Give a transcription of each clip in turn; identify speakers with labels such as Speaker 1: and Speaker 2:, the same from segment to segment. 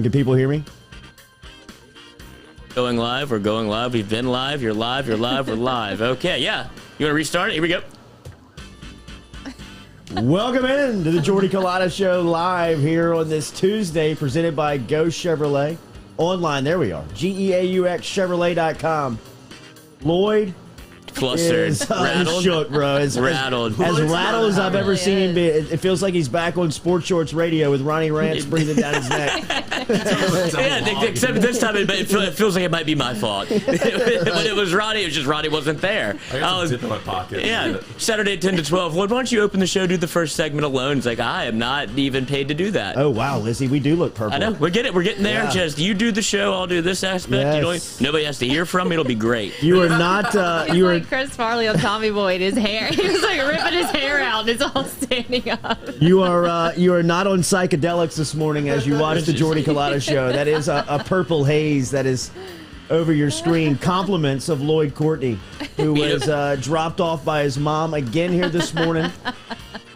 Speaker 1: Can people hear me?
Speaker 2: Going live, we're going live. We've been live. You're live. You're live. We're live. Okay, yeah. You want to restart it? Here we go.
Speaker 1: Welcome in to the Jordy Culotta Show live here on this Tuesday, presented by Go Chevrolet. Online, there we are. GEAUX Chevrolet.com. Lloyd
Speaker 2: Flustered. Rattled.
Speaker 1: Shook, bro.
Speaker 2: Rattled.
Speaker 1: As rattled as I've ever seen him be. It feels like he's back on Sports Shorts Radio with Ronnie Rance breathing down his neck.
Speaker 2: Yeah, except this time it feels like it might be my fault. When it was Ronnie, it was just Ronnie wasn't there.
Speaker 3: I was in my pocket.
Speaker 2: Yeah, Saturday 10 to 12. Why don't you open the show, do the first segment alone? It's like, I am not even paid to do that.
Speaker 1: Oh, wow, Lizzie, we do look purple.
Speaker 2: I know. We're getting there.
Speaker 1: Yeah.
Speaker 2: Just you do the show, I'll do this aspect.
Speaker 1: Yes.
Speaker 2: Nobody has to hear from me. It'll be great.
Speaker 1: You are not...
Speaker 4: you were like Chris Farley on Tommy Boy. His hair. He was like ripping his hair out. It's all standing up.
Speaker 1: You are not on psychedelics this morning as you watch the Jordy Culotta Show. That is a purple haze that is over your screen. Compliments of Lloyd Courtney, who was dropped off by his mom again here this morning.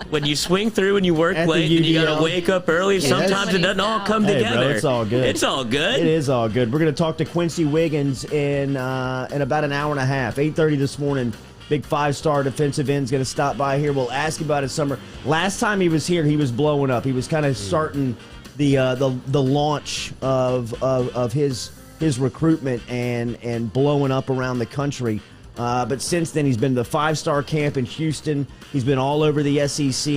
Speaker 2: When you swing through and you work late and you got to wake up early, sometimes it doesn't all come together.
Speaker 1: Bro, it's all good.
Speaker 2: It's all good.
Speaker 1: It is all good. We're going to talk to Quency Wiggins in about an hour and a half. 8:30 this morning. Big five-star defensive end is going to stop by here. We'll ask about his summer. Last time he was here, he was blowing up. He was kind of starting the launch of his recruitment and blowing up around the country. But since then, he's been to the five-star camp in Houston. He's been all over the SEC.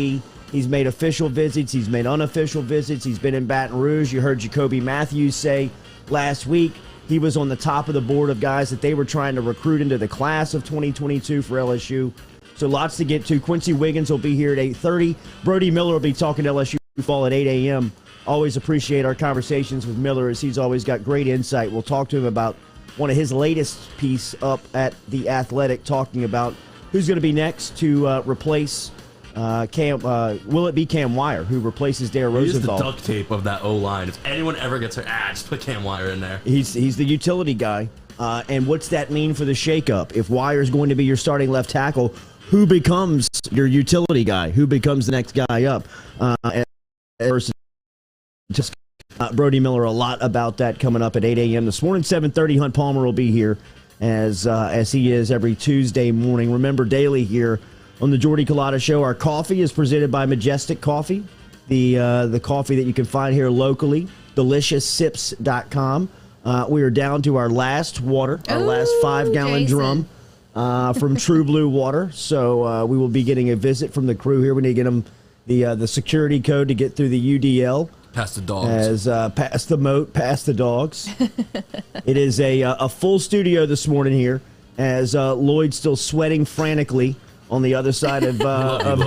Speaker 1: He's made official visits. He's made unofficial visits. He's been in Baton Rouge. You heard Jacoby Matthews say last week he was on the top of the board of guys that they were trying to recruit into the class of 2022 for LSU. So lots to get to. Quency Wiggins will be here at 8:30. Brody Miller will be talking to LSU Football at 8 a.m. Always appreciate our conversations with Miller, as he's always got great insight. We'll talk to him about one of his latest piece up at The Athletic, talking about who's going to be next to replace Cam. Will it be Cam Wire, who replaces Dare Rosenthal?
Speaker 3: He's the duct tape of that O-line. If anyone ever gets hurt, just put Cam Wire in there.
Speaker 1: He's the utility guy. And what's that mean for the shakeup? If Wire's going to be your starting left tackle, who becomes your utility guy? Who becomes the next guy up? Versus just Brody Miller, a lot about that coming up at 8 a.m. this morning. 7:30, Hunt Palmer will be here as he is every Tuesday morning. Remember, daily here on the Jordy Culotta Show, our coffee is presented by Majestic Coffee, the coffee that you can find here locally, delicioussips.com. We are down to our last water, our last 5-gallon drum from True Blue Water. So we will be getting a visit from the crew here. We need to get them the security code to get through the UDL.
Speaker 3: Past the dogs.
Speaker 1: As past the moat, past the dogs. It is a full studio this morning here, as Lloyd's still sweating frantically on the other side of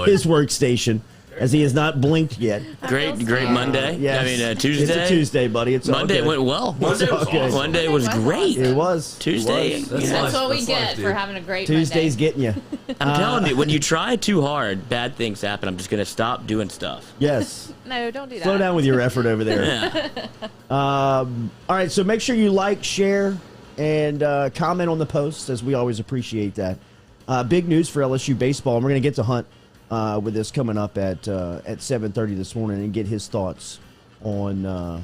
Speaker 1: his workstation, as he has not blinked yet.
Speaker 2: Great Monday.
Speaker 1: Yes.
Speaker 2: I mean, Tuesday.
Speaker 1: It's a Tuesday, buddy. It's
Speaker 2: Monday went well. Monday was great.
Speaker 1: It was.
Speaker 2: Tuesday.
Speaker 4: That's what we get for having a great
Speaker 1: Tuesday's
Speaker 4: Monday.
Speaker 1: getting you.
Speaker 2: I'm telling you, when you try too hard, bad things happen. I'm just going to stop doing stuff.
Speaker 1: Yes.
Speaker 4: No, don't do that.
Speaker 1: Slow down with your effort over there.
Speaker 2: Yeah.
Speaker 1: All right, so make sure you like, share, and comment on the posts, as we always appreciate that. Big news for LSU Baseball, and we're going to get to Hunt with this coming up at 7:30 this morning and get his thoughts on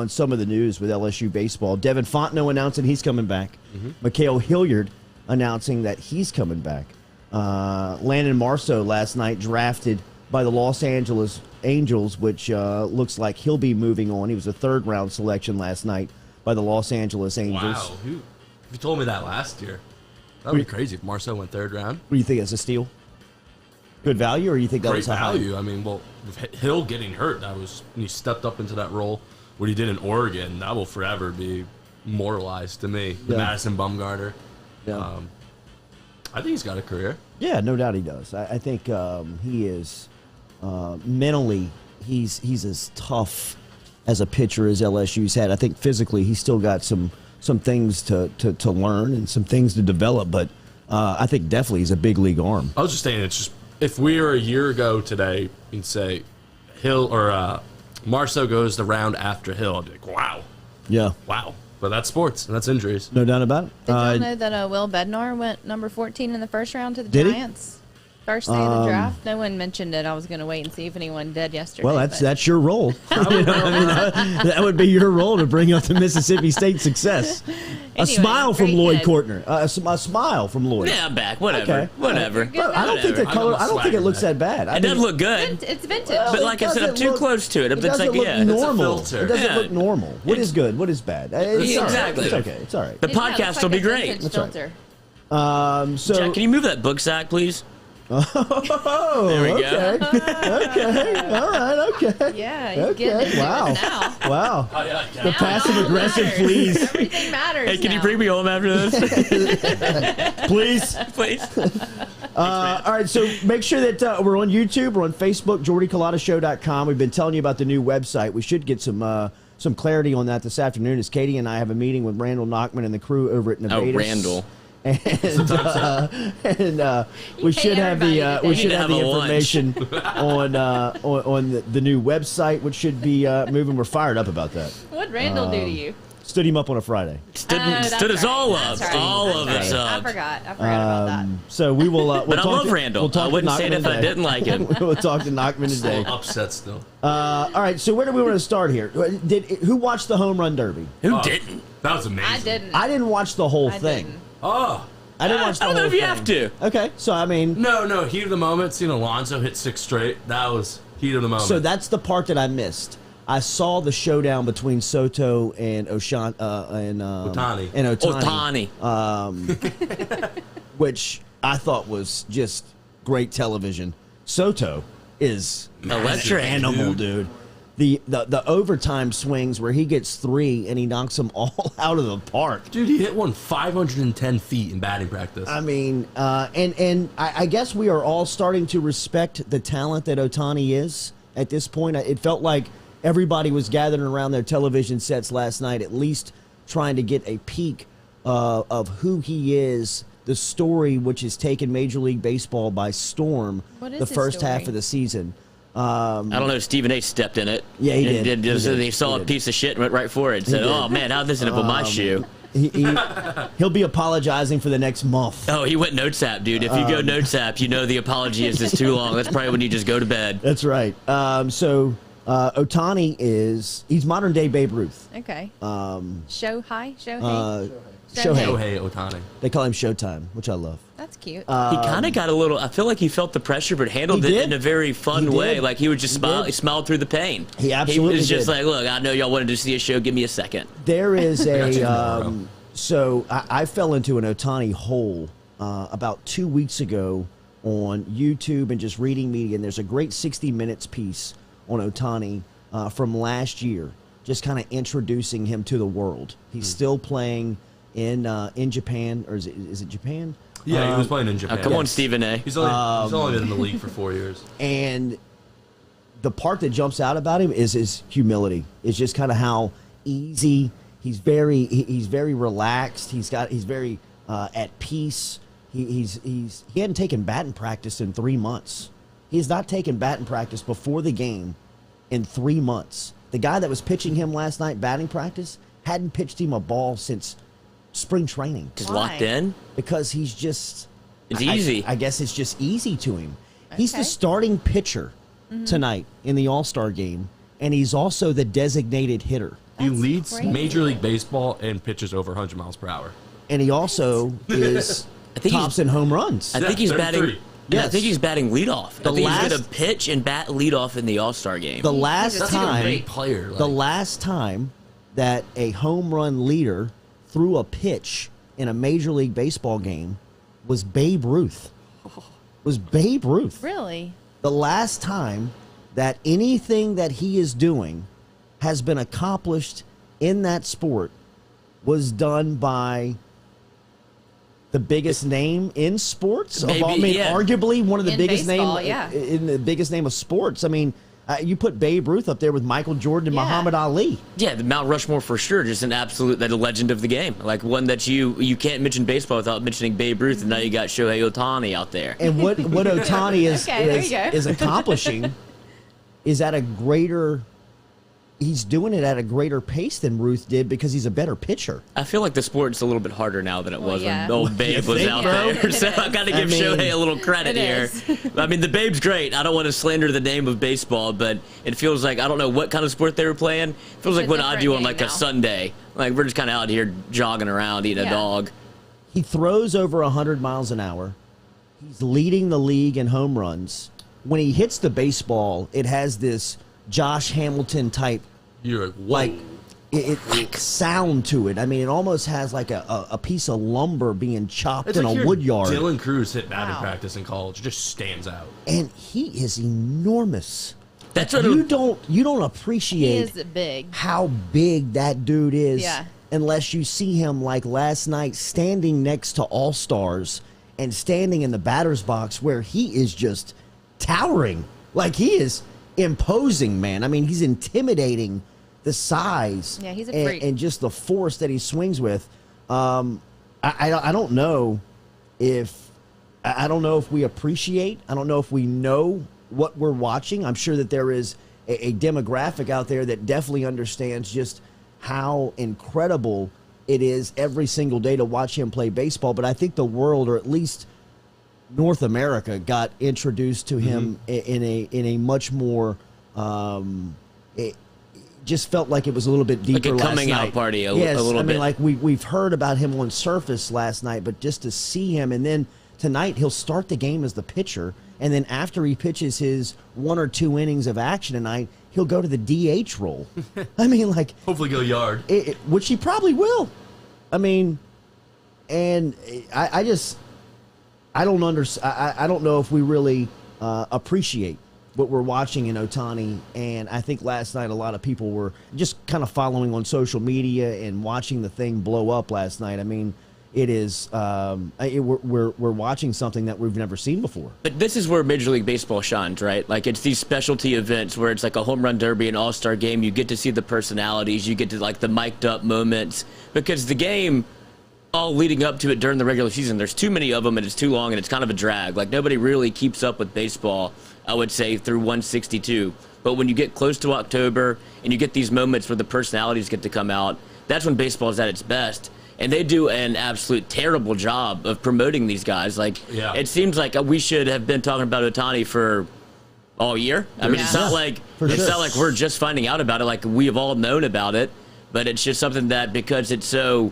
Speaker 1: some of the news with LSU Baseball. Devin Fontenot announcing he's coming back. Mikhail Hilliard announcing that he's coming back. Landon Marceau last night drafted by the Los Angeles Angels, which looks like he'll be moving on. He was a third-round selection last night by the Los Angeles Angels.
Speaker 3: Wow. You told me that last year. That would be crazy if Marceau went third round.
Speaker 1: What do you think? As a steal? Good value, or you think that
Speaker 3: Great
Speaker 1: was a
Speaker 3: value. I mean, well, with Hill getting hurt, when he stepped up into that role, what he did in Oregon, that will forever be immortalized to me. The Madison Bumgarner.
Speaker 1: Yeah.
Speaker 3: I think he's got a career.
Speaker 1: Yeah, no doubt he does. I think he is mentally, he's as tough as a pitcher as LSU's had. I think physically he's still got some things to learn and some things to develop, but I think definitely he's a big league arm.
Speaker 3: I was just saying, it's just, if we were a year ago today, you'd say Hill or Marceau goes the round after Hill, I'd be like, wow.
Speaker 1: Yeah.
Speaker 3: Wow. But that's sports, and that's injuries.
Speaker 1: No doubt about it.
Speaker 4: Did y'all know that Will Bednar went number 14 in the first round to the
Speaker 1: Did he?
Speaker 4: Giants? First day of the draft. No one mentioned it. I was going to wait and see if anyone did yesterday.
Speaker 1: Well, that's your role. That would be your role to bring up the Mississippi State success. A smile from Lloyd Courtner. A smile from Lloyd.
Speaker 2: Yeah, I'm back. Whatever.
Speaker 1: Okay.
Speaker 2: Whatever.
Speaker 1: I don't think the color. I don't think it looks that bad.
Speaker 2: It does look good.
Speaker 4: It's vintage.
Speaker 2: But like I said, I'm too close to it.
Speaker 1: It doesn't look normal.
Speaker 3: It's a filter.
Speaker 1: It doesn't look normal. What is good? What is bad? It's
Speaker 2: Exactly.
Speaker 1: It's okay. It's all right.
Speaker 2: The podcast will be great.
Speaker 1: That's right.
Speaker 4: Filter.
Speaker 1: So
Speaker 2: Jack, can you move that book sack, please?
Speaker 1: Oh,
Speaker 2: There we
Speaker 1: okay.
Speaker 2: go.
Speaker 1: Okay. All right. Okay.
Speaker 4: Yeah, he's getting into
Speaker 1: Wow.
Speaker 4: it now.
Speaker 1: Wow. The
Speaker 4: Now
Speaker 1: passive
Speaker 4: it all
Speaker 1: aggressive,
Speaker 4: matters.
Speaker 1: please.
Speaker 4: Everything matters.
Speaker 2: Hey, can you
Speaker 4: now.
Speaker 2: bring me home after this?
Speaker 1: Please.
Speaker 2: Please.
Speaker 1: All right, so make sure that we're on YouTube, we're on Facebook, JordyCulottaShow.com. We've been telling you about the new website. We should get some clarity on that this afternoon as Katie and I have a meeting with Randall Knockman and the crew over at Nevada.
Speaker 2: Oh, Randall.
Speaker 1: And we should have the information on the new website, which should be moving. We're fired up about that.
Speaker 4: What'd Randall do to you?
Speaker 1: Stood him up on a Friday.
Speaker 2: Stood
Speaker 4: That's
Speaker 2: us
Speaker 4: right.
Speaker 2: all
Speaker 4: That's
Speaker 2: up.
Speaker 4: right.
Speaker 2: All
Speaker 4: That's
Speaker 2: of
Speaker 4: right.
Speaker 2: us
Speaker 4: I
Speaker 2: up.
Speaker 4: forgot about that.
Speaker 1: So we will. We'll
Speaker 2: But I
Speaker 1: talk
Speaker 2: love
Speaker 1: to,
Speaker 2: Randall.
Speaker 1: We'll talk
Speaker 2: I wouldn't
Speaker 1: to
Speaker 2: say it if
Speaker 1: Knockman
Speaker 2: I
Speaker 1: today.
Speaker 2: didn't like him.
Speaker 1: We'll talk to Knockman
Speaker 3: A
Speaker 1: today.
Speaker 3: little upset still.
Speaker 1: All right, so where do we want to start here? Who watched the home run derby?
Speaker 2: Who didn't?
Speaker 3: That was amazing.
Speaker 4: I didn't.
Speaker 1: I didn't watch the whole
Speaker 4: I
Speaker 1: thing.
Speaker 4: didn't.
Speaker 3: Oh.
Speaker 1: I didn't watch the
Speaker 2: I don't
Speaker 1: whole
Speaker 2: know if
Speaker 1: thing.
Speaker 2: you have to.
Speaker 1: Okay, so I mean,
Speaker 3: No, heat of the moment. Seeing Alonso hit 6 straight. That was heat of the moment.
Speaker 1: so that's the part that I missed. I saw the showdown between Soto and
Speaker 3: Ohtani.
Speaker 1: And Ohtani. Which I thought was just great television. Soto is
Speaker 2: Electric,
Speaker 1: an animal, dude. The overtime swings where he gets 3 and he knocks them all out of the park.
Speaker 3: Dude, he hit one 510 feet in batting practice.
Speaker 1: I mean, and I guess we are all starting to respect the talent that Ohtani is at this point. It felt like everybody was gathering around their television sets last night, at least trying to get a peek of who he is, the story which has taken Major League Baseball by storm
Speaker 4: What is
Speaker 1: the
Speaker 4: his
Speaker 1: first half
Speaker 4: story?
Speaker 1: of the season.
Speaker 2: I don't know. Stephen A. stepped in it.
Speaker 1: Yeah, he did.
Speaker 2: He
Speaker 1: He
Speaker 2: saw a
Speaker 1: did.
Speaker 2: piece of shit and went right for it. And said,
Speaker 1: did.
Speaker 2: "Oh man, how'd this end up with my shoe?"
Speaker 1: He'll be apologizing for the next month.
Speaker 2: Oh, he went notes app, dude. If you go notes app, you know the apology is just too long. That's probably when you just go to bed.
Speaker 1: That's right. So Ohtani he's modern day Babe Ruth.
Speaker 4: Okay.
Speaker 1: Shohei.
Speaker 4: Shohei.
Speaker 3: Shohei Ohtani.
Speaker 1: They call him Showtime, which I love.
Speaker 4: That's cute.
Speaker 2: He kind of got a little. I feel like he felt the pressure, but handled
Speaker 1: He
Speaker 2: it
Speaker 1: did.
Speaker 2: in a very fun
Speaker 1: He
Speaker 2: way.
Speaker 1: did.
Speaker 2: Like he would just
Speaker 1: He
Speaker 2: smile.
Speaker 1: did.
Speaker 2: He smiled through the pain.
Speaker 1: He absolutely
Speaker 2: He was just
Speaker 1: did.
Speaker 2: like, "Look, I know y'all wanted to see a show. Give me a second."
Speaker 1: There is
Speaker 3: got you
Speaker 1: a
Speaker 3: tomorrow.
Speaker 1: so I fell into an Ohtani hole about 2 weeks ago on YouTube and just reading media, and there's a great 60 Minutes piece on Ohtani from last year, just kind of introducing him to the world. He's still playing in Japan, or is it Japan?
Speaker 3: Yeah, he was playing in Japan.
Speaker 2: Come on, Stephen A.
Speaker 3: He's only been in the league for 4 years.
Speaker 1: And the part that jumps out about him is his humility. It's just kind of how easy he's very relaxed. He's very at peace. He hadn't taken batting practice in 3 months. He's not taken batting practice before the game in 3 months. The guy that was pitching him last night batting practice hadn't pitched him a ball since spring training
Speaker 2: Just
Speaker 4: Why?
Speaker 2: locked in.
Speaker 1: because he's just
Speaker 2: It's easy.
Speaker 1: I guess it's just easy to him. He's the
Speaker 4: Okay.
Speaker 1: starting pitcher tonight in the All-Star game, and he's also the designated hitter.
Speaker 3: He
Speaker 4: That's
Speaker 3: leads
Speaker 4: crazy.
Speaker 3: Major League Baseball and pitches over 100 miles per hour.
Speaker 1: And he also is
Speaker 2: I think
Speaker 1: tops in home runs.
Speaker 2: I think he's
Speaker 3: 33.
Speaker 2: batting. Yeah, I
Speaker 1: Yes.
Speaker 2: think he's batting leadoff.
Speaker 1: The
Speaker 2: I think
Speaker 1: last-
Speaker 2: he's going to pitch and bat leadoff in the All-Star game.
Speaker 1: The last
Speaker 4: That's
Speaker 3: He's a
Speaker 1: time,
Speaker 3: great player.
Speaker 1: the last time that a home run leader threw a pitch in a Major League Baseball game was Babe Ruth. Was Babe Ruth.
Speaker 4: Really?
Speaker 1: The last time that anything that he is doing has been accomplished in that sport was done by the biggest name in sports.
Speaker 2: Maybe, yeah.
Speaker 1: Arguably one of the
Speaker 4: In
Speaker 1: biggest
Speaker 4: baseball,
Speaker 1: name
Speaker 4: yeah.
Speaker 1: in the biggest name of sports. I mean, you put Babe Ruth up there with Michael Jordan and
Speaker 4: Yeah.
Speaker 1: Muhammad Ali.
Speaker 2: Yeah, the Mount Rushmore for sure. Just an absolute, that a legend of the game. Like one that you can't mention baseball without mentioning Babe Ruth, and now you got Shohei Ohtani out there.
Speaker 1: And what Ohtani
Speaker 4: Okay, there you go.
Speaker 1: is accomplishing is at a greater he's doing it at a greater pace than Ruth did because he's a better pitcher.
Speaker 2: I feel like the sport's a little bit harder now than it was
Speaker 4: yeah.
Speaker 2: when old Babe was out there. So I got to give Shohei a little credit here. I mean, the Babe's great. I don't want to slander the name of baseball, but it feels like, I don't know what kind of sport they were playing. It feels like what I do on like a Sunday. Like we're just kind of out here jogging around, eating a dog.
Speaker 1: He throws over 100 miles an hour. He's leading the league in home runs. When he hits the baseball, it has this Josh Hamilton type,
Speaker 3: You're like,
Speaker 1: it sound to it. I mean, it almost has like a piece of lumber being chopped
Speaker 3: it's
Speaker 1: in
Speaker 3: like
Speaker 1: a wood yard.
Speaker 3: Dylan Cruz hit batting practice in college. It just stands out.
Speaker 1: And he is enormous.
Speaker 2: That's what
Speaker 1: you don't appreciate
Speaker 4: He is big.
Speaker 1: how big that dude is
Speaker 4: Yeah.
Speaker 1: unless you see him like last night standing next to All-Stars and standing in the batter's box where he is just towering. Like he is imposing, man. I mean, he's intimidating, the size.
Speaker 4: Yeah, he's a freak.
Speaker 1: And just the force that he swings with. I don't know if we appreciate. I don't know if we know what we're watching. I'm sure that there is a demographic out there that definitely understands just how incredible it is every single day to watch him play baseball. But I think the world, or at least North America, got introduced to him in a much more. It just felt like it was a little bit deeper.
Speaker 2: Like a
Speaker 1: last
Speaker 2: coming
Speaker 1: night.
Speaker 2: out party a
Speaker 1: Yes,
Speaker 2: little bit.
Speaker 1: I mean, like we've heard about him on surface last night, but just to see him, and then tonight he'll start the game as the pitcher, and then after he pitches his 1 or 2 innings of action tonight, he'll go to the DH role. I mean, like
Speaker 3: Hopefully go yard.
Speaker 1: which he probably will. I mean, and I don't I don't know if we really appreciate what we're watching in Ohtani. And I think last night a lot of people were just kind of following on social media and watching the thing blow up last night. I mean, it is we're watching something that we've never seen before.
Speaker 2: But this is where Major League Baseball shines, right? Like it's these specialty events where it's like a home run derby, an all-star game. You get to see the personalities. You get to like the mic'd up moments because the game, all leading up to it during the regular season, there's too many of them and it's too long and it's kind of a drag. Like nobody really keeps up with baseball, I would say, through 162. But when you get close to October and you get these moments where the personalities get to come out, that's when baseball is at its best. And they do an absolute terrible job of promoting these guys. Like, it seems like we should have been talking about Ohtani for all year. I mean, it's not like not like we're just finding out about it. Like we have all known about it, but it's just something that because it's an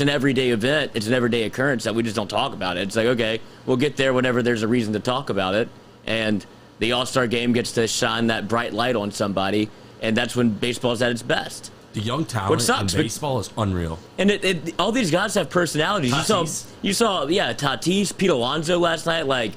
Speaker 2: everyday event, it's an everyday occurrence that we just don't talk about it. It's like, okay, we'll get there whenever there's a reason to talk about it. And the All-Star game gets to shine that bright light on somebody, and that's when baseball's at its best.
Speaker 3: The young talent in baseball is unreal.
Speaker 2: And all these guys have personalities. You saw Tatis, Pete Alonso last night, like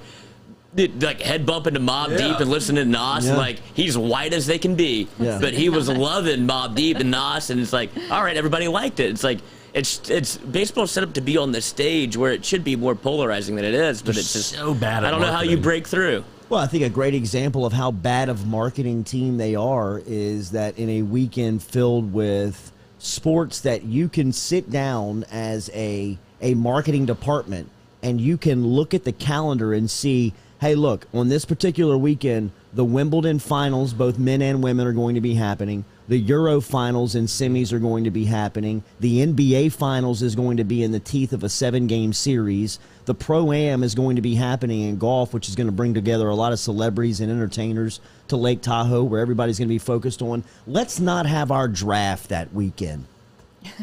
Speaker 2: head bumping to Mobb Deep and listening to Nas.
Speaker 1: Yeah.
Speaker 2: Like he's white as they can be, but he was loving Mobb Deep and Nas, and it's like, all right, everybody liked it. It's like it's baseball set up to be on the stage where it should be more polarizing than it is, but it's just
Speaker 3: so bad.
Speaker 2: I don't know how you break through.
Speaker 1: Well, I think a great example of how bad of marketing team they are is that in a weekend filled with sports that you can sit down as a marketing department and you can look at the calendar and see, hey, look, on this particular weekend, the Wimbledon finals, both men and women, are going to be happening. The Euro finals and semis are going to be happening. The NBA finals is going to be in the teeth of a 7-game series. The Pro-Am is going to be happening in golf, which is going to bring together a lot of celebrities and entertainers to Lake Tahoe, where everybody's going to be focused on. Let's not have our draft that weekend.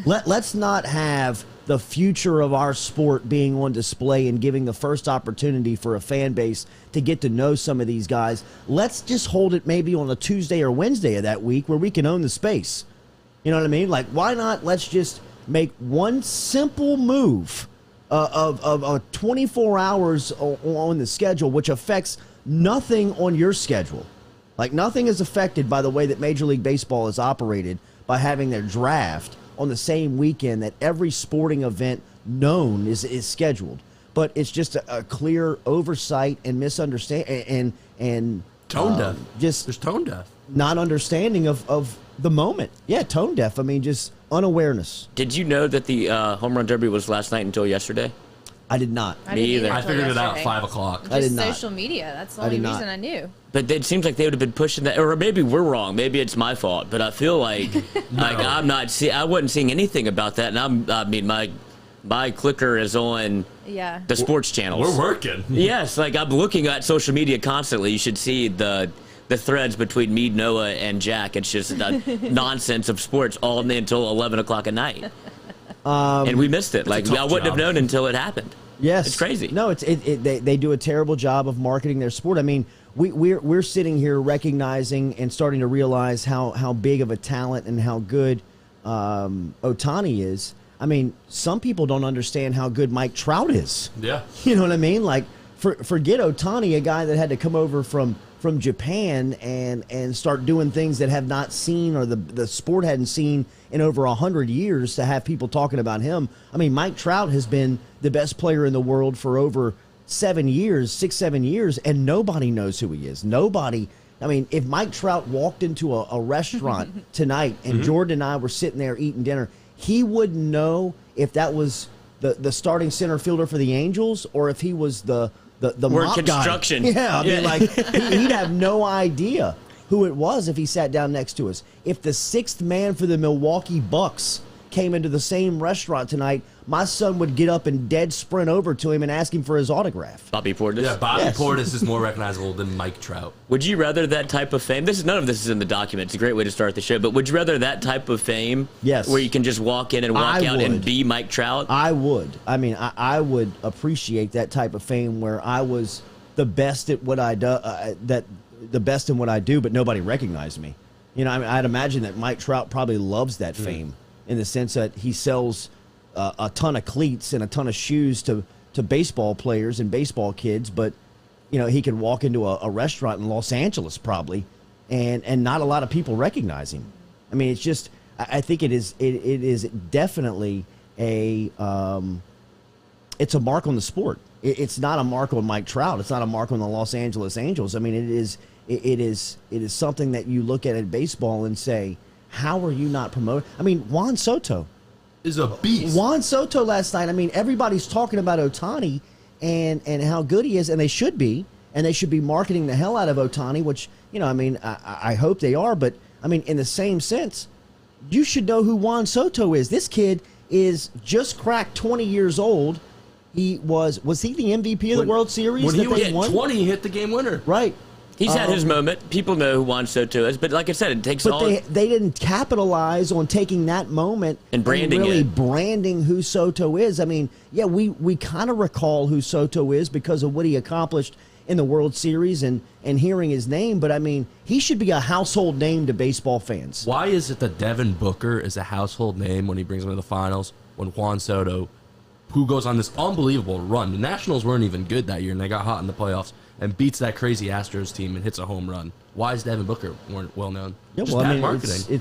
Speaker 1: Let's not have the future of our sport being on display and giving the first opportunity for a fan base to get to know some of these guys. Let's just hold it maybe on a Tuesday or Wednesday of that week where we can own the space. You know what I mean? Like, why not? Let's just make one simple move of 24 hours on the schedule, which affects nothing on your schedule. Like, nothing is affected by the way that Major League Baseball is operated by having their draft on the same weekend that every sporting event known is scheduled. But it's just a clear oversight and misunderstanding and
Speaker 3: tone deaf.
Speaker 1: Just
Speaker 3: there's tone deaf.
Speaker 1: Not understanding of the moment. Yeah, tone deaf. I mean, just unawareness.
Speaker 2: Did you know that the home run derby was last night until yesterday?
Speaker 1: I did not.
Speaker 4: I
Speaker 2: Me
Speaker 4: didn't
Speaker 2: either.
Speaker 3: I
Speaker 4: until
Speaker 3: figured it out
Speaker 4: yesterday.
Speaker 3: at 5 o'clock.
Speaker 1: I did
Speaker 4: Just
Speaker 1: not.
Speaker 4: social media. That's the
Speaker 1: I
Speaker 4: only
Speaker 1: did not.
Speaker 4: reason I knew.
Speaker 2: But it seems like they would have been pushing that, or maybe we're wrong. Maybe it's my fault. But I feel like I'm not I wasn't seeing anything about that. And I mean, my clicker is on
Speaker 4: Yeah.
Speaker 2: the sports channels.
Speaker 3: We're working.
Speaker 2: Yes, like I'm looking at social media constantly. You should see the threads between me, Noah, and Jack. It's just nonsense of sports all day until 11 o'clock at night. And we missed it. Like
Speaker 3: tough
Speaker 2: I wouldn't have
Speaker 3: job.
Speaker 2: known until it happened.
Speaker 1: Yes,
Speaker 2: It's crazy.
Speaker 1: No, they do a terrible job of marketing their sport. I mean, we're sitting here recognizing and starting to realize how big of a talent and how good Ohtani is. I mean, some people don't understand how good Mike Trout is.
Speaker 3: Yeah.
Speaker 1: You know what I mean? Like, forget Ohtani, a guy that had to come over from Japan and start doing things that have not seen or the sport hadn't seen in over 100 years to have people talking about him. I mean, Mike Trout has been the best player in the world for over 7 years, and nobody knows who he is. Nobody. I mean, if Mike Trout walked into a restaurant tonight and Jordan and I were sitting there eating dinner, he wouldn't know if that was the starting center fielder for the Angels or if he was the
Speaker 2: We're
Speaker 1: mop
Speaker 2: construction.
Speaker 1: guy. Yeah, I mean, like he'd have no idea who it was if he sat down next to us. If the sixth man for the Milwaukee Bucks came into the same restaurant tonight, my son would get up and dead sprint over to him and ask him for his autograph.
Speaker 2: Bobby Portis.
Speaker 3: Yeah, Bobby
Speaker 1: Yes.
Speaker 3: Portis is more recognizable than Mike Trout.
Speaker 2: Would you rather that type of fame? None of this is in the document. It's a great way to start the show. But would you rather that type of fame?
Speaker 1: Yes.
Speaker 2: Where you can just walk in and walk
Speaker 1: I
Speaker 2: out and
Speaker 1: would.
Speaker 2: be Mike Trout?
Speaker 1: I would. I mean, I would appreciate that type of fame where I was the best at what I do, the best in what I do, but nobody recognized me. You know, I mean, I'd imagine that Mike Trout probably loves that fame in the sense that he sells a ton of cleats and a ton of shoes to baseball players and baseball kids, but you know, he could walk into a restaurant in Los Angeles probably, and not a lot of people recognize him. I mean, it's just I think it is definitely it's a mark on the sport. It's not a mark on Mike Trout. It's not a mark on the Los Angeles Angels. I mean, it is something that you look at in baseball and say, how are you not promoting? I mean, Juan Soto
Speaker 3: Is a beast.
Speaker 1: Juan Soto last night. I mean, everybody's talking about Ohtani and how good he is, and they should be, and they should be marketing the hell out of Ohtani, which, you know, I mean, I hope they are, but I mean, in the same sense, you should know who Juan Soto is. This kid is just cracked 20 years old. He was he the MVP of the World Series?
Speaker 3: When he
Speaker 1: that
Speaker 3: was
Speaker 1: they won?
Speaker 3: 20, he hit the game winner.
Speaker 1: Right.
Speaker 2: He's had his moment. People know who Juan Soto is. But like I said, it takes
Speaker 1: But
Speaker 2: all...
Speaker 1: they didn't capitalize on taking that moment
Speaker 2: And branding
Speaker 1: really
Speaker 2: it.
Speaker 1: branding who Soto is. I mean, yeah, we kind of recall who Soto is because of what he accomplished in the World Series and hearing his name. But I mean, he should be a household name to baseball fans.
Speaker 3: Why is it that Devin Booker is a household name when he brings them to the finals, when Juan Soto, who goes on this unbelievable run, the Nationals weren't even good that year, and they got hot in the playoffs, and beats that crazy Astros team and hits a home run? Why is Devin Booker more well known?
Speaker 1: Yeah,
Speaker 3: Just
Speaker 1: well, I
Speaker 3: bad
Speaker 1: mean,
Speaker 3: marketing.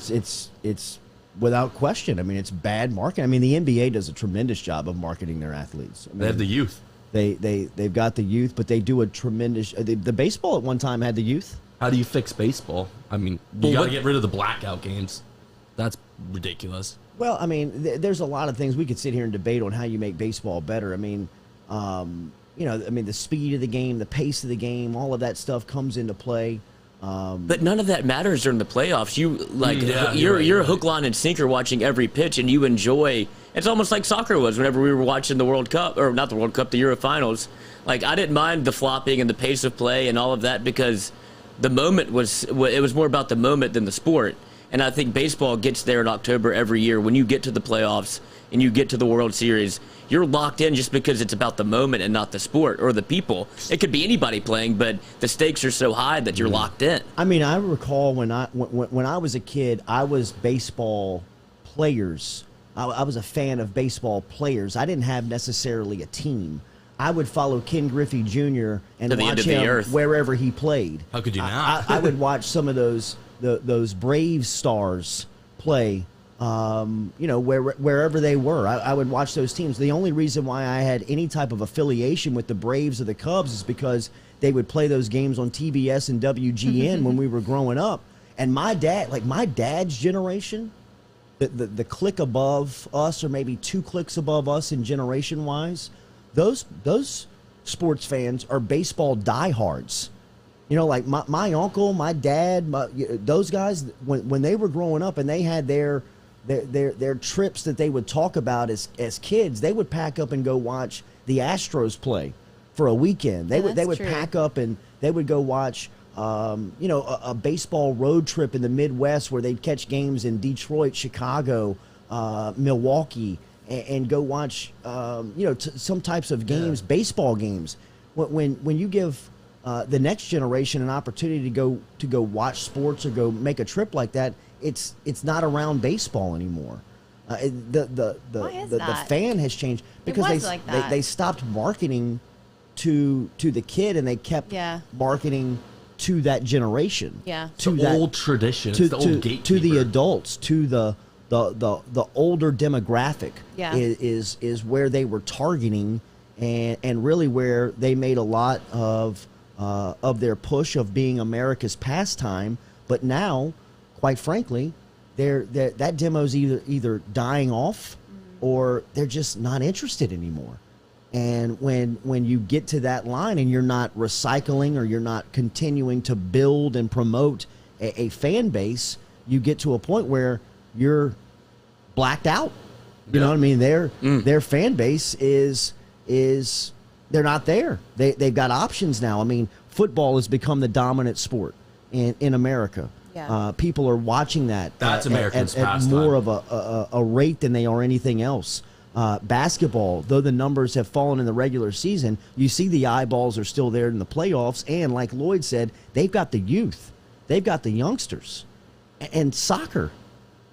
Speaker 1: it's without question. I mean, it's bad marketing. I mean, the NBA does a tremendous job of marketing their athletes. I mean,
Speaker 3: They have the youth.
Speaker 1: they've got the youth, but they do a tremendous. The baseball at one time had the youth.
Speaker 3: How do you fix baseball? I mean, you got to get rid of the blackout games. That's ridiculous.
Speaker 1: Well, I mean, there's a lot of things we could sit here and debate on how you make baseball better. I mean, you know, I mean, the speed of the game, the pace of the game, all of that stuff comes into play.
Speaker 2: But none of that matters during the playoffs. You like
Speaker 3: Yeah,
Speaker 2: you're
Speaker 3: you're right.
Speaker 2: hook, line, and sinker watching every pitch, and you enjoy. It's almost like soccer was whenever we were watching the World Cup, or not the World Cup, the Euro Finals. Like I didn't mind the flopping and the pace of play and all of that because the moment was more about the moment than the sport. And I think baseball gets there in October every year. When you get to the playoffs and you get to the World Series, you're locked in just because it's about the moment and not the sport or the people. It could be anybody playing, but the stakes are so high that you're locked in.
Speaker 1: I mean, I recall when I was a kid, I was baseball players. I was a fan of baseball players. I didn't have necessarily a team. I would follow Ken Griffey Jr. and
Speaker 2: To the
Speaker 1: watch
Speaker 2: end of the
Speaker 1: him
Speaker 2: earth.
Speaker 1: wherever he played.
Speaker 3: How could you not?
Speaker 1: I would watch some of those Braves stars play. You know, wherever they were, I would watch those teams. The only reason why I had any type of affiliation with the Braves or the Cubs is because they would play those games on TBS and WGN when we were growing up. And my dad's generation, the click above us, or maybe two clicks above us in generation wise, those sports fans are baseball diehards. You know, like my uncle, my dad, those guys, when they were growing up and they had their trips that they would talk about as kids, they would pack up and go watch the Astros play for a weekend. They would
Speaker 4: true.
Speaker 1: pack up and they would go watch a baseball road trip in the Midwest where they'd catch games in Detroit, Chicago, Milwaukee, and go watch some types of games, baseball games. When you give the next generation an opportunity to go watch sports or go make a trip like that, it's not around baseball anymore. The fan has changed because they stopped marketing to the kid and they kept marketing to that generation.
Speaker 3: Yeah,
Speaker 1: to
Speaker 3: the old tradition,
Speaker 1: to
Speaker 3: the old gatekeeper.
Speaker 1: To the adults, to the older demographic
Speaker 4: Yeah.
Speaker 1: is where they were targeting, and really where they made a lot of their push of being America's pastime. But now, quite frankly, that demo's either dying off or they're just not interested anymore. And when you get to that line and you're not recycling or you're not continuing to build and promote a fan base, you get to a point where you're blacked out. You know what I mean? Their fan base is they're not there. They've got options now. I mean, football has become the dominant sport in America.
Speaker 4: Yeah.
Speaker 1: People are watching that.
Speaker 3: That's Americans'
Speaker 1: at
Speaker 3: pastime.
Speaker 1: more of a rate than they are anything else. Basketball, though the numbers have fallen in the regular season, you see the eyeballs are still there in the playoffs. And like Lloyd said, they've got the youth. They've got the youngsters. And soccer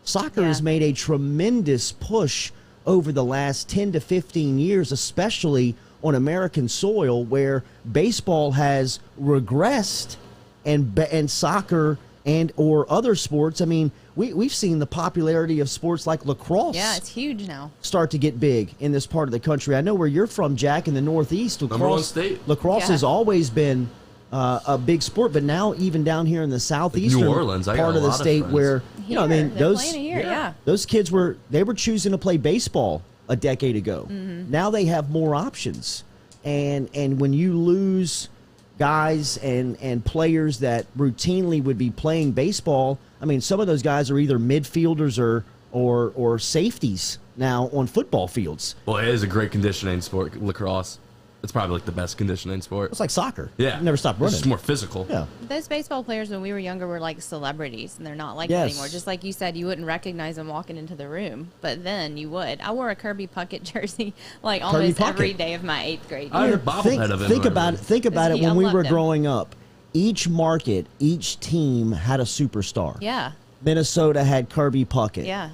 Speaker 1: has made a tremendous push over the last 10 to 15 years, especially on American soil, where baseball has regressed and soccer and or other sports. I mean, we've seen the popularity of sports like lacrosse.
Speaker 4: Yeah, it's huge now.
Speaker 1: Start to get big in this part of the country. I know where you're from, Jack, in the Northeast.
Speaker 3: Number one state.
Speaker 1: Lacrosse has always been a big sport, but now even down here in the southeastern
Speaker 3: New Orleans, I got
Speaker 1: part
Speaker 3: a
Speaker 1: of the
Speaker 3: lot of
Speaker 1: state
Speaker 3: friends.
Speaker 1: where
Speaker 4: They're playing it here,
Speaker 1: those kids were choosing to play baseball a decade ago. Now they have more options, and when you lose guys and players that routinely would be playing baseball, I mean, some of those guys are either midfielders or safeties now on football fields.
Speaker 3: Well, it is a great conditioning sport, lacrosse. It's probably like the best conditioning sport.
Speaker 1: It's like soccer.
Speaker 3: Yeah.
Speaker 1: Never stop running.
Speaker 3: It's just more physical.
Speaker 1: Yeah.
Speaker 4: Those baseball players when we were younger were like celebrities, and they're not like
Speaker 1: Yes.
Speaker 4: that anymore. Just like you said, you wouldn't recognize them walking into the room, but then you would. I wore a Kirby Puckett jersey like almost
Speaker 1: Puckett.
Speaker 4: every day of my 8th grade
Speaker 3: I
Speaker 4: year.
Speaker 3: had a bobblehead of him.
Speaker 1: Think about it.
Speaker 4: He
Speaker 1: When we
Speaker 4: unloved
Speaker 1: were
Speaker 4: him.
Speaker 1: growing up, each market, each team had a superstar.
Speaker 4: Yeah,
Speaker 1: Minnesota had Kirby Puckett.
Speaker 4: yeah.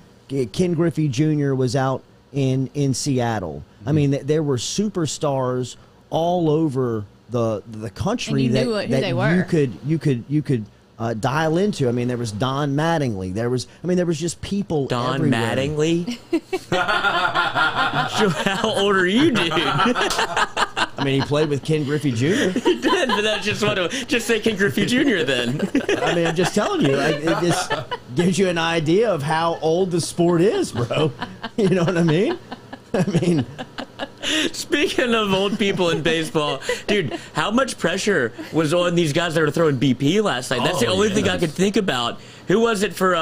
Speaker 1: Ken Griffey Jr. was out in Seattle. I mean, there were superstars all over the country
Speaker 4: And you knew who they were.
Speaker 1: you could dial into. I mean, there was Don Mattingly. There was just people.
Speaker 2: Don
Speaker 1: everywhere.
Speaker 2: Mattingly? How old are you, dude?
Speaker 1: I mean, he played with Ken Griffey Jr.
Speaker 2: He did, but that's just say Ken Griffey Jr. then.
Speaker 1: I mean, I'm just telling you. It just gives you an idea of how old the sport is, bro. You know what I mean? I mean,
Speaker 2: Speaking of old people in baseball, dude, how much pressure was on these guys that were throwing BP last night? That's the only thing I could think about. Who was it for?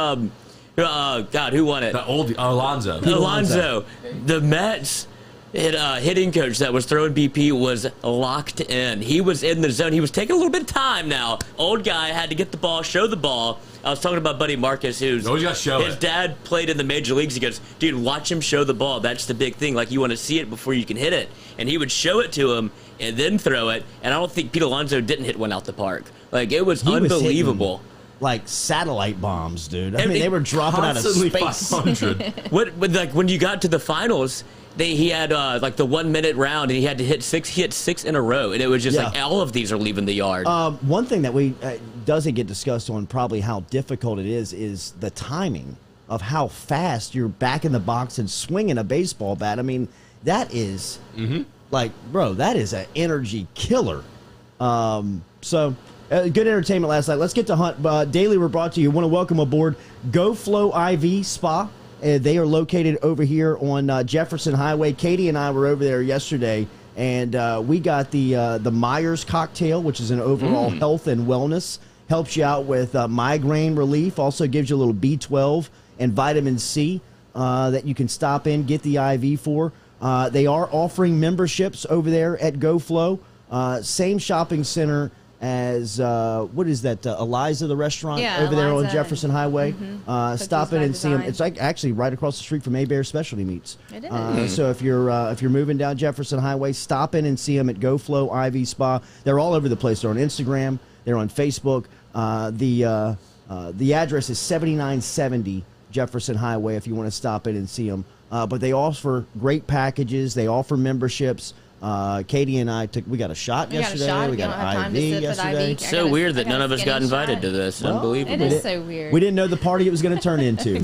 Speaker 2: God, who won it?
Speaker 3: The old Alonzo.
Speaker 2: Alonzo. The Mets hitting coach that was throwing BP was locked in. He was in the zone. He was taking a little bit of time now. Old guy had to get the ball, show the ball. I was talking about Buddy Marcus, who's
Speaker 3: Always gotta show
Speaker 2: his
Speaker 3: it.
Speaker 2: dad played in the major leagues. He goes, dude, watch him show the ball. That's the big thing. Like, you want to see it before you can hit it. And he would show it to him and then throw it. And I don't think Pete Alonso didn't hit one out the park. Like, it was
Speaker 1: He was
Speaker 2: unbelievable.
Speaker 1: like satellite bombs, dude. I
Speaker 2: And
Speaker 1: mean,
Speaker 2: it-
Speaker 1: they were dropping out of
Speaker 3: Constantly
Speaker 1: space.
Speaker 3: 500.
Speaker 2: Like when you got to the finals, he had like the 1 minute round, and he had to hit six. He hit six in a row, and it was just
Speaker 1: Yeah.
Speaker 2: like all of these are leaving the yard.
Speaker 1: One thing that we doesn't get discussed on probably how difficult it is the timing of how fast you're back in the box and swinging a baseball bat. I mean, that is like, bro, that is an energy killer. So good entertainment last night. Let's get to Hunt. Daily, we're brought to you. Want to welcome aboard GoFlow IV Spa. They are located over here on Jefferson Highway. Katie and I were over there yesterday, And we got the Myers cocktail, which is an overall health and wellness. Helps you out with migraine relief. Also gives you a little B12 and vitamin C that you can stop in, get the IV for. They are offering memberships over there at GoFlow. Same shopping center as, what is that, Eliza, the restaurant over there on Jefferson Highway. Stop in and see them. It's like actually right across the street from A-Bear Specialty Meats.
Speaker 4: It is.
Speaker 1: So if you're moving down Jefferson Highway, stop in and see them at GoFlow IV Spa. They're all over the place. They're on Instagram. They're on Facebook. The address is 7970 Jefferson Highway if you want to stop in and see them. But they offer great packages. They offer memberships. Katie and I we got a shot yesterday. We got an IV yesterday.
Speaker 2: It's so weird that none of us got invited to this. Unbelievable.
Speaker 4: It is so weird.
Speaker 1: We didn't know the party it was going to turn into.
Speaker 4: I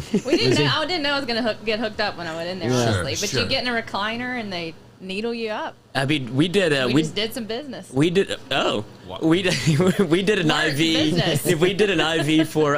Speaker 4: didn't know I was going to get hooked up when I went in there, honestly. But you get in a recliner and they needle you up.
Speaker 2: I mean, we just
Speaker 4: did some business.
Speaker 2: We did an IV. We did an IV for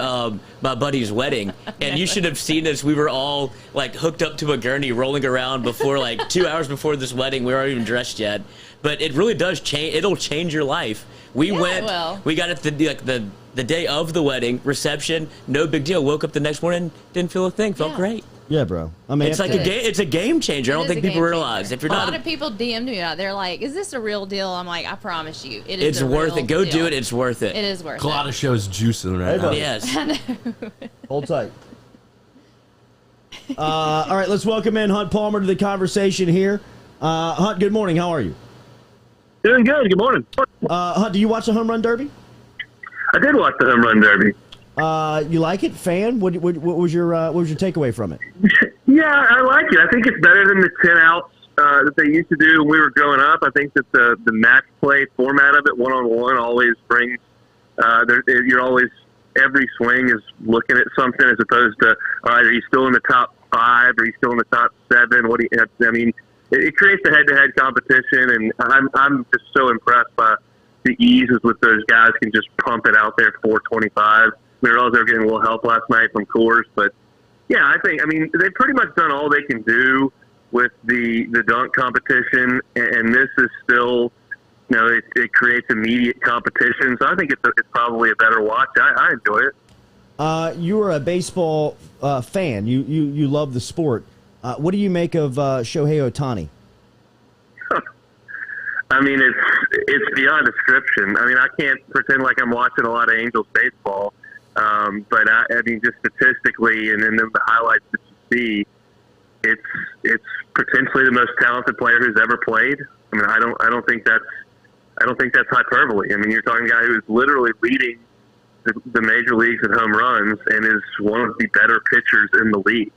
Speaker 2: my buddy's wedding, and you should have seen us. We were all like hooked up to a gurney, rolling around before 2 hours before this wedding. We weren't even dressed yet, but it really does change. It'll change your life. We got it the day of the wedding reception. No big deal. Woke up the next morning, didn't feel a thing. Felt great.
Speaker 1: Yeah, bro. I mean,
Speaker 2: it's like it's a game changer. I don't think people realize. If you're not,
Speaker 4: a lot of people DM'd me out. They're like, "Is this a real deal?" I'm like, "I promise you, it is.
Speaker 2: It's worth it. Go do it. It's worth it.
Speaker 4: It is worth it."
Speaker 3: Culotta shows juicing right now.
Speaker 2: Yes.
Speaker 1: Hold tight. All right, let's welcome in Hunt Palmer to the conversation here. Hunt, good morning. How are you?
Speaker 5: Doing good. Good morning.
Speaker 1: Hunt, do you watch the Home Run Derby?
Speaker 5: I did watch the Home Run Derby.
Speaker 1: You like it? Fan? What was your takeaway from it?
Speaker 5: Yeah, I like it. I think it's better than the 10 outs that they used to do when we were growing up. I think that the match play format of it, one-on-one, always brings you're always, every swing is looking at something as opposed to, all right, are you still in the top 5? Are you still in the top 7? What do you? I mean, it creates a head-to-head competition, and I'm just so impressed by the ease with those guys can just pump it out there 425. We realized they were getting a little help last night from Coors, but yeah, I mean, they've pretty much done all they can do with the dunk competition, and this is still, it creates immediate competition. So I think it's probably a better watch. I enjoy it.
Speaker 1: You are a baseball fan. You love the sport. What do you make of Shohei Ohtani?
Speaker 5: I mean, it's beyond description. I mean, I can't pretend like I'm watching a lot of Angels baseball. But I mean, just statistically, and then the highlights that you see, it's potentially the most talented player who's ever played. I mean, I don't think that's hyperbole. I mean, you're talking a guy who's literally leading the major leagues in home runs and is one of the better pitchers in the league.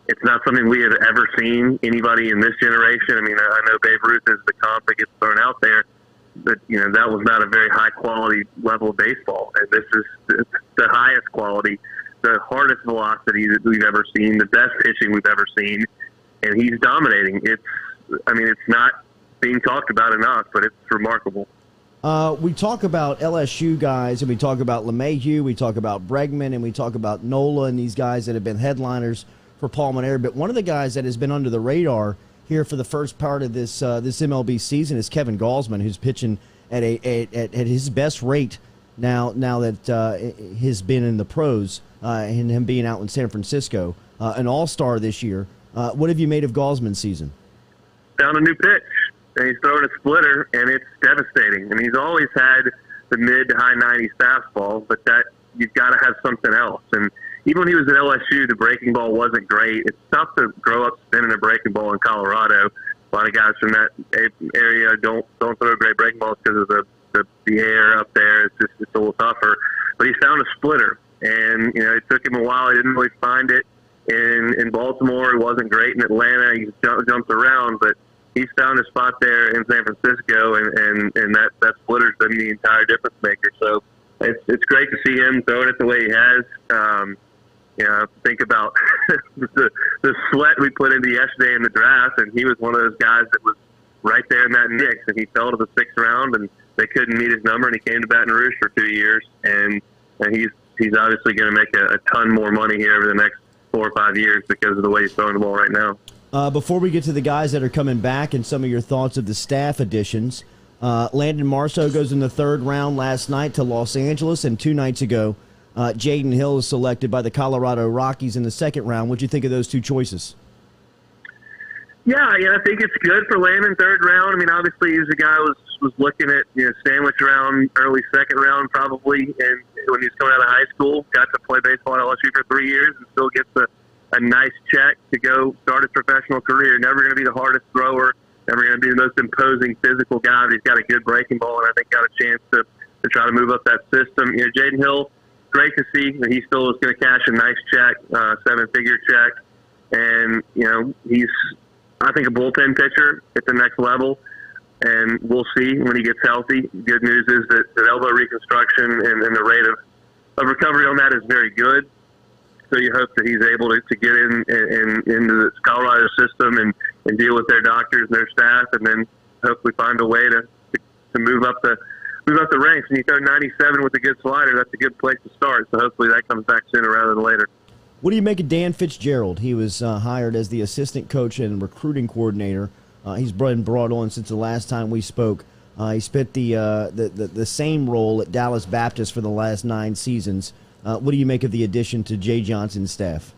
Speaker 5: It's not something we have ever seen anybody in this generation. I mean, I know Babe Ruth is the comp that gets thrown out there. But, that was not a very high-quality level of baseball. And this is the highest quality, the hardest velocity that we've ever seen, the best pitching we've ever seen. And he's dominating. It's not being talked about enough, but it's remarkable.
Speaker 1: We talk about LSU guys, and we talk about LeMahieu, we talk about Bregman, and we talk about Nola and these guys that have been headliners for Palmer. But one of the guys that has been under the radar here for the first part of this MLB season is Kevin Gausman, who's pitching at his best rate now that he's been in the pros and him being out in San Francisco, an all-star this year. What have you made of Gausman's season?
Speaker 5: Found a new pitch, and he's throwing a splitter, and it's devastating. I mean, he's always had the mid to high 90s fastball, but that you've got to have something else. And even when he was at LSU, the breaking ball wasn't great. It's tough to grow up spinning a breaking ball in Colorado. A lot of guys from that area don't throw great breaking balls because of the air up there. It's a little tougher. But he found a splitter, and it took him a while. He didn't really find it in Baltimore. It wasn't great in Atlanta. He jumped around, but he's found a spot there in San Francisco, and that splitter's been the entire difference maker. So it's great to see him throwing it the way he has. Think about the sweat we put into yesterday in the draft, and he was one of those guys that was right there in that mix, and he fell to the 6th round, and they couldn't meet his number, and he came to Baton Rouge for 2 years, and he's obviously going to make a ton more money here over the next 4 or 5 years because of the way he's throwing the ball right now.
Speaker 1: Before we get to the guys that are coming back and some of your thoughts of the staff additions, Landon Marceau goes in the third round last night to Los Angeles, and 2 nights ago, Jaden Hill is selected by the Colorado Rockies in the second round. What do you think of those two choices?
Speaker 5: Yeah, I think it's good for Landon third round. I mean, obviously, he's a guy who was looking at sandwich round, early second round probably, and when he's coming out of high school, got to play baseball at LSU for 3 years, and still gets a nice check to go start his professional career. Never going to be the hardest thrower, never going to be the most imposing physical guy, but he's got a good breaking ball, and I think got a chance to try to move up that system. Jaden Hill, great to see that he still is going to cash a nice check, 7-figure check, and he's, I think, a bullpen pitcher at the next level, and we'll see when he gets healthy. Good news is that elbow reconstruction and the rate of recovery on that is very good. So you hope that he's able to get into the Colorado system and deal with their doctors and their staff, and then hopefully find a way to move up the ranks. And you throw 97 with a good slider, that's a good place to start. So hopefully that comes back sooner rather than later.
Speaker 1: What do you make of Dan Fitzgerald? He was hired as the assistant coach and recruiting coordinator. He's been brought on since the last time we spoke. He spent the same role at Dallas Baptist for the last 9 seasons. What do you make of the addition to Jay Johnson's staff?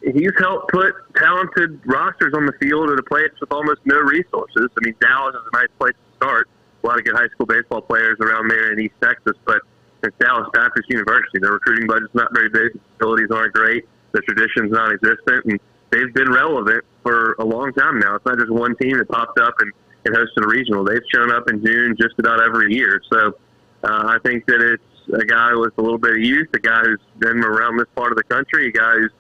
Speaker 5: He's helped put talented rosters on the field at a place with almost no resources. I mean, Dallas is a nice place to start. A lot of good high school baseball players around there in East Texas, but it's Dallas Baptist University. Their recruiting budget's not very big. The facilities aren't great. The tradition's non-existent, and they've been relevant for a long time now. It's not just one team that popped up and hosted a regional. They've shown up in June just about every year. So I think that it's a guy with a little bit of youth, a guy who's been around this part of the country, a guy who's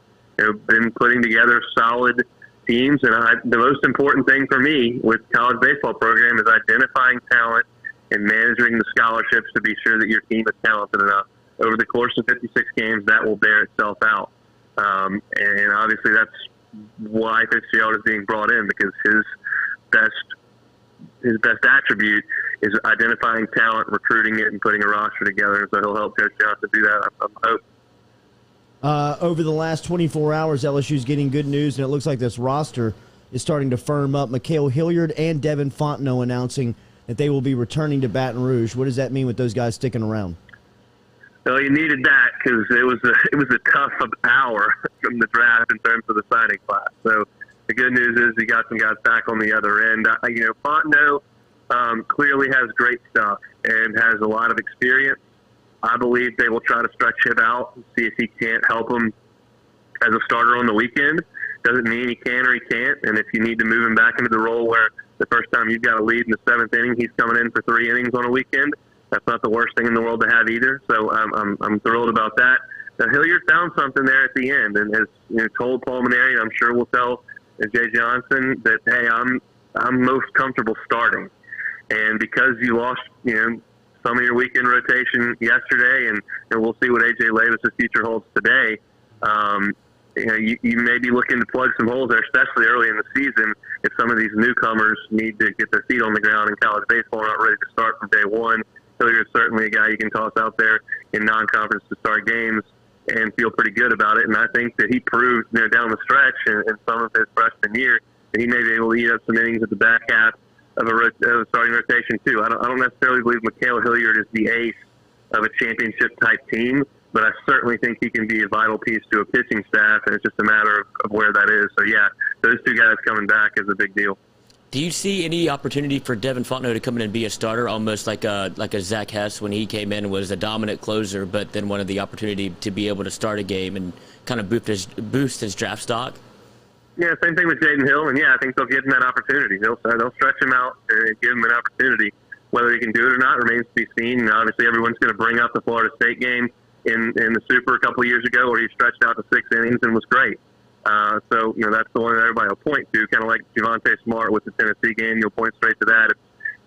Speaker 5: been putting together solid teams. And the most important thing for me with college baseball program is identifying talent and managing the scholarships to be sure that your team is talented enough. Over the course of 56 games, that will bear itself out. And obviously that's why Fitzgerald is being brought in, because his best attribute is identifying talent, recruiting it, and putting a roster together. So he'll help Coach Johnson do that, I hope.
Speaker 1: Over the last 24 hours, LSU's getting good news, and it looks like this roster is starting to firm up. Mikhail Hilliard and Devin Fontenot announcing that they will be returning to Baton Rouge. What does that mean with those guys sticking around?
Speaker 5: Well, you needed that because it was a tough hour from the draft in terms of the signing class. So the good news is you got some guys back on the other end. Fontenot clearly has great stuff and has a lot of experience. I believe they will try to stretch him out and see if he can't help him as a starter on the weekend. Doesn't mean he can or he can't. And if you need to move him back into the role where the first time you've got a lead in the 7th inning, he's coming in for 3 innings on a weekend, that's not the worst thing in the world to have either. So I'm thrilled about that. Now, Hilliard found something there at the end and has told Paul Maneri, and I'm sure will tell Jay Johnson, that, hey, I'm most comfortable starting. And because you lost, some of your weekend rotation yesterday, and we'll see what A.J. Levis' future holds today, you may be looking to plug some holes there, especially early in the season, if some of these newcomers need to get their feet on the ground in college baseball and aren't ready to start from day one. Hilliard's certainly a guy you can toss out there in non-conference to start games and feel pretty good about it. And I think that he proved down the stretch in some of his freshman year that he may be able to eat up some innings at the back half of a starting rotation too. I don't necessarily believe Mikhail Hilliard is the ace of a championship-type team, but I certainly think he can be a vital piece to a pitching staff, and it's just a matter of where that is. So, yeah, those two guys coming back is a big deal.
Speaker 2: Do you see any opportunity for Devin Fontenot to come in and be a starter, almost like a Zach Hess when he came in and was a dominant closer, but then wanted the opportunity to be able to start a game and kind of boost his draft stock?
Speaker 5: Yeah, same thing with Jaden Hill, and yeah, I think they'll give him that opportunity. They'll stretch him out and give him an opportunity. Whether he can do it or not remains to be seen. And obviously, everyone's going to bring up the Florida State game in the Super a couple of years ago, where he stretched out to 6 innings and was great. So that's the one that everybody will point to, kind of like Javonte Smart with the Tennessee game. You'll point straight to that.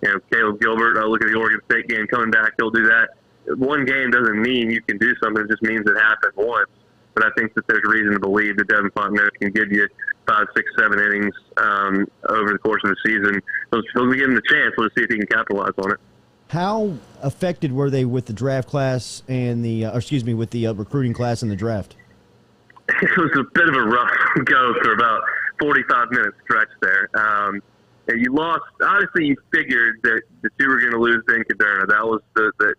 Speaker 5: If, Caleb Gilbert, look at the Oregon State game coming back, he'll do that. One game doesn't mean you can do something; it just means it happened once. But I think that there's reason to believe that Devin Fontenot can give you 5, 6, 7 innings over the course of the season. He'll be given the chance. We'll see if he can capitalize on it.
Speaker 1: How affected were they with the draft class and with the recruiting class and the draft?
Speaker 5: It was a bit of a rough go for about 45-minute stretch there. And you lost. Obviously, you figured that you were going to lose Ben Caderna. That was the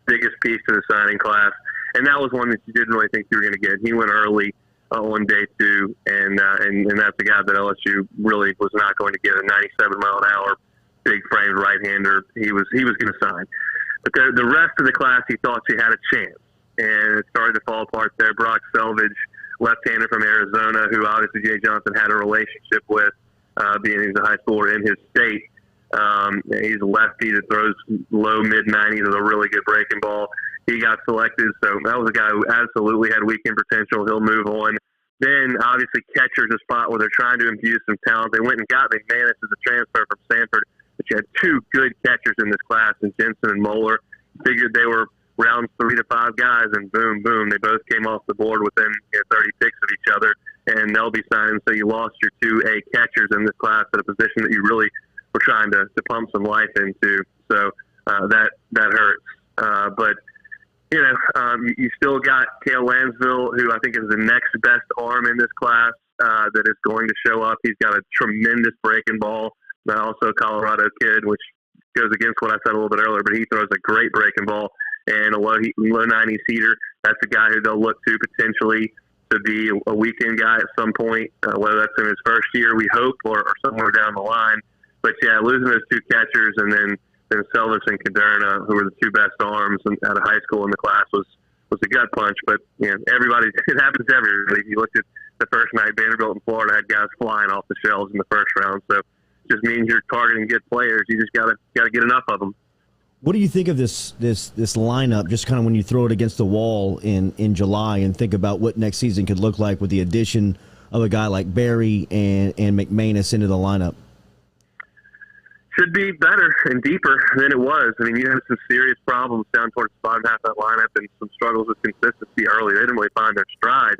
Speaker 5: biggest piece to the signing class, and that was one that you didn't really think you were going to get. He went early on day 2, and that's a guy that LSU really was not going to get, a 97-mile-an-hour, big-framed right-hander. He was going to sign. But the rest of the class, he thought he had a chance, and it started to fall apart there. Brock Selvage, left-hander from Arizona, who obviously Jay Johnson had a relationship with, being he's a high schooler in his state. He's a lefty that throws low, mid-90s with a really good breaking ball. He got selected, so that was a guy who absolutely had weekend potential. He'll move on. Then, obviously, catcher's a spot where they're trying to infuse some talent. They went and got McManus as a transfer from Stanford, but you had 2 good catchers in this class, and Jensen and Moeller. Figured they were rounds 3 to 5 guys, and boom, boom, they both came off the board within 30 picks of each other, and they'll be signing. So you lost your 2 A catchers in this class at a position that you really were trying to pump some life into. So that hurts. But you still got Cale Lansville, who I think is the next best arm in this class that is going to show up. He's got a tremendous breaking ball. Also a Colorado kid, which goes against what I said a little bit earlier, but he throws a great breaking ball and a low 90s heater. That's a guy who they'll look to potentially to be a weekend guy at some point, whether that's in his first year, we hope, or somewhere down the line. But yeah, losing those 2 catchers and then Selvage and Caderna, who were the 2 best arms out of high school in the class, was a gut punch. But everybody, it happens to everybody. If you looked at the first night, Vanderbilt and Florida had guys flying off the shelves in the first round. So it just means you're targeting good players. You just gotta get enough of them.
Speaker 1: What do you think of this lineup, just kind of when you throw it against the wall in July and think about what next season could look like with the addition of a guy like Barry and McManus into the lineup?
Speaker 5: Should be better and deeper than it was. I mean, you had some serious problems down towards the bottom half of that lineup and some struggles with consistency early. They didn't really find their stride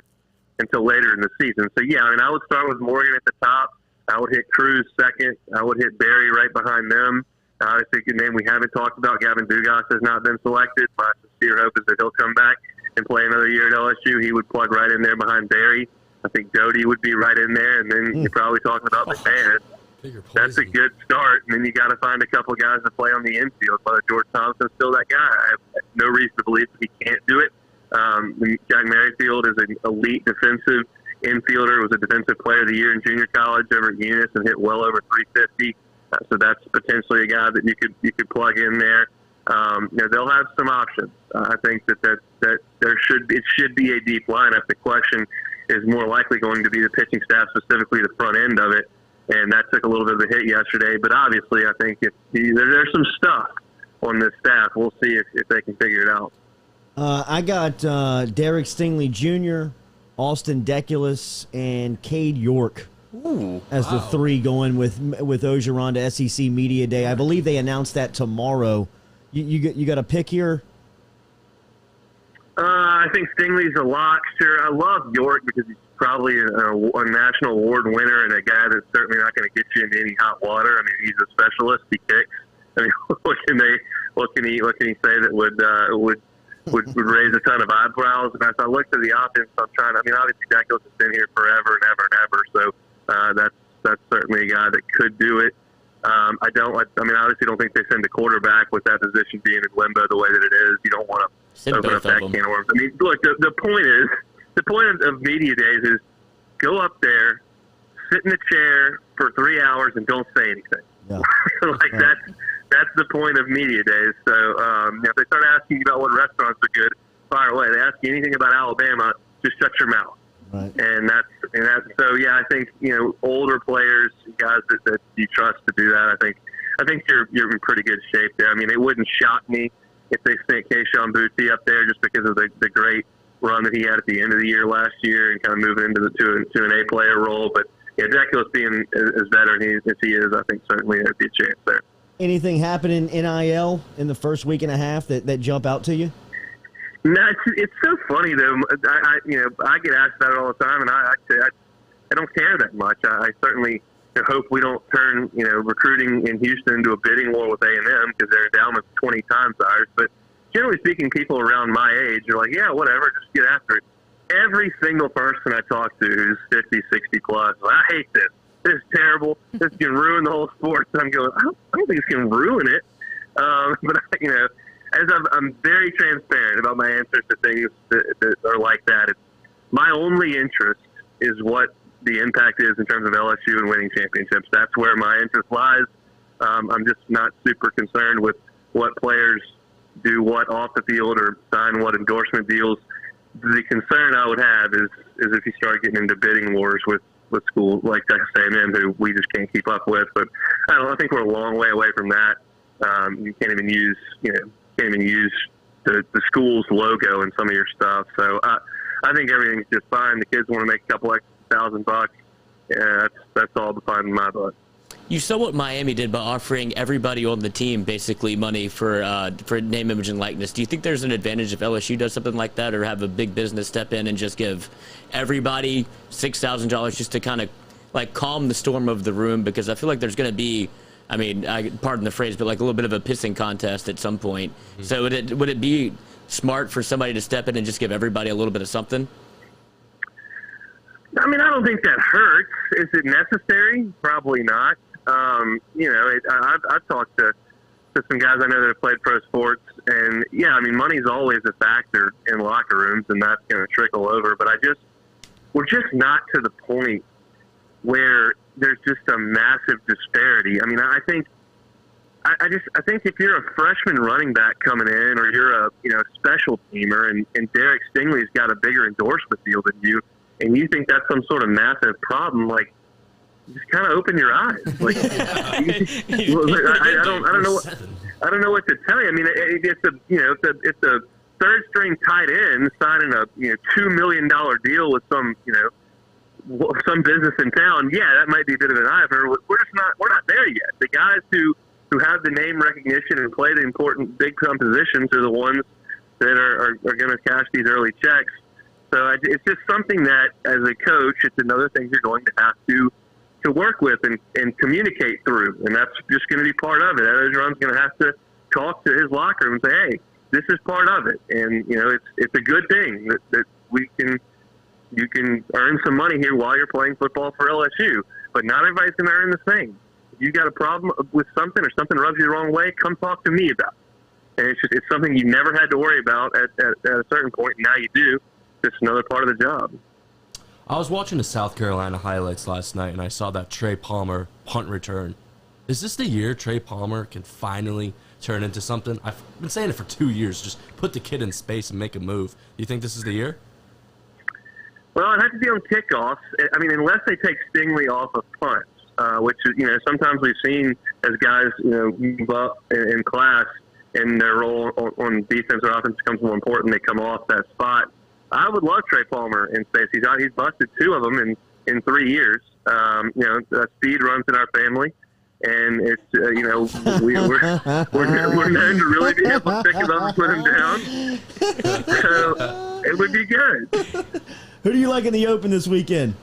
Speaker 5: until later in the season. So, yeah, I mean, I would start with Morgan at the top. I would hit Cruz second. I would hit Barry right behind them. Obviously, a name we haven't talked about, Gavin Dugas, has not been selected. My sincere hope is that he'll come back and play another year at LSU. He would plug right in there behind Barry. I think Doty would be right in there, and then you're probably talking about McMahon. That's a good start, and then you got to find a couple guys to play on the infield. Whether George Thompson's still that guy, I have no reason to believe that he can't do it. Jack Merrifield is an elite defensive infielder. Was a defensive player of the year in junior college over at Eunice and hit well over 350. So that's potentially a guy that you could plug in there. They'll have some options. I think that it should be a deep lineup. The question is more likely going to be the pitching staff, specifically the front end of it. And that took a little bit of a hit yesterday. But obviously, I think there's some stuff on this staff. We'll see if they can figure it out.
Speaker 1: I got Derek Stingley Jr., Austin Deculus, and Cade York as the 3 going with Ogeron to SEC Media Day. I believe they announced that tomorrow. You got a pick here?
Speaker 5: I think Stingley's a lock. Sure, I love York because he's probably a national award winner and a guy that's certainly not going to get you into any hot water. I mean, he's a specialist. He kicks. I mean, what can he say that would raise a ton of eyebrows? And as I look to the offense, obviously Deculus has been here forever and ever and ever. So that's certainly a guy that could do it. I obviously don't think they send a quarterback with that position being in limbo the way that it is. You don't want to open up that can of worms. I mean, look, the point of media days is go up there, sit in a chair for 3 hours, and don't say anything. Yeah. That's the point of media days. So if they start asking you about what restaurants are good, fire away. They ask you anything about Alabama, just shut your mouth.
Speaker 1: Right.
Speaker 5: And that's so yeah. I think older players, guys that you trust to do that. I think you're in pretty good shape there. I mean, it wouldn't shock me if they sent Keishon Booty up there just because of the great run that he had at the end of the year last year and kind of moving into to an A player role. But yeah, Deculus being as veteran as he is, I think certainly there'd be a chance there.
Speaker 1: Anything happen in NIL in the first week and a half that jump out to you?
Speaker 5: No, it's so funny though. I get asked about it all the time, and I don't care that much. I certainly hope we don't turn recruiting in Houston into a bidding war with A&M because their endowment's 20 times ours. But generally speaking, people around my age are like, yeah, whatever, just get after it. every single person I talk to who's 50, 60 plus, I hate this. This is terrible. This can ruin the whole sport. And I'm going, I don't think it's going to ruin it. But, as I'm very transparent about my answers to things that are like that. My only interest is what the impact is in terms of LSU and winning championships. That's where my interest lies. I'm just not super concerned with what players do what off the field or sign what endorsement deals. The concern I would have is if you start getting into bidding wars with schools like Texas A&M, who we just can't keep up with. But I think we're a long way away from that. You can't even use the school's logo in some of your stuff. So I think everything's just fine. The kids want to make a couple extra $1,000. Yeah, that's all fine in my book.
Speaker 2: You saw what Miami did by offering everybody on the team basically money for name, image, and likeness. Do you think there's an advantage if LSU does something like that, or have a big business step in and just give everybody $6,000 just to kind of like calm the storm of the room? Because I feel like there's going to be, pardon the phrase, but like a little bit of a pissing contest at some point. Mm-hmm. So would it be smart for somebody to step in and just give everybody a little bit of something?
Speaker 5: I don't think that hurts. Is it necessary? Probably not. I've talked to some guys I know that have played pro sports, and money's always a factor in locker rooms, and that's going to trickle over. But we're just not to the point where there's just a massive disparity. I think if you're a freshman running back coming in, or you're a special teamer, and Derek Stingley's got a bigger endorsement deal than you, and you think that's some sort of massive problem, like, just kind of open your eyes. Like, I don't know what to tell you. It's a third string tight end signing a $2 million deal with some business in town. Yeah, that might be a bit of an eye opener. We're not there yet. The guys who have the name recognition and play the important big time positions are the ones that are going to cash these early checks. So it's just something that, as a coach, it's another thing you're going to have to work with and communicate through. And that's just going to be part of it. Orgeron's going to have to talk to his locker room and say, hey, this is part of it. And, it's a good thing that you can earn some money here while you're playing football for LSU. But not everybody's going to earn the same. If you got a problem with something or something rubs you the wrong way, come talk to me about it. And it's something you never had to worry about at a certain point. Now you do. It's another part of the job.
Speaker 3: I was watching the South Carolina highlights last night, and I saw that Trey Palmer punt return. Is this the year Trey Palmer can finally turn into something? I've been saying it for 2 years. Just put the kid in space and make a move. Do you think this is the year?
Speaker 5: Well, it has to be on kickoffs. Unless they take Stingley off of punts, which sometimes we've seen as guys move up in class and their role on defense or offense becomes more important. They come off that spot. I would love Trey Palmer in space. He's busted 2 of them in 3 years. Speed runs in our family, and it's we're known to really be able to pick him up and put him down. So it would be good.
Speaker 1: Who do you like in the Open this weekend?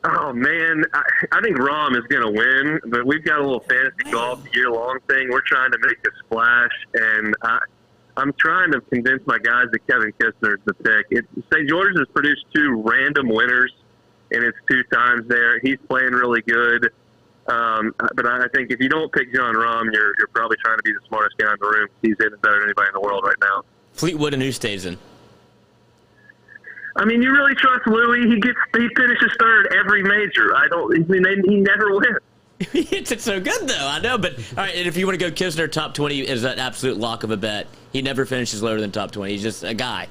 Speaker 5: Oh man, I think Rahm is going to win, but we've got a little fantasy golf year-long thing. We're trying to make a splash, and I'm trying to convince my guys that Kevin Kistner's the pick. St. George's has produced 2 random winners in its 2 times there. He's playing really good. But I think if you don't pick John Rahm, you're probably trying to be the smartest guy in the room. He's hitting better than anybody in the world right now.
Speaker 2: Fleetwood and Oosthuizen.
Speaker 5: You really trust Louis? He finishes third every major. He never wins.
Speaker 2: He hits it so good, though. I know, but all right. And if you want to go Kisner top 20, is an absolute lock of a bet. He never finishes lower than top 20. He's just a guy.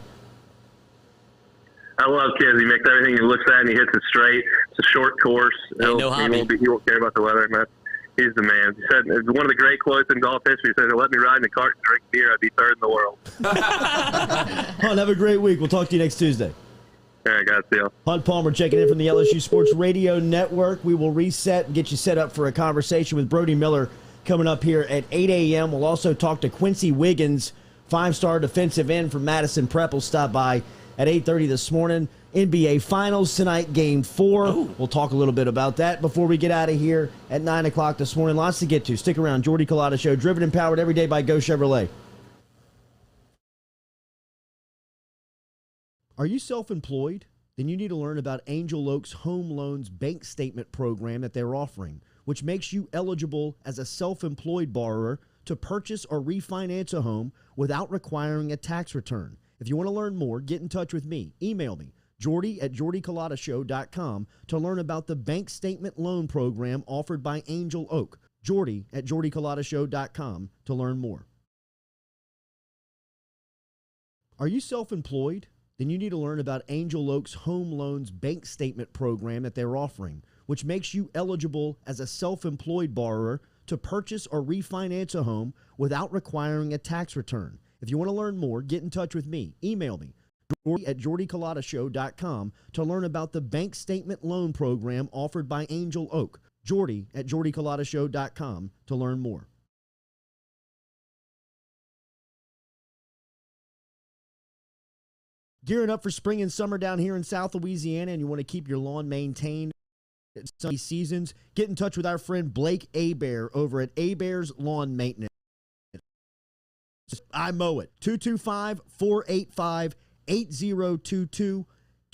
Speaker 5: I love Kiz. He makes everything he looks at and he hits it straight. It's a short course. He won't care about the weather. He's the man. He said one of the great quotes in golf history. He said, "Let me ride in a cart and drink beer. I'd be third in the world."
Speaker 1: Hunt, have a great week. We'll talk to you next Tuesday.
Speaker 5: All right, guys. See you.
Speaker 1: Hunt Palmer checking in from the LSU Sports Radio Network. We will reset and get you set up for a conversation with Brody Miller coming up here at 8 a.m. We'll also talk to Quency Wiggins, 5-star defensive end from Madison Prep. Will stop by at 8:30 this morning. NBA Finals tonight, Game 4. Ooh. We'll talk a little bit about that before we get out of here at 9 o'clock this morning. Lots to get to. Stick around. Jordy Culotta Show, driven and powered every day by Go Chevrolet. Are you self-employed? Then you need to learn about Angel Oak's Home Loans Bank Statement program that they're offering, which makes you eligible as a self-employed borrower to purchase or refinance a home without requiring a tax return. If you want to learn more, get in touch with me. Email me, Jordy at jordyculotta.com, to learn about the bank statement loan program offered by Angel Oak. Jordy at jordyculotta.com to learn more. Are you self-employed? Then you need to learn about Angel Oak's Home Loans Bank Statement program that they're offering, which makes you eligible as a self-employed borrower to purchase or refinance a home without requiring a tax return. If you want to learn more, get in touch with me. Email me, Jordy at jordyculotta.com, to learn about the bank statement loan program offered by Angel Oak. Jordy at jordyculotta.com to learn more. Gearing up for spring and summer down here in South Louisiana, and you want to keep your lawn maintained at sunny seasons, get in touch with our friend Blake Abear over at Abear's Lawn Maintenance. I mow it. 225-485-8022.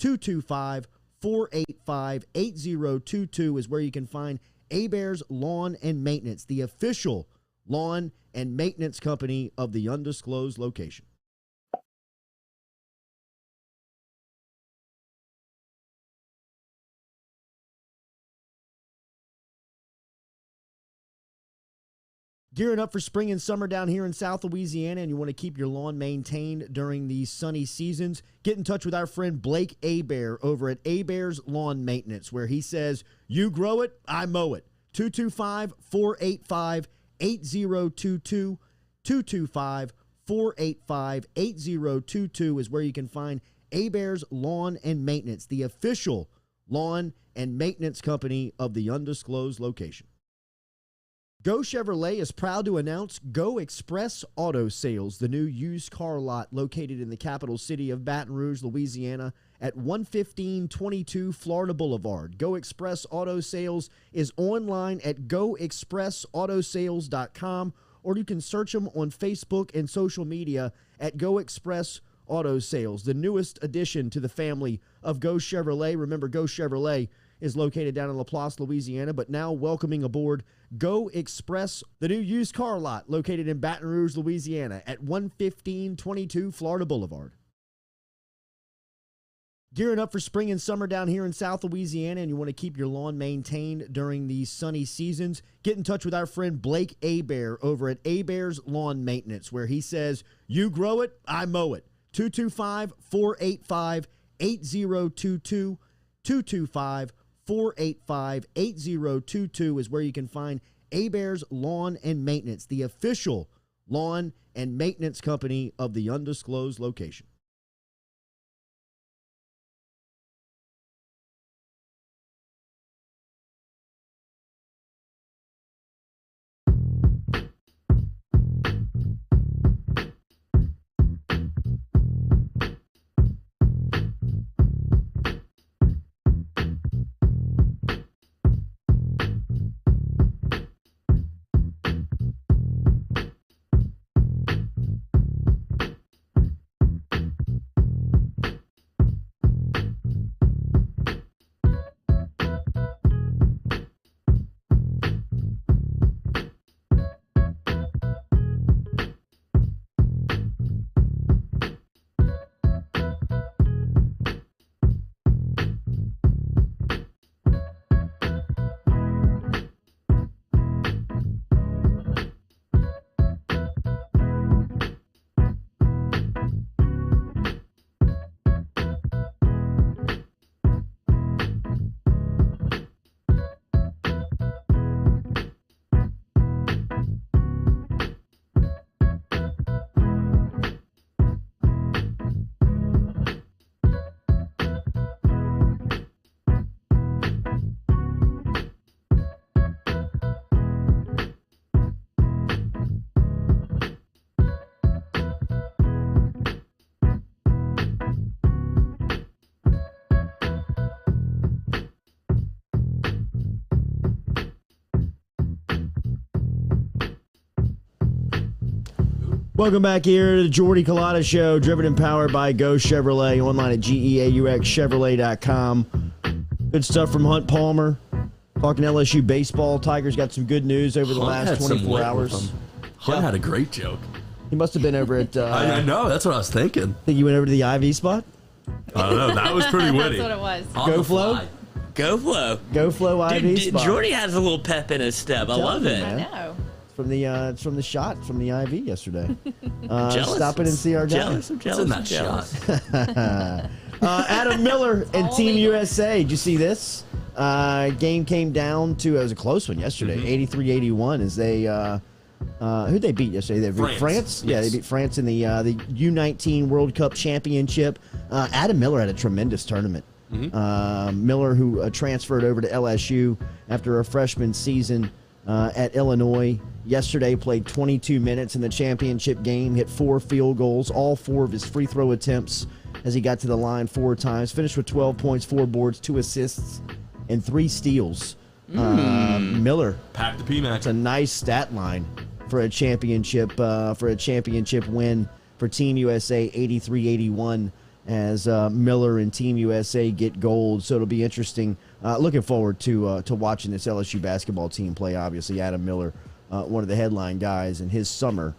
Speaker 1: 225-485-8022 is where you can find Abear's Lawn and Maintenance, the official lawn and maintenance company of the undisclosed location. Gearing up for spring and summer down here in South Louisiana, and you want to keep your lawn maintained during these sunny seasons, get in touch with our friend Blake Abear over at Abear's Lawn Maintenance, where he says, you grow it, I mow it. 225-485-8022. 225-485-8022 is where you can find Abear's Lawn and Maintenance, the official lawn and maintenance company of the undisclosed location. Go Chevrolet is proud to announce Go Express Auto Sales, the new used car lot located in the capital city of Baton Rouge, Louisiana, at 11522 Florida Boulevard. Go Express Auto Sales is online at goexpressautosales.com, or you can search them on Facebook and social media at Go Express Auto Sales, the newest addition to the family of Go Chevrolet. Remember, Go Chevrolet is located down in Laplace, Louisiana, but now welcoming aboard Go Express, the new used car lot located in Baton Rouge, Louisiana at 11522 Florida Boulevard. Gearing up for spring and summer down here in South Louisiana, and you want to keep your lawn maintained during these sunny seasons, get in touch with our friend Blake Abear over at Abear's Lawn Maintenance, where he says, you grow it, I mow it. 225-485-8022. 225-485-8022 is where you can find Abear's Lawn and Maintenance, the official lawn and maintenance company of the undisclosed location. Welcome back here to the Jordy Culotta Show, driven and powered by Go Chevrolet, online at GEAUXChevrolet.com. Good stuff from Hunt Palmer. Talking LSU baseball. Tigers got some good news over the last 24 hours.
Speaker 3: Hunt had a great joke.
Speaker 1: He must have been over at...
Speaker 3: I know, that's what I was thinking.
Speaker 1: Think you went over to the IV spot?
Speaker 3: I don't know, that was pretty witty.
Speaker 4: That's what it was.
Speaker 1: Go Flow?
Speaker 2: Go Flow.
Speaker 1: Go Flow IV spot.
Speaker 2: Jordy has a little pep in his step. I love it.
Speaker 4: I know.
Speaker 1: It's from the shot from the IV yesterday.
Speaker 2: Jealous.
Speaker 1: Stop in and see our guy.
Speaker 2: Jealous. I'm jealous.
Speaker 3: What's in
Speaker 2: I'm
Speaker 3: that
Speaker 2: jealous.
Speaker 3: shot?
Speaker 1: Adam Miller and
Speaker 4: all
Speaker 1: Team
Speaker 4: legal.
Speaker 1: USA. Did you see this? Game came down to, it was a close one yesterday, 83-81 as they, who'd they beat yesterday? They beat France? Yeah,
Speaker 3: Yes.
Speaker 1: they beat France in the U19 World Cup Championship. Adam Miller had a tremendous tournament. Miller, who transferred over to LSU after a freshman season at Illinois, yesterday played 22 minutes in the championship game, hit 4 field goals, all 4 of his free throw attempts as he got to the line 4 times, finished with 12 points, 4 boards, 2 assists, and 3 steals. Miller,
Speaker 3: Pack the PMAC.
Speaker 1: it's a nice stat line for a championship win for Team USA, 83-81, as Miller and Team USA get gold. So it'll be interesting. Looking forward to watching this LSU basketball team play. Obviously, Adam Miller, one of the headline guys in his summer,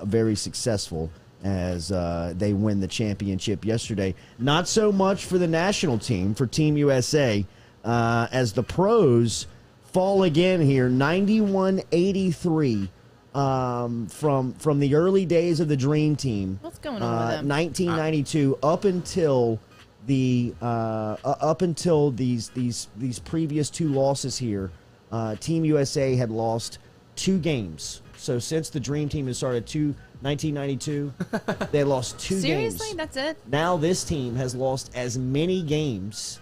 Speaker 1: very successful as they win the championship yesterday. Not so much for the national team, for Team USA, as the pros fall again here, 91-83 from the early days of the Dream Team.
Speaker 4: What's going on with them?
Speaker 1: 1992 up until these previous 2 losses here. Team USA had lost 2 games. So since the Dream Team has started 1992, they lost 2 games.
Speaker 4: Seriously? That's it?
Speaker 1: Now this team has lost as many games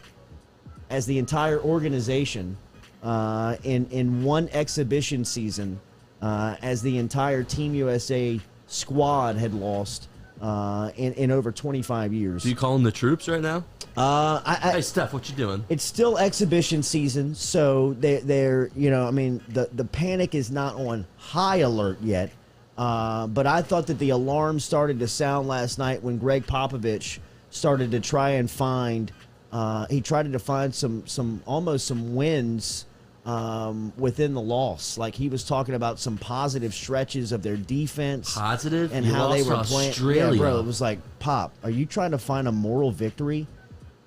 Speaker 1: as the entire organization in one exhibition season as the entire Team USA squad had lost in over 25 years.
Speaker 3: Do you call them the troops right now? Hey, Steph, what you doing?
Speaker 1: It's still exhibition season, so they're the panic is not on high alert yet. But I thought that the alarm started to sound last night when Greg Popovich started to try and find some wins within the loss. Like he was talking about some positive stretches of their defense.
Speaker 3: Positive?
Speaker 1: And
Speaker 3: You
Speaker 1: how they
Speaker 3: lost
Speaker 1: were
Speaker 3: to
Speaker 1: playing.
Speaker 3: Australia.
Speaker 1: Yeah, bro, it was like, Pop, are you trying to find a moral victory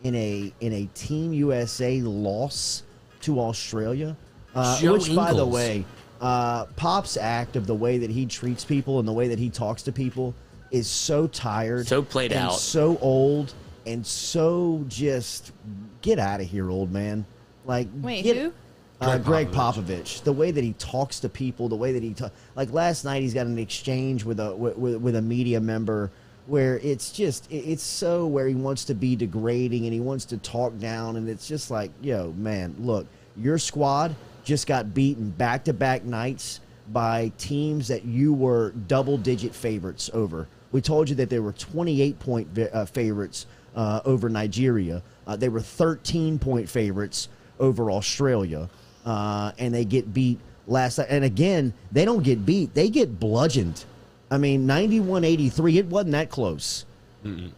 Speaker 1: in a Team USA loss to Australia?
Speaker 3: Joe
Speaker 1: Which, by the
Speaker 3: Ingles.
Speaker 1: way, Pop's act of the way that he treats people and the way that he talks to people is so tired,
Speaker 2: So played
Speaker 1: and
Speaker 2: out.
Speaker 1: so old, and so just get out of here, old man. Like,
Speaker 4: Wait,
Speaker 1: get,
Speaker 4: who?
Speaker 1: Greg Popovich. The way that he talks to people, the way that he like last night, he's got an exchange with a media member where it's so where he wants to be degrading and he wants to talk down, and it's just like, yo, man, look, your squad just got beaten back-to-back nights by teams that you were double-digit favorites over. We told you that they were 28-point favorites over Nigeria. They were 13-point favorites over Australia, and they get beat last night. And again, they don't get beat; they get bludgeoned. I mean, 91-83. It wasn't that close.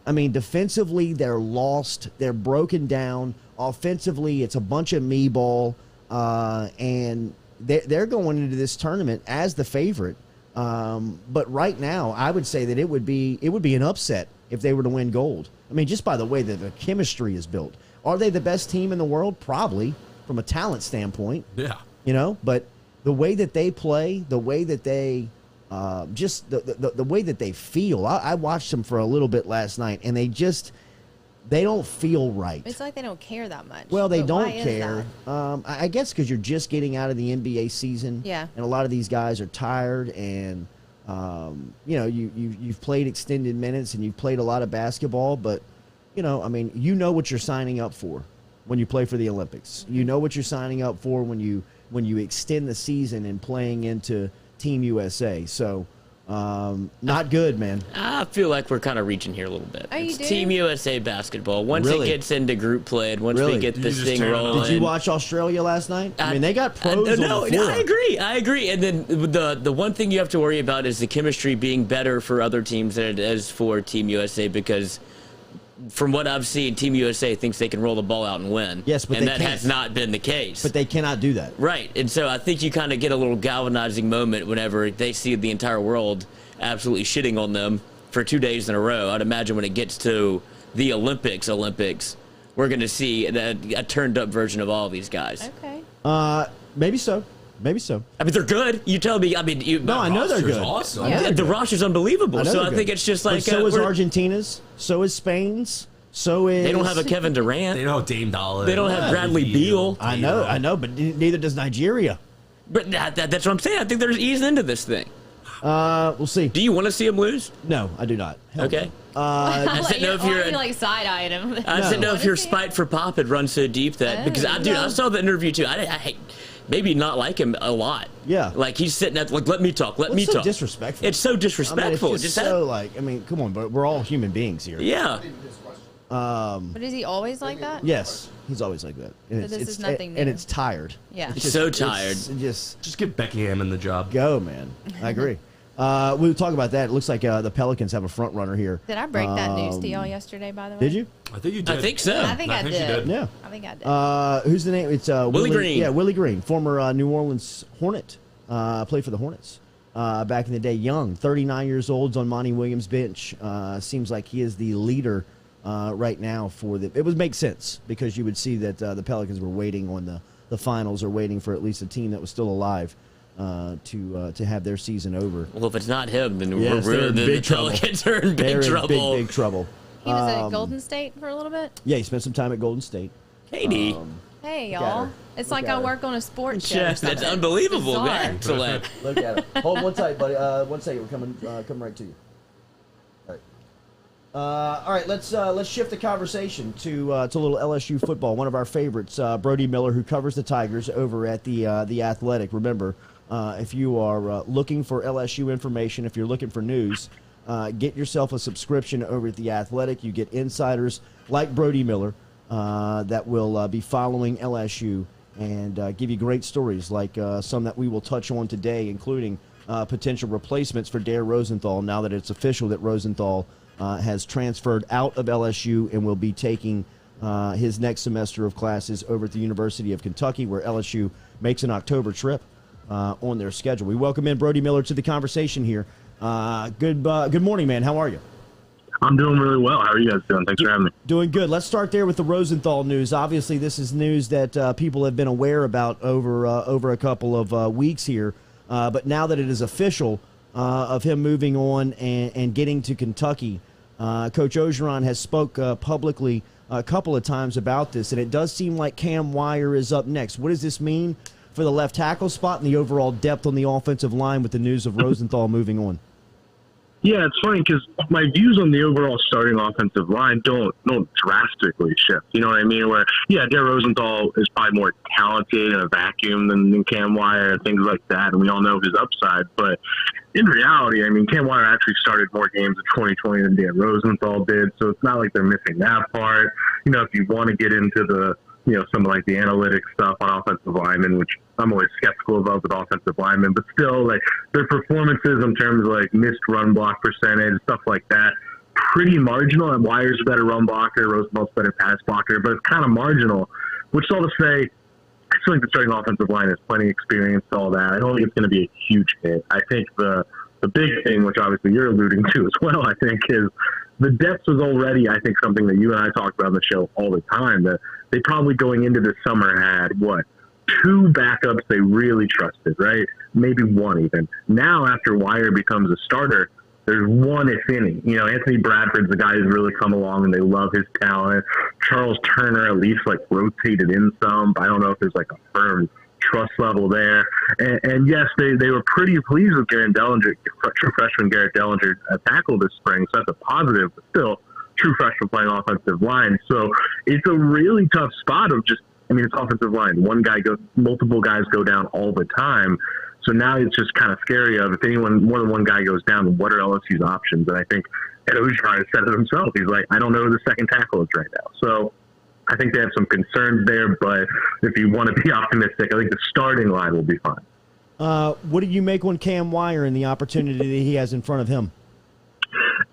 Speaker 1: I mean, defensively, they're lost. They're broken down. Offensively, it's a bunch of me ball, and they're going into this tournament as the favorite. But right now, I would say that it would be an upset if they were to win gold. I mean, just by the way that the chemistry is built. Are they the best team in the world? Probably, from a talent standpoint.
Speaker 3: Yeah.
Speaker 1: But the way that they play, the way that they just the way that they feel. I watched them for a little bit last night, and they don't feel right.
Speaker 4: It's like they don't care that much.
Speaker 1: Well, they
Speaker 4: But
Speaker 1: don't
Speaker 4: why is
Speaker 1: care. I guess because you're just getting out of the NBA season.
Speaker 4: Yeah.
Speaker 1: And a lot of these guys are tired, and you've played extended minutes and you've played a lot of basketball, but what you're signing up for when you play for the Olympics. You know what you're signing up for when you extend the season and playing into Team USA. So Not good, man.
Speaker 2: I feel like we're kind of reaching here a little bit.
Speaker 4: Oh, you
Speaker 2: It's
Speaker 4: do?
Speaker 2: Team USA basketball. Once
Speaker 1: Really?
Speaker 2: it gets into group play, and once
Speaker 1: Really?
Speaker 2: we get
Speaker 3: You
Speaker 2: this
Speaker 3: just
Speaker 2: thing
Speaker 3: turn it on.
Speaker 2: rolling.
Speaker 1: Did you watch Australia last night? I mean, they got pros
Speaker 2: No,
Speaker 1: on the floor.
Speaker 2: I agree. And then the one thing you have to worry about is the chemistry being better for other teams than it is for Team USA, because from what I've seen, Team USA thinks they can roll the ball out and win.
Speaker 1: Yes, but
Speaker 2: and
Speaker 1: they
Speaker 2: that
Speaker 1: can't.
Speaker 2: has not been the case.
Speaker 1: But they cannot do that.
Speaker 2: Right, and so I think you kind of get a little galvanizing moment whenever they see the entire world absolutely shitting on them for 2 days in a row. I'd imagine when it gets to the Olympics, we're going to see a turned-up version of all of these guys.
Speaker 4: Okay.
Speaker 1: Maybe so. Maybe so.
Speaker 2: I mean, they're good. You tell me. I mean,
Speaker 1: No, I know they're
Speaker 3: Roster's
Speaker 1: good.
Speaker 3: awesome.
Speaker 1: I know
Speaker 4: Yeah.
Speaker 1: they're
Speaker 2: the
Speaker 1: good.
Speaker 2: roster's unbelievable.
Speaker 1: I know
Speaker 2: So
Speaker 1: they're
Speaker 2: I
Speaker 1: good.
Speaker 2: think it's just
Speaker 1: But
Speaker 2: like
Speaker 1: so is
Speaker 2: we're-
Speaker 1: Argentina's. So is Spain's. So is
Speaker 2: They don't have a Kevin Durant.
Speaker 3: They don't have Dame Dollar.
Speaker 2: They don't have Bradley Beal.
Speaker 1: I know, but neither does Nigeria.
Speaker 2: But that's what I'm saying. I think they're easing into this thing.
Speaker 1: We'll see.
Speaker 2: Do you want to see them lose?
Speaker 1: No, I do not. Hell
Speaker 2: Okay.
Speaker 4: I
Speaker 2: didn't know if you're
Speaker 4: like side-eyeing him.
Speaker 2: I didn't know if your spite for Pop had run so deep that because I saw the interview too. I maybe not like him a lot.
Speaker 1: Yeah.
Speaker 2: Like he's sitting at let me talk. Let
Speaker 1: Well,
Speaker 2: me
Speaker 1: it's so
Speaker 2: talk.
Speaker 1: disrespectful.
Speaker 2: It's so disrespectful.
Speaker 1: I mean, it's just come on, but we're all human beings here.
Speaker 2: yeah.
Speaker 4: But is he always like that?
Speaker 1: Yes, he's always like that. And
Speaker 4: So this is nothing
Speaker 1: And
Speaker 4: new.
Speaker 1: it's tired.
Speaker 4: Yeah.
Speaker 1: It's
Speaker 2: So tired.
Speaker 1: Just
Speaker 3: Just give Beckham the job.
Speaker 1: go, man. I agree. We'll talk about that. It looks like the Pelicans have a front runner here.
Speaker 4: Did I break that news to y'all yesterday, by the way?
Speaker 1: Did you?
Speaker 3: I think you did.
Speaker 2: I think so.
Speaker 4: I think I
Speaker 3: you
Speaker 4: did.
Speaker 1: Yeah.
Speaker 4: I think I did.
Speaker 1: Who's the name? It's
Speaker 2: Willie Green.
Speaker 1: Yeah, Willie Green, former New Orleans Hornet. Played for the Hornets back in the day. Young, 39 years old, on Monty Williams' bench. Seems like he is the leader right now for the. It would make sense because you would see that the Pelicans were waiting on the finals, or waiting for at least a team that was still alive to have their season over.
Speaker 2: Well, if it's not him, then
Speaker 1: Yes, they're in
Speaker 2: the
Speaker 1: big trouble.
Speaker 2: Pelicans are in
Speaker 1: They're
Speaker 2: big trouble.
Speaker 1: big trouble.
Speaker 4: He was at Golden State for a little bit.
Speaker 1: Yeah, he spent some time at Golden State.
Speaker 2: Katie,
Speaker 4: Hey,
Speaker 1: at
Speaker 4: y'all.
Speaker 1: her.
Speaker 4: It's
Speaker 1: Look
Speaker 4: like
Speaker 1: at
Speaker 4: I
Speaker 1: her.
Speaker 4: work on a sports show. or
Speaker 2: that's
Speaker 4: something.
Speaker 2: unbelievable.
Speaker 4: Bizarre.
Speaker 2: Excellent.
Speaker 1: Look at it. Hold one tight, buddy. 1 second. We're coming right to you. All right. Let's shift the conversation to a little LSU football. One of our favorites, Brody Miller, who covers the Tigers over at the Athletic. Remember, if you are looking for LSU information, if you're looking for news, get yourself a subscription over at the Athletic. You get insiders like Brody Miller that will be following LSU and give you great stories like some that we will touch on today, including potential replacements for Dare Rosenthal now that it's official that Rosenthal has transferred out of LSU and will be taking his next semester of classes over at the University of Kentucky, where LSU makes an October trip on their schedule. We welcome in Brody Miller to the conversation here. Good morning, man. How are you?
Speaker 5: I'm doing really well. How are you guys doing? Thanks for having me.
Speaker 1: Doing good. Let's start there with the Rosenthal news. Obviously, this is news that people have been aware about over a couple of weeks here. But now that it is official of him moving on and getting to Kentucky, Coach Orgeron has spoke publicly a couple of times about this, and it does seem like Cam Wire is up next. What does this mean for the left tackle spot and the overall depth on the offensive line with the news of Rosenthal moving on?
Speaker 5: Yeah, it's funny because my views on the overall starting offensive line don't drastically shift. You know what I mean? Where, yeah, Dare Rosenthal is probably more talented in a vacuum than Cam Wire and things like that, and we all know his upside. But in reality, I mean, Cam Wire actually started more games in 2020 than Dare Rosenthal did, so it's not like they're missing that part. You know, if you want to get into the some of like the analytics stuff on offensive linemen, which I'm always skeptical about with offensive linemen, but still, like, their performances in terms of like missed run block percentage, stuff like that, pretty marginal. And Wire's a better run blocker, Rosenthal's better pass blocker, but it's kind of marginal, which is all to say, I feel like the starting offensive line has plenty of experience, all that. I don't think it's going to be a huge hit. I think the big thing, which obviously you're alluding to as well, I think, is the depth was already, I think, something that you and I talked about on the show all the time, that they probably going into this summer had, two backups they really trusted, right? Maybe one even. Now, after Wire becomes a starter, there's one, if any. Anthony Bradford's the guy who's really come along, and they love his talent. Charles Turner at least, rotated in some, but I don't know if there's, a firm trust level there. And yes, they were pretty pleased with Garrett Dellinger, true freshman Garrett Dellinger, tackle this spring, so that's a positive, but still, true freshman playing offensive line. So it's a really tough spot of it's offensive line. Multiple guys go down all the time. So now it's just kind of scary of if anyone, more than one guy goes down, what are LSU's options? And I think Ed Ogeron has said it himself. He's like, I don't know who the second tackle is right now. So I think they have some concerns there, but if you want to be optimistic, I think the starting line will be fine.
Speaker 1: What do you make on Cam Wire and the opportunity that he has in front of him?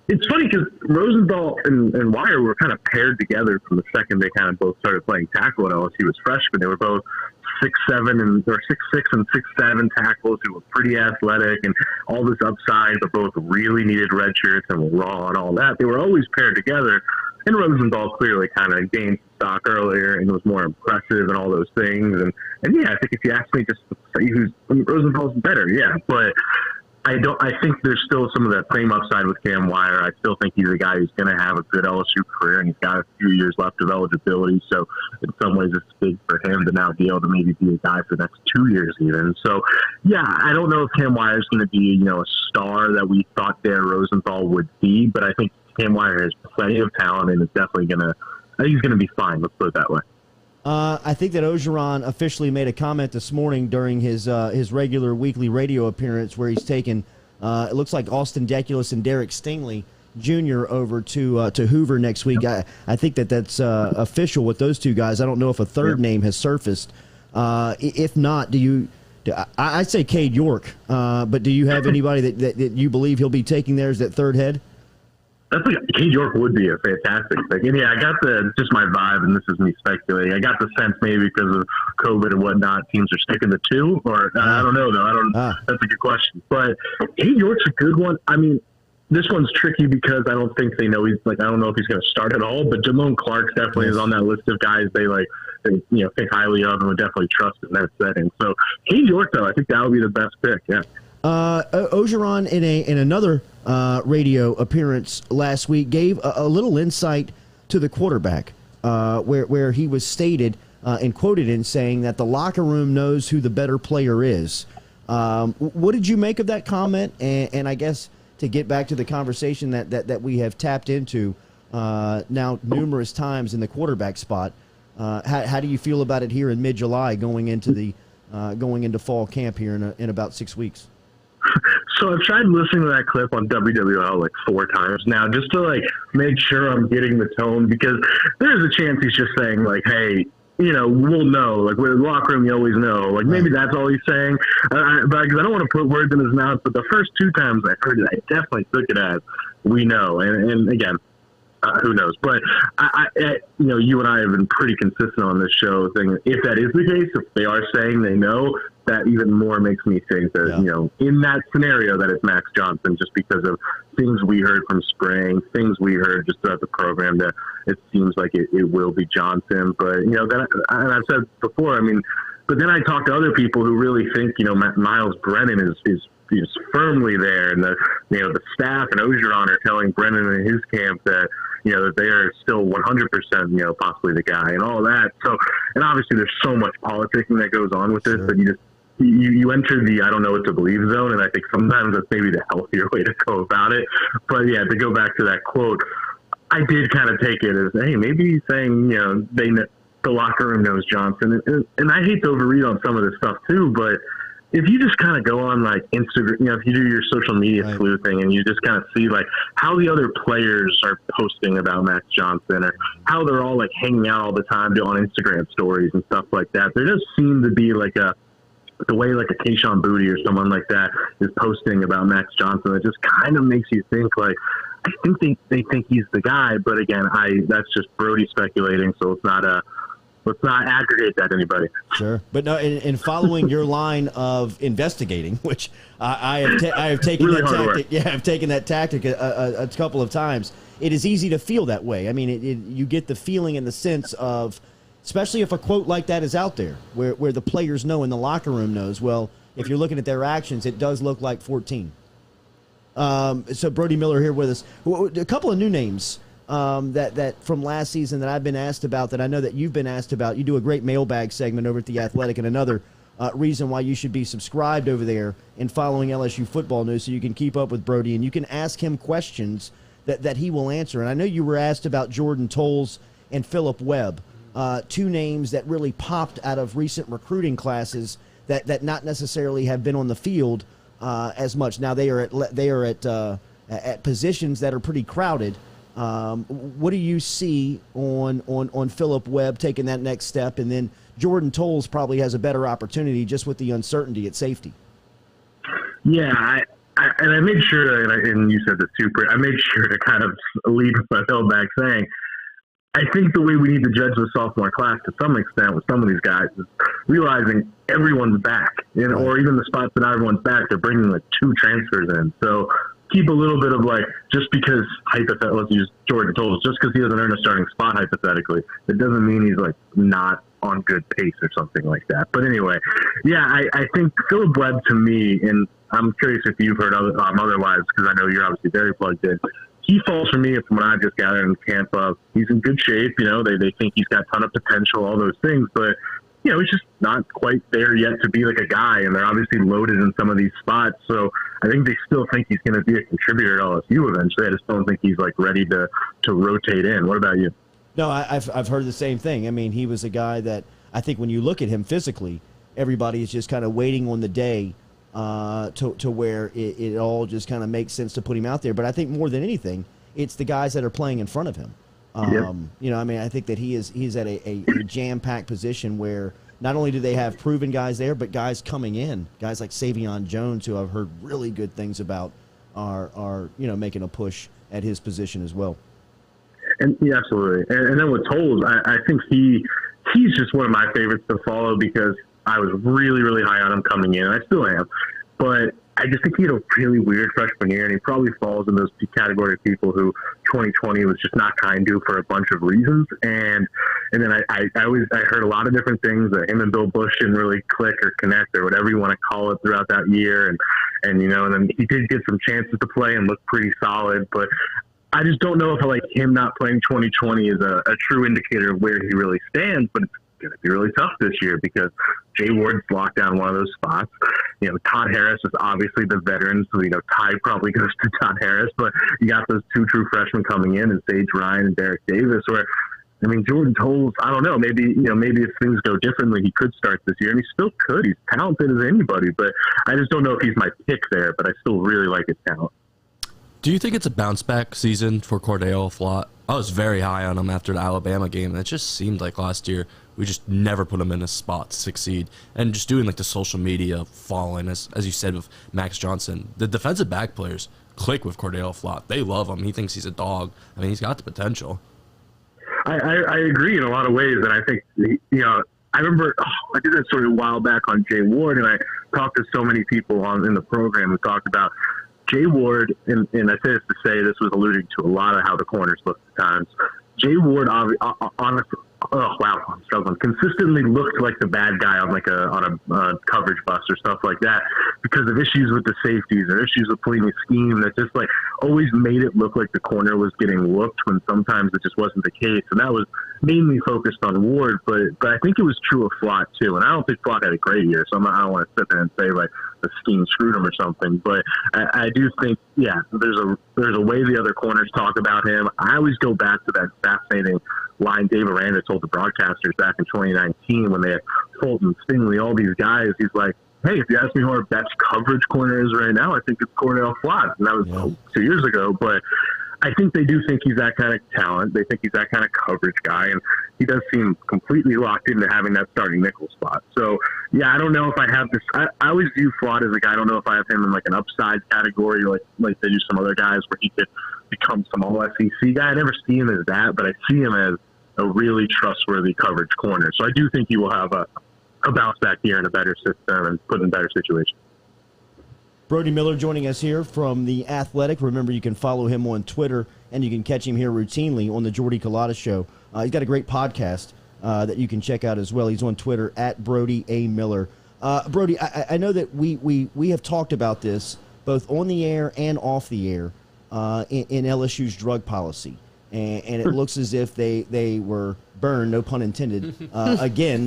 Speaker 5: It's funny because Rosenthal and Wire were kind of paired together from the second they kind of both started playing tackle at LSU as freshmen. They were both 6'6" and 6'7" tackles who were pretty athletic and all this upside, but both really needed red shirts and were raw and all that. They were always paired together, and Rosenthal clearly kind of gained stock earlier and was more impressive and all those things. And yeah, I think if you ask me just to say Rosenthal's better, yeah, but I think there's still some of that same upside with Cam Wire. I still think he's a guy who's going to have a good LSU career, and he's got a few years left of eligibility. So in some ways, it's big for him to now be able to maybe be a guy for the next 2 years even. So yeah, I don't know if Cam Wire is going to be, a star that we thought Dare Rosenthal would be, but I think Cam Wire has plenty of talent and is definitely I think he's going to be fine. Let's put it that way.
Speaker 1: I think that Ogeron officially made a comment this morning during his regular weekly radio appearance where he's taken, it looks like Austin Deculus and Derek Stingley Jr. over to Hoover next week. I think that's official with those two guys. I don't know if a third name has surfaced. If not, I'd say Cade York, but do you have anybody that you believe he'll be taking there as that third head?
Speaker 5: Cade York would be a fantastic pick. And yeah, I got just my vibe, and this is me speculating. I got the sense maybe because of COVID and whatnot, teams are sticking to two, or I don't know though. That's a good question. But Cade York's a good one. I mean, this one's tricky because I don't think they know I don't know if he's going to start at all, but Jamone Clark definitely is on that list of guys they think highly of and would definitely trust in that setting. So Cade York, though, I think that would be the best pick, yeah.
Speaker 1: Ogeron in another radio appearance last week gave a little insight to the quarterback, where he was stated and quoted in saying that the locker room knows who the better player is. What did you make of that comment? And I guess to get back to the conversation that we have tapped into now numerous times in the quarterback spot, how do you feel about it here in mid-July going into fall camp here in about 6 weeks?
Speaker 5: So I've tried listening to that clip on WWL 4 times now just to make sure I'm getting the tone, because there's a chance he's just saying hey, we'll know. With the locker room, you always know. Maybe that's all he's saying. Because I don't want to put words in his mouth, but the first 2 times I heard it, I definitely took it as we know. And again, who knows? But you and I have been pretty consistent on this show saying if that is the case, if they are saying they know, that even more makes me think that, in that scenario that it's Max Johnson, just because of things we heard from spring, things we heard just throughout the program, that it seems like it will be Johnson. But, and I've said before, but then I talk to other people who really think, Miles Brennan is firmly there, and the staff and Ogeron are telling Brennan and his camp that that they are still 100% possibly the guy and all that. So, and obviously there's so much politicking that goes on with this that you enter the I don't know what to believe zone, and I think sometimes that's maybe the healthier way to go about it. But yeah, to go back to that quote, I did kind of take it as, hey, maybe he's saying the locker room knows Johnson, and I hate to overread on some of this stuff too, but if you just kind of go on Instagram, if you do your social media sleuthing and you just kind of see how the other players are posting about Max Johnson, or how they're all hanging out all the time on Instagram stories and stuff like that, there does seem to be the way a Keyshawn Booty or someone like that is posting about Max Johnson. It just kind of makes you think I think they think he's the guy, but again, that's just Brody speculating, so let's not aggregate that to anybody.
Speaker 1: Sure, but no. In following your line of investigating, which I have taken really that tactic. Yeah, I've taken that tactic a couple of times. It is easy to feel that way. You get the feeling and the sense of, especially if a quote like that is out there, where the players know and the locker room knows. Well, if you're looking at their actions, it does look like 14. So Brody Miller here with us. A couple of new names. That from last season that I've been asked about, that I know that you've been asked about. You do a great mailbag segment over at The Athletic, and another reason why you should be subscribed over there and following LSU football news, so you can keep up with Brody and you can ask him questions that he will answer. And I know you were asked about Jordan Tolles and Phillip Webb, 2 names that really popped out of recent recruiting classes that not necessarily have been on the field as much. Now they are at positions that are pretty crowded. What do you see on Phillip Webb taking that next step, and then Jordan Tolles probably has a better opportunity just with the uncertainty at safety?
Speaker 6: Yeah, I made sure to, and you said this too, I made sure to kind of lead with my tailback saying, I think the way we need to judge the sophomore class to some extent with some of these guys is realizing everyone's back, or even the spots that not everyone's back, they're bringing like 2 transfers in. So keep a little bit of like, just because let's use Jordan Tolles, just because he doesn't earn a starting spot hypothetically, it doesn't mean he's like not on good pace or something like that. But anyway, yeah, I think Phillip Webb to me, and I'm curious if you've heard otherwise, because I know you're obviously very plugged in. He falls for me from what I've just gathered in camp of he's in good shape. They think he's got a ton of potential, all those things, but he's just not quite there yet to be like a guy, and they're obviously loaded in some of these spots. So I think they still think he's going to be a contributor at LSU eventually. I just don't think he's like ready to rotate in. What about you?
Speaker 1: No, I've heard the same thing. I mean, he was a guy that I think when you look at him physically, everybody is just kind of waiting on the day to where it all just kind of makes sense to put him out there. But I think more than anything, it's the guys that are playing in front of him. I think that he's at a jam-packed position where not only do they have proven guys there, but guys coming in, guys like Savion Jones, who I've heard really good things about, are making a push at his position as well.
Speaker 6: And yeah, absolutely. And then with Tolles, I think he's just one of my favorites to follow because I was really, really high on him coming in, and I still am. But I just think he had a really weird freshman year, and he probably falls in those category of people who 2020 was just not kind to for a bunch of reasons. And then I heard a lot of different things that him and Bill Bush didn't really click or connect or whatever you want to call it throughout that year. And then he did get some chances to play and look pretty solid, but I just don't know if him not playing 2020 is a true indicator of where he really stands, but it's going to be really tough this year because Jay Ward's locked down one of those spots. Todd Harris is obviously the veteran, so Ty probably goes to Todd Harris, but you got those 2 true freshmen coming in, and Sage Ryan and Derek Davis. Where Jordan Tolles, I don't know, maybe if things go differently, he could start this year, and he still could. He's talented as anybody, but I just don't know if he's my pick there. But I still really like his talent.
Speaker 3: Do you think it's a bounce-back season for Cordell Flott? I was very high on him after the Alabama game, and it just seemed like last year we just never put him in a spot to succeed. And just doing the social media following, as you said with Max Johnson, the defensive back players click with Cordell Flott. They love him. He thinks he's a dog. I mean, he's got the potential.
Speaker 6: I agree in a lot of ways, and I think, I remember I did that story a while back on Jay Ward, and I talked to so many people in the program who talked about Jay Ward, and I say this to say this was alluding to a lot of how the corners looked at times. Jay Ward, honestly, I'm struggling. Consistently looked like the bad guy on a coverage bus or stuff like that because of issues with the safeties or issues with playing the scheme that just always made it look like the corner was getting looked when sometimes it just wasn't the case. And that was mainly focused on Ward, but I think it was true of Flott too. And I don't think Flott had a great year, so I don't want to sit there and say the scheme screwed him or something. But I do think, there's a way the other corners talk about him. I always go back to that fascinating line Dave Aranda told the broadcasters back in 2019 when they had Fulton, Stingley, all these guys. He's like, hey, if you ask me who our best coverage corner is right now, I think it's Cordell Flott. And that was 2 years ago. But I think they do think he's that kind of talent. They think he's that kind of coverage guy. And he does seem completely locked into having that starting nickel spot. So, I don't know if I have this. I always view Flott as a guy. I don't know if I have him in an upside category like they do some other guys where he could become some all-SEC guy. I never see him as that, but I see him as a really trustworthy coverage corner. So I do think he will have a bounce back year in a better system and put in a better situation.
Speaker 1: Brody Miller joining us here from The Athletic. Remember, you can follow him on Twitter, and you can catch him here routinely on the Jordy Culotta Show. He's got a great podcast that you can check out as well. He's on Twitter at Brody A. Miller. Brody, I know that we have talked about this both on the air and off the air in LSU's drug policy. And it looks as if they were burned, no pun intended, again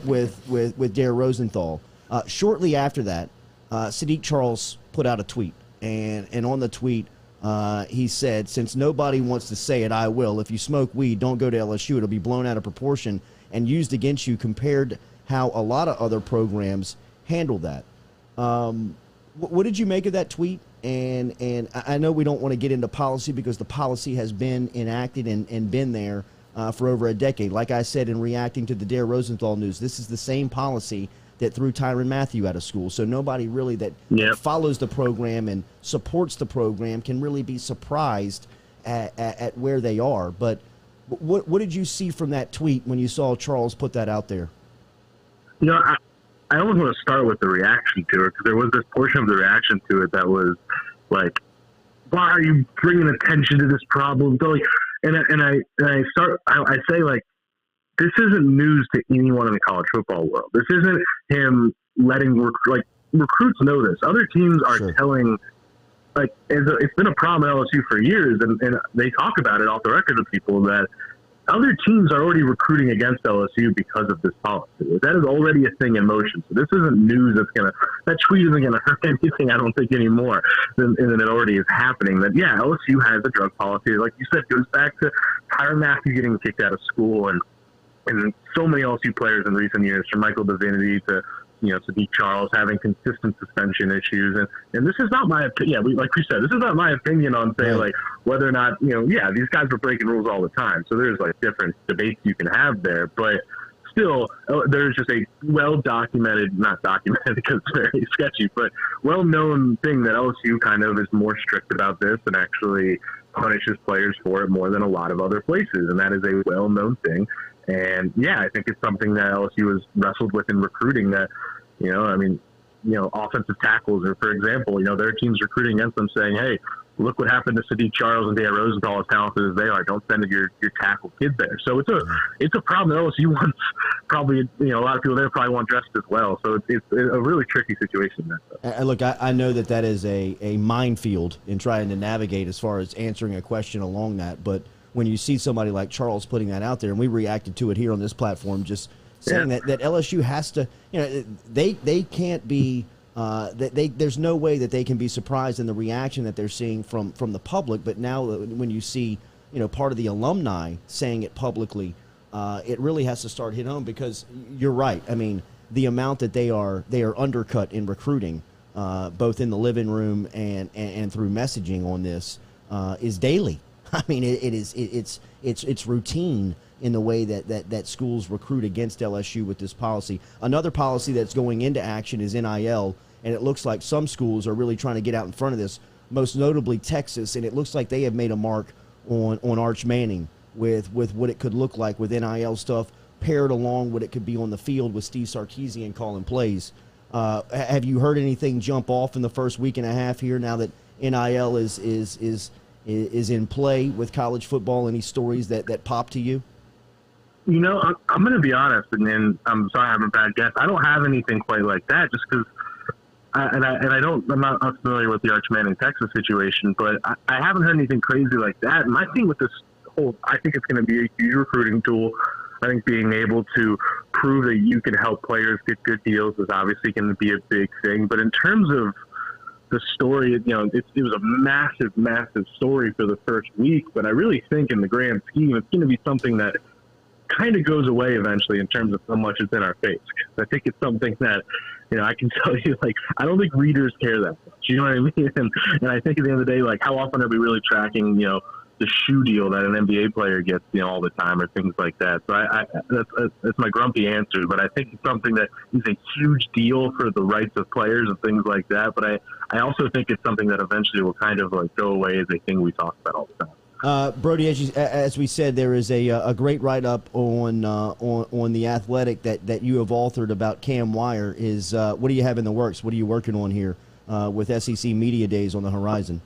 Speaker 1: with Dare Rosenthal. Shortly after that, Sadiq Charles put out a tweet, and on the tweet he said, "Since nobody wants to say it, I will. If you smoke weed, don't go to LSU. It'll be blown out of proportion and used against you compared how a lot of other programs handle that. What did you make of that tweet? And I know we don't want to get into policy because the policy has been enacted and been there for over a decade. Like I said, in reacting to the Dare Rosenthal news, this is the same policy that threw Tyrann Mathieu out of school. So nobody really that follows the program and supports the program can really be surprised at where they are. But what did you see from that tweet when you saw Charles put that out there?
Speaker 6: You know, I almost want to start with the reaction to it, because there was this portion of the reaction to it that was like, why are you bringing attention to this problem? So like, and I say, like, this isn't news to anyone in the college football world. This isn't him letting recruits know this. Other teams are telling, like, it's been a problem at LSU for years, and they talk about it off the record to people that other teams are already recruiting against LSU because of this policy. That is already a thing in motion. So this isn't news that tweet isn't gonna hurt anything, I don't think, anymore than it already is happening. That LSU has a drug policy. Like you said, it goes back to Tyrann Mathieu getting kicked out of school and so many LSU players in recent years, from Michael Divinity to Sadiq Charles, having consistent suspension issues. And this is not my opinion. Like we said, this is not my opinion on saying like whether or not, these guys were breaking rules all the time. So there's like different debates you can have there, but still there's just a not documented because it's very sketchy, but well-known thing that LSU kind of is more strict about this and actually punishes players for it more than a lot of other places. And that is a well-known thing. And I think it's something that LSU has wrestled with in recruiting that, offensive tackles, or for example, there are teams recruiting against them saying, hey, look what happened to Sadiq Charles and Dare Rosenthal, as talented as they are. Don't send your tackle kid there. So it's a problem that LSU wants. Probably, a lot of people there probably want dressed as well. So it's a really tricky situation there.
Speaker 1: Look, I know that is a minefield in trying to navigate as far as answering a question along that, but when you see somebody like Charles putting that out there, and we reacted to it here on this platform, just saying that LSU has to, they can't be, there's no way that they can be surprised in the reaction that they're seeing from the public. But now when you see, part of the alumni saying it publicly, it really has to start hitting home, because you're right. I mean, the amount that they are undercut in recruiting, both in the living room and through messaging on this, is daily. I mean, it's routine in the way that schools recruit against LSU with this policy. Another policy that's going into action is NIL, and it looks like some schools are really trying to get out in front of this, most notably Texas, and it looks like they have made a mark on Arch Manning with what it could look like with NIL stuff paired along what it could be on the field with Steve Sarkisian calling plays. Have you heard anything jump off in the first week and a half here now that NIL is in play with college football? Any stories that pop to you?
Speaker 6: I'm going to be honest, and then I'm sorry I'm a bad guess. I don't have anything quite like that, just because, I'm not familiar with the Arch Manning Texas situation, but I haven't heard anything crazy like that. And my thing with this I think it's going to be a huge recruiting tool. I think being able to prove that you can help players get good deals is obviously going to be a big thing. But in terms of the story, it was a massive, massive story for the first week. But I really think in the grand scheme, it's going to be something that kind of goes away eventually in terms of how much it's in our face. I think it's something that, I can tell you, like, I don't think readers care that much. You know what I mean? And I think at the end of the day, like, how often are we really tracking, the shoe deal that an NBA player gets, all the time, or things like that. So that's my grumpy answer, but I think it's something that is a huge deal for the rights of players and things like that. But I also think it's something that eventually will kind of like go away as a thing we talk about all the time.
Speaker 1: Brody, as we said, there is a great write-up on The Athletic that you have authored about Cam Wire. What do you have in the works? What are you working on here with SEC Media Days on the horizon?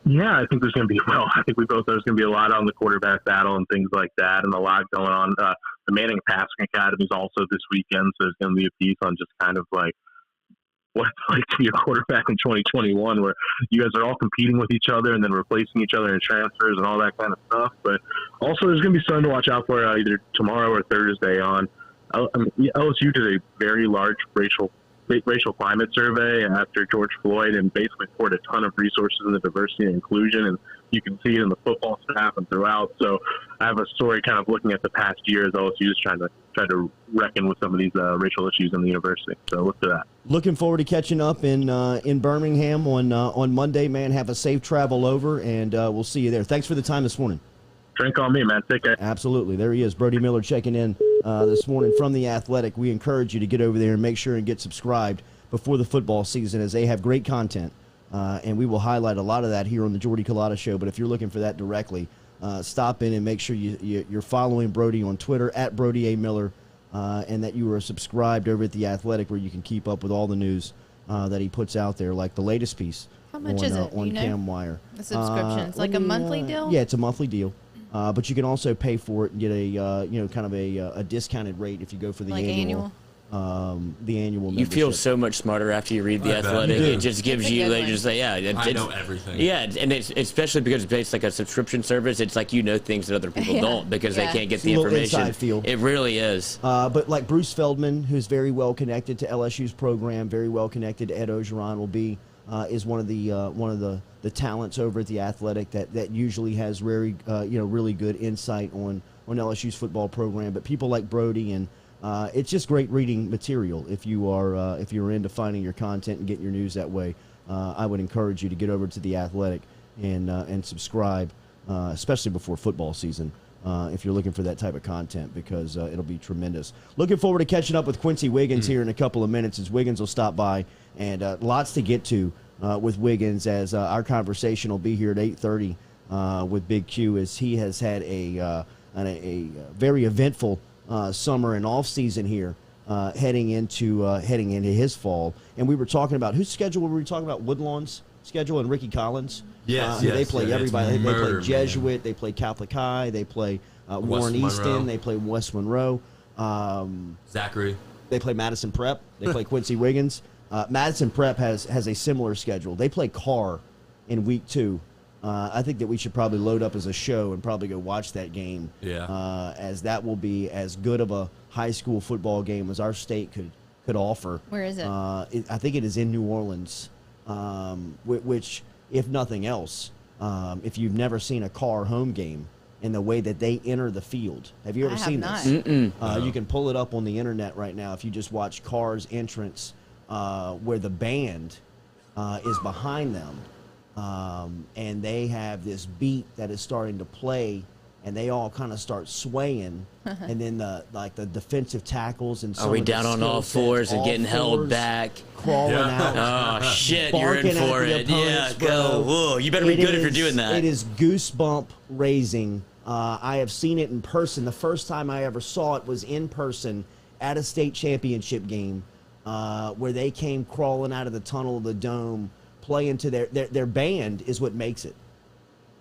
Speaker 6: Yeah, I think there's going to be, there's going to be a lot on the quarterback battle and things like that, and a lot going on. The Manning Passing Academy is also this weekend, so there's going to be a piece on just kind of like what it's like to be a quarterback in 2021, where you guys are all competing with each other and then replacing each other in transfers and all that kind of stuff. But also there's going to be something to watch out for either tomorrow or Thursday on. LSU did a very large racial racial climate survey after George Floyd and basically poured a ton of resources into diversity and inclusion. And you can see it in the football staff and throughout. So I have a story kind of looking at the past year as LSU is trying to reckon with some of these racial issues in the university. So look to that.
Speaker 1: Looking forward to catching up in Birmingham on Monday, man. Have a safe travel over, and we'll see you there. Thanks for the time this morning.
Speaker 6: Drink on me, man. Take care.
Speaker 1: Absolutely. There he is, Brody Miller, checking in this morning from The Athletic. We encourage you to get over there and make sure and get subscribed before the football season, as they have great content. And we will highlight a lot of that here on the Jordy Culotta Show. But if you're looking for that directly, stop in and make sure you're following Brody on Twitter, at Brody A. Miller, and that you are subscribed over at The Athletic, where you can keep up with all the news that he puts out there, like the latest piece.
Speaker 4: How much is it?
Speaker 1: On CamWire.
Speaker 4: The subscription. It's like a monthly deal?
Speaker 1: Yeah, it's a monthly deal. But you can also pay for it and get a kind of a discounted rate if you go for the annual. The annual membership.
Speaker 2: You feel so much smarter after you read The Athletic. It just gives you, like, just like, yeah.
Speaker 3: I know everything.
Speaker 2: Yeah, and it's especially because it's like a subscription service. It's like you know things that other people don't because they can't get the information.
Speaker 1: Inside feel.
Speaker 2: It really is.
Speaker 1: But like Bruce Feldman, who's very well connected to LSU's program, very well connected to Ed Ogeron, will be is one of the talents over at The Athletic that usually has very really good insight on LSU's football program. But people like Brody and it's just great reading material if you're into finding your content and getting your news that way. I would encourage you to get over to The Athletic and subscribe, especially before football season, if you're looking for that type of content, because it'll be tremendous. Looking forward to catching up with Quency Wiggins here in a couple of minutes, as Wiggins will stop by, and lots to get to with Wiggins, as our conversation will be here at 8:30 with Big Q, as he has had a very eventful summer and off season here, heading into his fall. And we were talking about whose schedule were we talking about? Woodlawn's schedule and Ricky Collins.
Speaker 3: Yes,
Speaker 1: they play everybody. They play Jesuit.
Speaker 3: Man.
Speaker 1: They play Catholic High. They play Warren
Speaker 3: Monroe.
Speaker 1: Easton. They play West Monroe.
Speaker 3: Zachary.
Speaker 1: They play Madison Prep. They play Quency Wiggins. Madison Prep has a similar schedule. They play Carr in week 2. I think that we should probably load up as a show and probably go watch that game.
Speaker 3: Yeah.
Speaker 1: As that will be as good of a high school football game as our state could offer.
Speaker 4: Where is it?
Speaker 1: I think it is in New Orleans, which, if nothing else, if you've never seen a Carr home game and the way that they enter the field. Have you ever seen this? You can pull it up on the internet right now if you just watch Carr's entrance, where the band is behind them. And they have this beat that is starting to play, and they all kind of start swaying, and then the defensive tackles and some
Speaker 2: Are we
Speaker 1: of the
Speaker 2: down on all
Speaker 1: skill
Speaker 2: fours
Speaker 1: sets,
Speaker 2: and
Speaker 1: all
Speaker 2: getting held
Speaker 1: fours,
Speaker 2: back?
Speaker 1: crawling out.
Speaker 2: Oh shit, you're in
Speaker 1: barking at
Speaker 2: for
Speaker 1: the
Speaker 2: it. Yeah,
Speaker 1: opponents,
Speaker 2: go.
Speaker 1: bro.
Speaker 2: Whoa, you better be good if you're doing that.
Speaker 1: It is goosebump raising. I have seen it in person. The first time I ever saw it was in person at a state championship game, where they came crawling out of the tunnel of the dome, playing to their band is what makes it.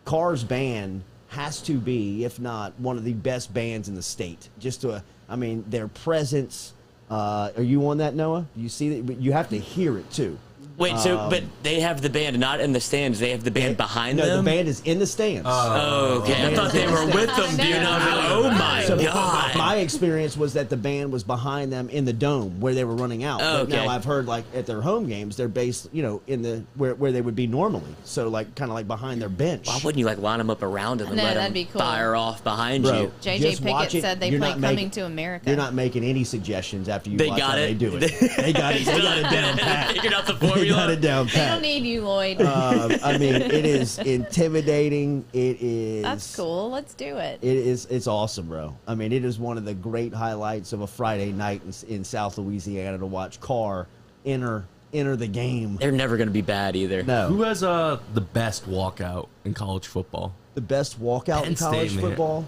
Speaker 1: Carr's band has to be, if not one of the best bands in the state. Their presence. Are you on that, Noah? You see that? You have to hear it too.
Speaker 2: Wait, but they have the band not in the stands. They have the band behind them?
Speaker 1: No, the band is in the stands.
Speaker 2: Oh, okay. I thought they were with them, dude. I was like, oh, my God.
Speaker 1: My experience was that the band was behind them in the dome where they were running out.
Speaker 2: Oh,
Speaker 1: but
Speaker 2: okay.
Speaker 1: now I've heard, like, at their home games, they're based, in the where they would be normally. So, like, kind of like behind their bench.
Speaker 2: Why wouldn't you, like, line them up around them and
Speaker 4: No,
Speaker 2: let
Speaker 4: that'd
Speaker 2: them
Speaker 4: be cool.
Speaker 2: fire off behind
Speaker 1: Bro,
Speaker 2: you?
Speaker 4: J.J.
Speaker 1: just watch
Speaker 4: Pickett
Speaker 1: it.
Speaker 4: said they
Speaker 1: You're
Speaker 4: play
Speaker 1: not
Speaker 4: Coming
Speaker 1: making-
Speaker 4: to America.
Speaker 1: You're not making any suggestions after you
Speaker 2: They
Speaker 1: watch
Speaker 2: got
Speaker 1: how
Speaker 2: it.
Speaker 1: they do it. They got it. They got it down pat.
Speaker 2: Figured out the
Speaker 1: They
Speaker 2: formula.
Speaker 1: got it down
Speaker 4: They
Speaker 1: pat.
Speaker 4: don't need you, Lloyd.
Speaker 1: It is intimidating. It is.
Speaker 4: That's cool. Let's do it.
Speaker 1: It's awesome, bro. I mean, it is one of the great highlights of a Friday night in South Louisiana to watch Carr enter the game.
Speaker 2: They're never going to be bad either.
Speaker 1: No.
Speaker 3: Who has the best walkout in college football?
Speaker 1: The best walkout in
Speaker 3: Penn
Speaker 1: college
Speaker 3: State, man.
Speaker 1: football.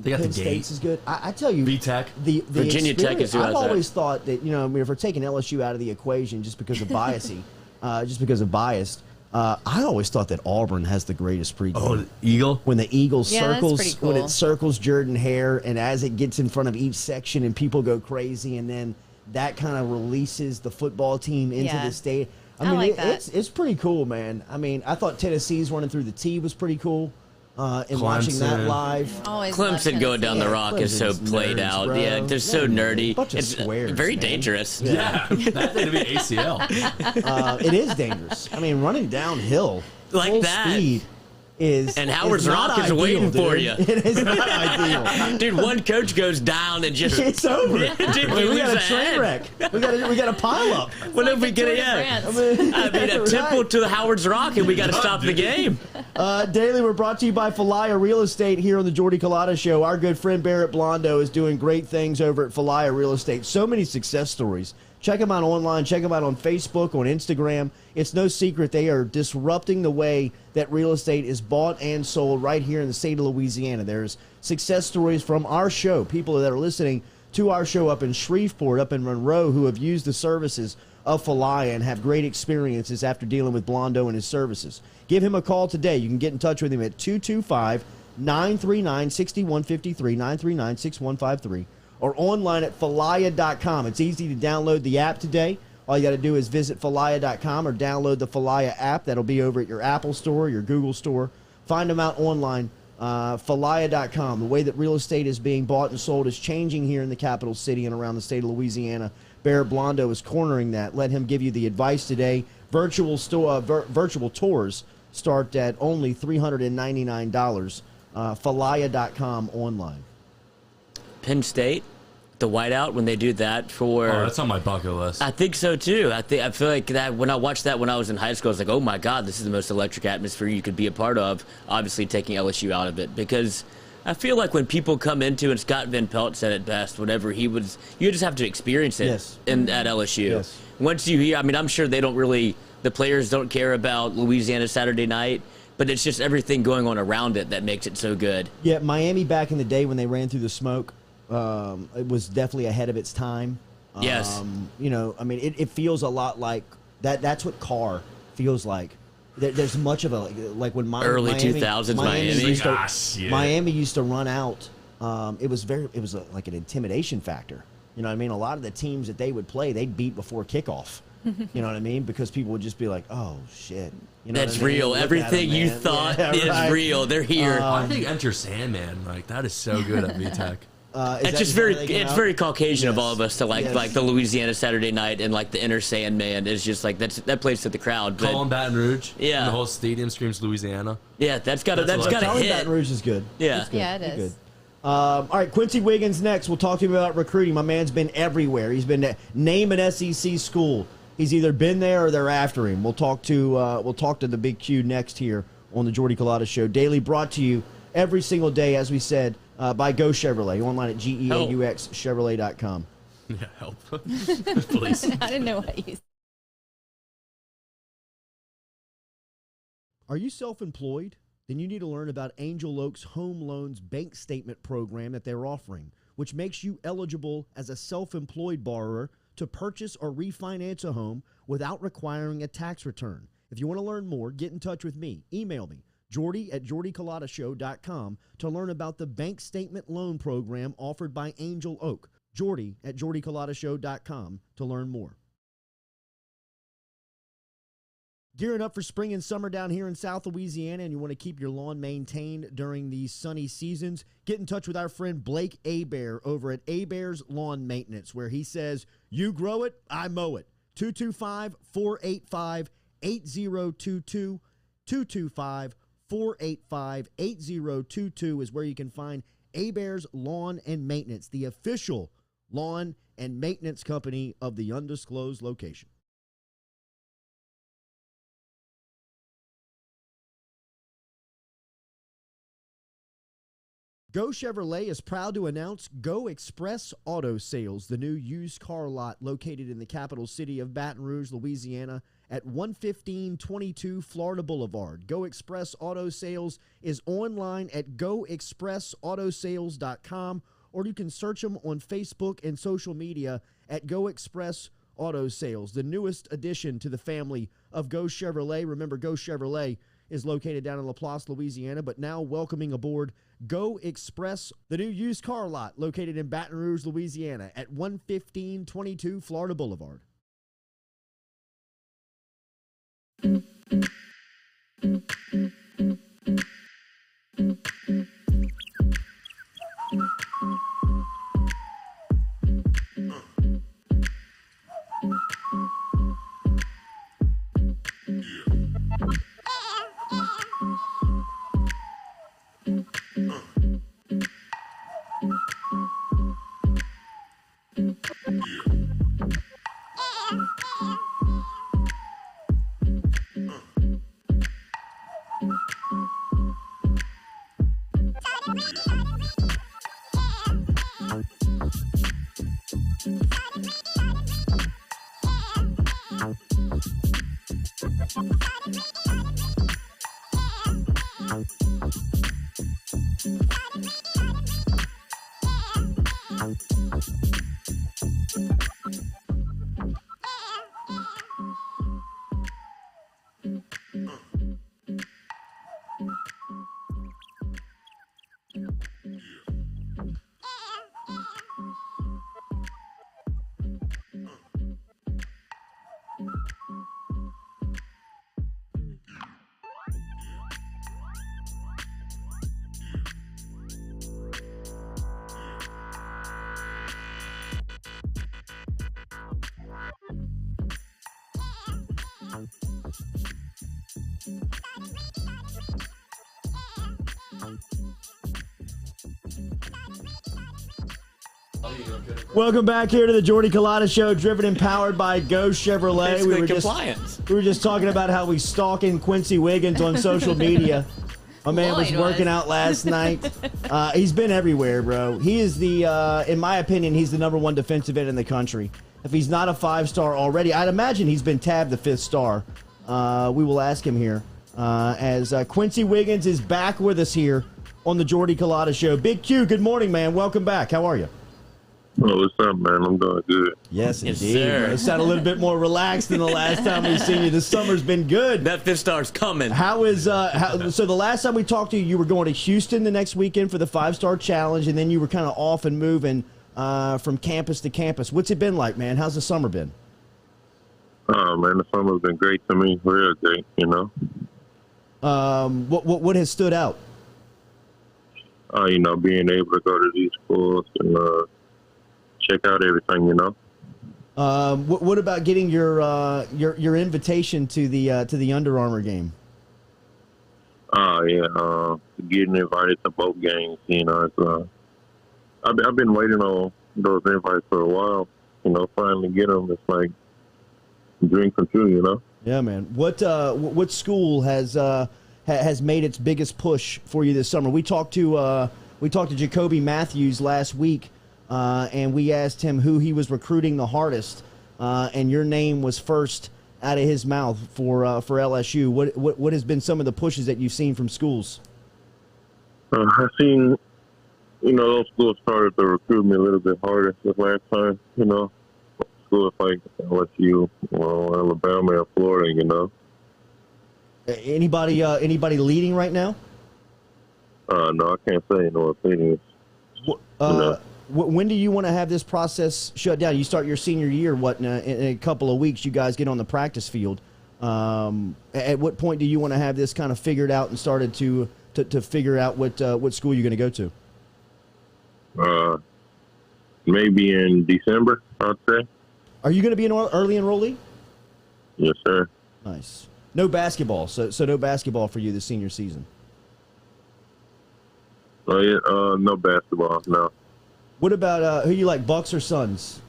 Speaker 3: They got
Speaker 1: Penn
Speaker 3: the
Speaker 1: State's
Speaker 3: gate.
Speaker 1: is good. I tell you,
Speaker 3: VTech.
Speaker 1: the
Speaker 2: Virginia Tech is who
Speaker 1: I've
Speaker 2: has that.
Speaker 1: always thought that if we're taking LSU out of the equation just because of bias, I always thought that Auburn has the greatest pregame.
Speaker 3: Oh, the Eagle?
Speaker 1: When the Eagle
Speaker 4: Yeah, that's
Speaker 1: circles,
Speaker 4: pretty
Speaker 1: when
Speaker 4: cool.
Speaker 1: it circles Jordan Hare, and as it gets in front of each section and people go crazy, and then that kind of releases the football team into
Speaker 4: Yeah.
Speaker 1: the state.
Speaker 4: I like that.
Speaker 1: It's pretty cool, man. I mean, I thought Tennessee's running through the T was pretty cool. and watching that live.
Speaker 4: Always love
Speaker 2: Clemson going down the rock is so
Speaker 1: Clemson's
Speaker 2: played
Speaker 1: nerds,
Speaker 2: out.
Speaker 1: bro.
Speaker 2: Yeah, they're so nerdy.
Speaker 1: Bunch of
Speaker 2: It's
Speaker 1: squares,
Speaker 2: very
Speaker 1: man.
Speaker 2: dangerous.
Speaker 3: Yeah, that thing to be ACL.
Speaker 1: It is dangerous. I mean, running downhill
Speaker 2: Like
Speaker 1: full
Speaker 2: that.
Speaker 1: speed is
Speaker 2: And Howard's
Speaker 1: is not
Speaker 2: Rock is
Speaker 1: ideal,
Speaker 2: waiting
Speaker 1: dude.
Speaker 2: for you.
Speaker 1: It is not ideal.
Speaker 2: Dude, one coach goes down and just
Speaker 1: It's over.
Speaker 2: Dude,
Speaker 1: I mean, we
Speaker 2: we
Speaker 1: got a
Speaker 2: lose
Speaker 1: train
Speaker 2: ahead.
Speaker 1: wreck. We got a pile up.
Speaker 2: What if we get it? Yeah. I mean, a temple to the Howard's Rock, and we got to stop the game.
Speaker 1: Daily, we're brought to you by Falaya Real Estate here on the Jordy Culotta Show. Our good friend Barrett Blondo is doing great things over at Falaya Real Estate. So many success stories. Check them out online. Check them out on Facebook, on Instagram. It's no secret they are disrupting the way that real estate is bought and sold right here in the state of Louisiana. There's success stories from our show, people that are listening to our show up in Shreveport, up in Monroe, who have used the services of Falaya and have great experiences after dealing with Blondo and his services. Give him a call today. You can get in touch with him at 225-939-6153, 939-6153, or online at falaya.com. It's easy to download the app today. All you got to do is visit falaya.com or download the Falaya app. That'll be over at your Apple store, your Google store. Find them out online, falaya.com. The way that real estate is being bought and sold is changing here in the capital city and around the state of Louisiana. Barrett Blondo is cornering that. Let him give you the advice today. Virtual tours start at only $399. Falaya.com online.
Speaker 2: Penn State, the whiteout, when they do that for...
Speaker 3: Oh, that's on my bucket list.
Speaker 2: I think so, too. I feel like that when I watched that when I was in high school, I was like, oh, my God, this is the most electric atmosphere you could be a part of, obviously taking LSU out of it. Because I feel like when people come into, and Scott Van Pelt said it best, whenever he was... You just have to experience it at LSU.
Speaker 1: Yes.
Speaker 2: Once you hear... I mean, I'm sure they don't really... The players don't care about Louisiana Saturday night, but it's just everything going on around it that makes it so good.
Speaker 1: Yeah, Miami back in the day when they ran through the smoke, it was definitely ahead of its time.
Speaker 2: Yes.
Speaker 1: You know, I mean, it feels a lot like that. That's what Carr feels like. There's much of a like when
Speaker 2: Early
Speaker 1: Miami,
Speaker 2: 2000s Miami.
Speaker 1: Miami used to run out. It was like an intimidation factor. You know what I mean? A lot of the teams that they would play, they'd beat before kickoff. You know what I mean? Because people would just be like, "Oh shit." You know
Speaker 2: That's
Speaker 1: what I mean?
Speaker 2: real.
Speaker 1: Look at
Speaker 2: Everything
Speaker 1: them,
Speaker 2: you
Speaker 1: man.
Speaker 2: thought
Speaker 1: Yeah,
Speaker 2: is
Speaker 1: right.
Speaker 2: real. They're here.
Speaker 3: I think Enter Sandman, like that is so good at VTech.
Speaker 2: It's just very Caucasian of all of us to like the Louisiana Saturday night and like the Inner Sandman is just like that plays to the crowd. But
Speaker 3: Calling Baton Rouge,
Speaker 2: Yeah.
Speaker 3: and the whole stadium screams Louisiana.
Speaker 2: yeah, that's got to
Speaker 1: Calling
Speaker 2: hit.
Speaker 1: Baton Rouge is good.
Speaker 2: Yeah.
Speaker 1: It's good.
Speaker 4: Yeah, it
Speaker 1: It's
Speaker 4: is.
Speaker 1: good. All right, Quency Wiggins next. We'll talk to him about recruiting. My man's been everywhere. He's been to name an SEC school. He's either been there or they're after him. We'll talk to the Big Q next here on the Jordy Culotta Show. Daily brought to you every single day, as we said, by Go Chevrolet. Online at GEAUXChevrolet.com.
Speaker 3: Yeah, help, please.
Speaker 4: I didn't know what you said.
Speaker 1: Are you self-employed? Then you need to learn about Angel Oak's Home Loans Bank Statement program that they're offering, which makes you eligible as a self-employed borrower to purchase or refinance a home without requiring a tax return. If you want to learn more, get in touch with me. Email me, Jordy at jordyculotta.show.com, to learn about the bank statement loan program offered by Angel Oak. Jordy at jordyculotta.show.com to learn more. Gearing up for spring and summer down here in South Louisiana, and you want to keep your lawn maintained during these sunny seasons, get in touch with our friend Blake Abear over at Abear's Lawn Maintenance, where he says, you grow it, I mow it. 225-485-8022. 225-485-8022 is where you can find Abear's Lawn and Maintenance, the official lawn and maintenance company of the undisclosed location. Go Chevrolet is proud to announce Go Express Auto Sales, the new used car lot located in the capital city of Baton Rouge, Louisiana, at 11522 Florida Boulevard. Go Express Auto Sales is online at goexpressautosales.com, or you can search them on Facebook and social media at Go Express Auto Sales, the newest addition to the family of Go Chevrolet. Remember, Go Chevrolet is located down in LaPlace, Louisiana, but now welcoming aboard Go Express, the new used car lot located in Baton Rouge, Louisiana at 11522 Florida Boulevard. Welcome back here to the Jordy Culotta Show, driven and powered by Go Chevrolet.
Speaker 2: Basically compliance.
Speaker 1: We were just talking about how we stalking Quency Wiggins on social media. My man was working out last night. He's been everywhere, bro. He is in my opinion, he's the number one defensive end in the country. If he's not a 5-star already, I'd imagine he's been tabbed the 5th star. We will ask him here as Quency Wiggins is back with us here on the Jordy Culotta Show. Big Q, good morning, man. Welcome back. How are you?
Speaker 7: Oh, what's up, man? I'm doing good.
Speaker 1: Yes,
Speaker 2: Yes,
Speaker 1: indeed.
Speaker 2: sir.
Speaker 1: You sound a little bit more relaxed than the last time we've seen you. The summer's been good.
Speaker 2: That 5th star's coming.
Speaker 1: How is so the last time we talked to you, you were going to Houston the next weekend for the 5-star challenge, and then you were kind of off and moving from campus to campus. What's it been like, man? How's the summer been?
Speaker 7: Oh, man, the summer's been great to me. Real great, you know.
Speaker 1: What has stood out?
Speaker 7: You know, being able to go to these schools and check out everything, you know.
Speaker 1: What about getting your invitation to the Under Armour game?
Speaker 7: Yeah, getting invited to both games, you know. It's, I've been waiting on those invites for a while. You know, finally get them. It's like a dream come true, you know.
Speaker 1: Yeah, man. What school has made its biggest push for you this summer? We talked to Jacoby Matthews last week, and we asked him who he was recruiting the hardest, and your name was first out of his mouth for LSU. What has been some of the pushes that you've seen from schools?
Speaker 7: I've seen, you know, those schools started to recruit me a little bit harder this last time, you know. Schools like LSU, Alabama, and Florida, you know.
Speaker 1: Anybody leading right now?
Speaker 7: No, I can't say no opinions.
Speaker 1: When do you want to have this process shut down? You start your senior year, in a couple of weeks, you guys get on the practice field. At what point do you want to have this kind of figured out and started to figure out what school you're going to go to?
Speaker 7: Maybe in December, I'd say.
Speaker 1: Are you going to be an early enrollee?
Speaker 7: Yes, sir.
Speaker 1: Nice. No basketball, so no basketball for you this senior season.
Speaker 7: Oh yeah, no basketball, no.
Speaker 1: What about who you like, Bucks or Suns?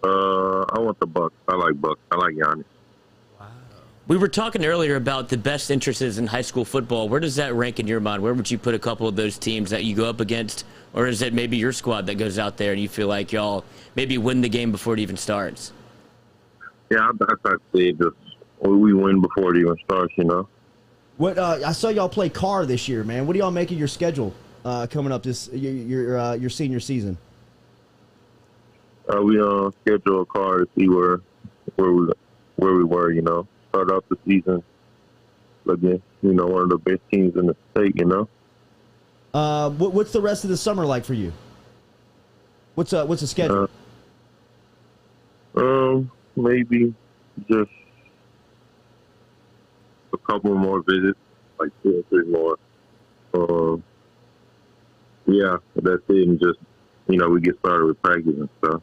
Speaker 7: I want the Bucks. I like Bucks. I like Giannis.
Speaker 2: We were talking earlier about the best interests in high school football. Where does that rank in your mind? Where would you put a couple of those teams that you go up against? Or is it maybe your squad that goes out there and you feel like y'all maybe win the game before it even starts?
Speaker 7: Yeah, I'd say just we win before it even starts, you know.
Speaker 1: What I saw y'all play Carr this year, man. What do y'all make of your schedule coming up this your senior season?
Speaker 7: We schedule a car to see where we were, you know. Start out the season against, you know, one of the best teams in the state, you know.
Speaker 1: What's the rest of the summer like for you? What's the schedule?
Speaker 7: Maybe just a couple more visits, like 2 or 3 more. Yeah, that's it. And just, we get started with practice and stuff.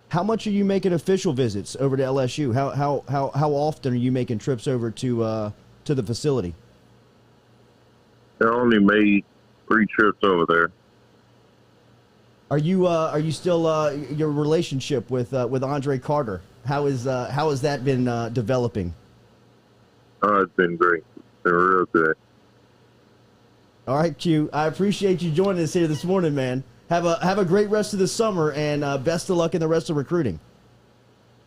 Speaker 1: How much are you making official visits over to LSU? How often are you making trips over to the facility?
Speaker 7: I only made 3 trips over there.
Speaker 1: Are you still your relationship with Andre Carter? How has that been developing?
Speaker 7: It's been great. It's been real good.
Speaker 1: All right, Q. I appreciate you joining us here this morning, man. Have a great rest of the summer, and best of luck in the rest of recruiting.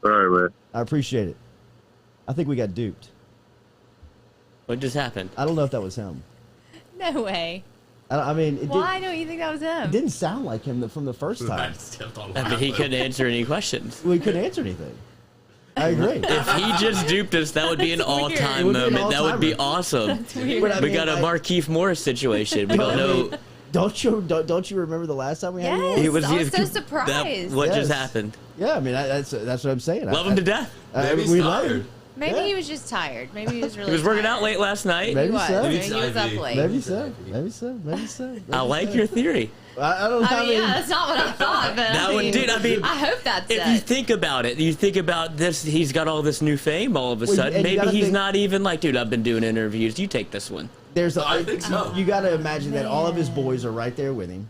Speaker 7: All right, man.
Speaker 1: I appreciate it. I think we got duped.
Speaker 2: What just happened?
Speaker 1: I don't know if that was him.
Speaker 4: No way.
Speaker 1: I mean,
Speaker 4: Why don't you think that was
Speaker 1: it
Speaker 4: him?
Speaker 1: didn't sound like him from the first time.
Speaker 2: I mean, he couldn't answer any questions.
Speaker 1: We couldn't answer anything. I agree.
Speaker 2: If he just duped us, that would be an all-time
Speaker 1: It would be an
Speaker 2: moment. That would be
Speaker 1: all-timer.
Speaker 2: awesome.
Speaker 4: That's weird.
Speaker 1: But I
Speaker 2: We
Speaker 1: mean,
Speaker 2: got a
Speaker 1: like-
Speaker 2: Markeith Morris situation. We don't know.
Speaker 1: Don't you remember the last time we had you on?
Speaker 4: Yes,
Speaker 2: It was-
Speaker 4: I was so surprised.
Speaker 2: What just
Speaker 1: Yes.
Speaker 2: happened?
Speaker 1: Yeah, I mean that's what I'm saying.
Speaker 2: Love him to death.
Speaker 3: Maybe
Speaker 1: we
Speaker 3: he's
Speaker 1: love
Speaker 3: tired.
Speaker 1: him.
Speaker 4: Maybe
Speaker 1: Yeah.
Speaker 4: he was just tired. Maybe he was really
Speaker 2: He was working
Speaker 4: tired.
Speaker 2: out late last night.
Speaker 1: Maybe
Speaker 4: He was.
Speaker 1: so.
Speaker 4: Maybe he was up
Speaker 3: Maybe.
Speaker 4: late.
Speaker 1: Maybe so. Maybe so. Maybe so.
Speaker 2: I like your theory.
Speaker 1: I don't.
Speaker 4: I mean, yeah, that's not what I thought, but
Speaker 2: That
Speaker 4: I
Speaker 2: would-
Speaker 4: mean,
Speaker 2: dude, I mean,
Speaker 4: I hope that's
Speaker 2: If you
Speaker 4: it.
Speaker 2: think about it, you think about this, he's got all this new fame all of a
Speaker 1: Well,
Speaker 2: sudden.
Speaker 1: and you
Speaker 2: Maybe
Speaker 1: gotta
Speaker 2: he's
Speaker 1: think-
Speaker 2: not even like, dude, I've been doing interviews. You take this one.
Speaker 1: There's
Speaker 3: I think so.
Speaker 1: You got to imagine that all of his boys are right there with him.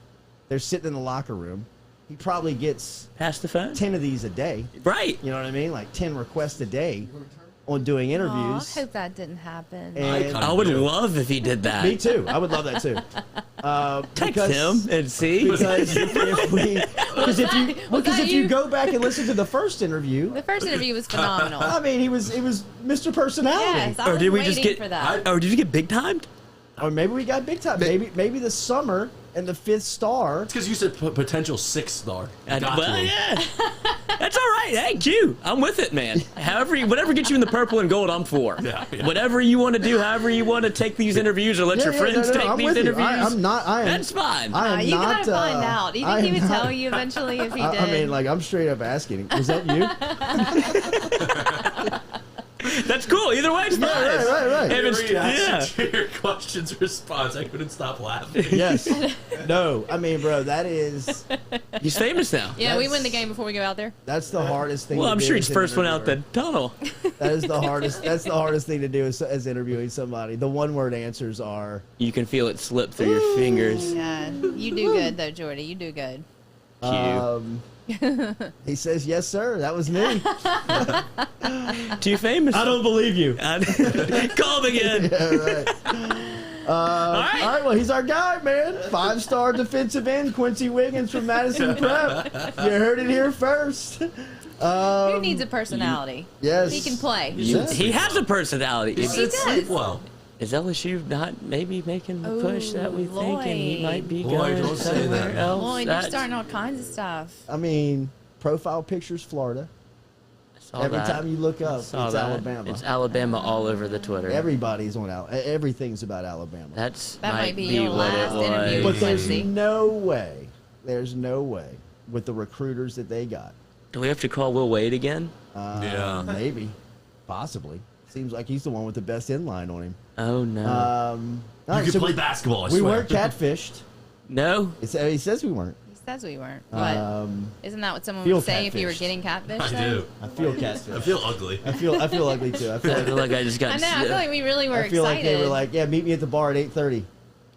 Speaker 1: They're sitting in the locker room. He probably gets
Speaker 2: Pass the phone.
Speaker 1: 10 of these a day.
Speaker 2: Right.
Speaker 1: You know what I mean? Like 10 requests a day on doing
Speaker 4: Aw,
Speaker 1: interviews.
Speaker 4: I hope that didn't happen.
Speaker 1: And
Speaker 2: I would love if he did that.
Speaker 1: me too. I would love that too.
Speaker 2: Text him and see.
Speaker 1: Because if you
Speaker 4: you?
Speaker 1: go back and listen to the first interview,
Speaker 4: The first interview was phenomenal.
Speaker 1: I mean, it was Mr. Personality.
Speaker 4: Yes, I
Speaker 2: Or
Speaker 4: was
Speaker 2: did we
Speaker 4: waiting
Speaker 2: just get?
Speaker 4: for that.
Speaker 2: Or did you get big timed?
Speaker 1: Or maybe we got big time. Maybe the summer and the 5th star.
Speaker 3: It's because you said potential 6 star.
Speaker 2: Well,
Speaker 3: Got to him.
Speaker 2: yeah. That's all right. Hey, Q, I'm with it, man. Whatever gets you in the purple and gold, I'm for.
Speaker 3: Yeah.
Speaker 2: Whatever you want to do, however you want to take these interviews or let your friends take
Speaker 1: I'm
Speaker 2: these
Speaker 1: with you.
Speaker 2: interviews.
Speaker 1: I'm not. I am.
Speaker 2: That's fine.
Speaker 1: I am
Speaker 4: You
Speaker 1: not,
Speaker 4: gotta find out. Do you think
Speaker 1: I
Speaker 4: he
Speaker 1: am
Speaker 4: would
Speaker 1: not-
Speaker 4: tell you eventually if he did?
Speaker 1: I mean, like I'm straight up asking. Was that you?
Speaker 2: That's cool. Either way, it's fine.
Speaker 1: right.
Speaker 2: If it's-
Speaker 3: Reaction to your question's response. I couldn't stop laughing.
Speaker 1: Yes. No. I mean, bro, that is.
Speaker 2: He's famous now.
Speaker 4: yeah, we win the
Speaker 1: that's-
Speaker 4: game before we go out there.
Speaker 1: That's the hardest thing.
Speaker 2: Well,
Speaker 1: to
Speaker 2: I'm
Speaker 1: do
Speaker 2: sure
Speaker 1: as
Speaker 2: he's
Speaker 1: an
Speaker 2: first one out the
Speaker 1: interviewer.
Speaker 2: tunnel.
Speaker 1: That is the hardest. That's the hardest thing to do as interviewing somebody. The one-word answers are.
Speaker 2: You can feel it slip through your fingers.
Speaker 4: Yeah, you do good though, Jordy. You do good.
Speaker 1: He says, "Yes, sir. That was me."
Speaker 2: Too famous.
Speaker 1: I don't believe you.
Speaker 2: Call him again.
Speaker 1: Yeah, right. All right. Well, he's our guy, man. 5-star defensive end, Quency Wiggins from Madison Prep. You heard it here first.
Speaker 4: Who needs a personality?
Speaker 1: Yes.
Speaker 4: He can play.
Speaker 2: He has a personality.
Speaker 3: He
Speaker 2: Is,
Speaker 3: said
Speaker 4: does.
Speaker 3: sleep well.
Speaker 2: is LSU not maybe making the push that we think, and he
Speaker 4: Lloyd.
Speaker 2: might be
Speaker 3: Lloyd,
Speaker 2: going
Speaker 3: don't say
Speaker 2: somewhere
Speaker 3: that.
Speaker 2: else?
Speaker 4: Lloyd, you're
Speaker 2: That's-
Speaker 4: starting all kinds of stuff.
Speaker 1: I mean, profile pictures, Florida.
Speaker 2: saw
Speaker 1: Every
Speaker 2: that.
Speaker 1: time you look up, it's
Speaker 2: Saw that.
Speaker 1: Alabama.
Speaker 2: It's Alabama all over the Twitter.
Speaker 1: Everybody's on Alabama. Everything's about Alabama.
Speaker 2: That
Speaker 4: might be your last interview
Speaker 1: But
Speaker 4: with
Speaker 1: there's
Speaker 4: Quincy.
Speaker 1: no way. There's no way with the recruiters that they got.
Speaker 2: Do we have to call Will Wade again?
Speaker 3: Yeah.
Speaker 1: Maybe. Possibly. Seems like he's the one with the best inline on him.
Speaker 2: Oh no.
Speaker 1: All
Speaker 3: You
Speaker 1: right,
Speaker 3: can
Speaker 1: so
Speaker 3: play basketball, I
Speaker 1: we
Speaker 3: swear.
Speaker 1: weren't catfished.
Speaker 2: no.
Speaker 1: He says we weren't.
Speaker 4: He says we weren't. What? Isn't that what someone
Speaker 1: feel
Speaker 4: would say if you were
Speaker 1: catfished.
Speaker 4: getting catfish?
Speaker 3: I
Speaker 4: though?
Speaker 3: do.
Speaker 1: I feel
Speaker 3: I
Speaker 1: catfished.
Speaker 3: feel ugly.
Speaker 1: I feel ugly too. I feel
Speaker 2: I feel
Speaker 1: like,
Speaker 2: like I just got.
Speaker 4: I know. I feel like we really were
Speaker 1: I feel like
Speaker 4: excited.
Speaker 1: they were like, yeah, meet me at the bar at 8:30,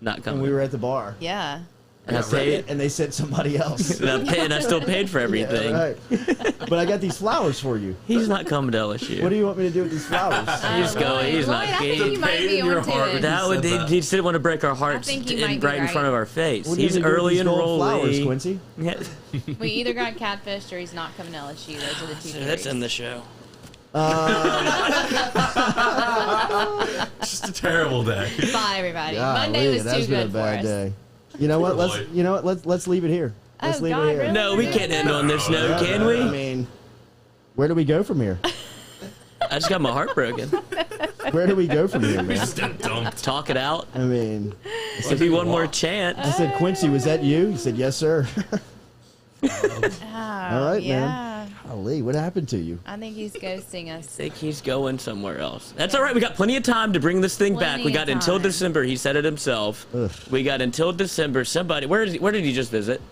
Speaker 2: not
Speaker 1: and
Speaker 2: coming.
Speaker 1: we were at the bar,
Speaker 4: yeah.
Speaker 2: And I paid.
Speaker 1: and they sent somebody else.
Speaker 2: And I still paid for everything.
Speaker 1: Yeah, right. But I got these flowers for you.
Speaker 2: He's not coming to LSU.
Speaker 1: What do you want me to do with these flowers?
Speaker 2: He's going. He's not
Speaker 4: Lloyd, I think
Speaker 2: keen.
Speaker 4: you might
Speaker 3: pain
Speaker 4: be
Speaker 3: in your
Speaker 4: onto
Speaker 3: heart.
Speaker 4: it.
Speaker 2: That would.
Speaker 3: said that.
Speaker 2: He just didn't want to break our hearts
Speaker 4: think you might be
Speaker 2: right in
Speaker 4: right.
Speaker 2: front of our face.
Speaker 1: What are you
Speaker 2: He's
Speaker 1: gonna do with
Speaker 2: early
Speaker 1: these gold
Speaker 2: enrollee.
Speaker 1: flowers, Quincy?
Speaker 2: Yeah.
Speaker 4: We either got catfished or he's not coming to LSU. Those are the two
Speaker 2: So that's
Speaker 4: theories.
Speaker 2: in the show.
Speaker 3: Just a terrible day.
Speaker 4: Bye, everybody.
Speaker 1: Golly,
Speaker 4: Monday was
Speaker 1: that's
Speaker 4: too
Speaker 1: been a
Speaker 4: good for
Speaker 1: bad
Speaker 4: us.
Speaker 1: day. You know what?
Speaker 3: Boy.
Speaker 1: Let's leave it here. Let's
Speaker 4: Oh,
Speaker 1: leave
Speaker 4: God,
Speaker 1: it here.
Speaker 4: really?
Speaker 2: No, we can't end on this note, can we?
Speaker 1: I mean, where do we go from here?
Speaker 2: I just got my heart broken.
Speaker 1: Where do we go from here,
Speaker 3: We
Speaker 1: man?
Speaker 3: just got dumped.
Speaker 2: Talk it out.
Speaker 1: I mean,
Speaker 2: Give you one more chance.
Speaker 1: I said, Quincy, was that you? He said, yes, sir.
Speaker 4: Oh,
Speaker 1: All right,
Speaker 4: yeah.
Speaker 1: man. Golly, what happened to you?
Speaker 4: I think he's ghosting us.
Speaker 2: I think he's going somewhere else. That's all right. We got plenty of time to bring this thing back. We got until December. He said it himself.
Speaker 1: Ugh.
Speaker 2: We got until December. Somebody, where did he just visit?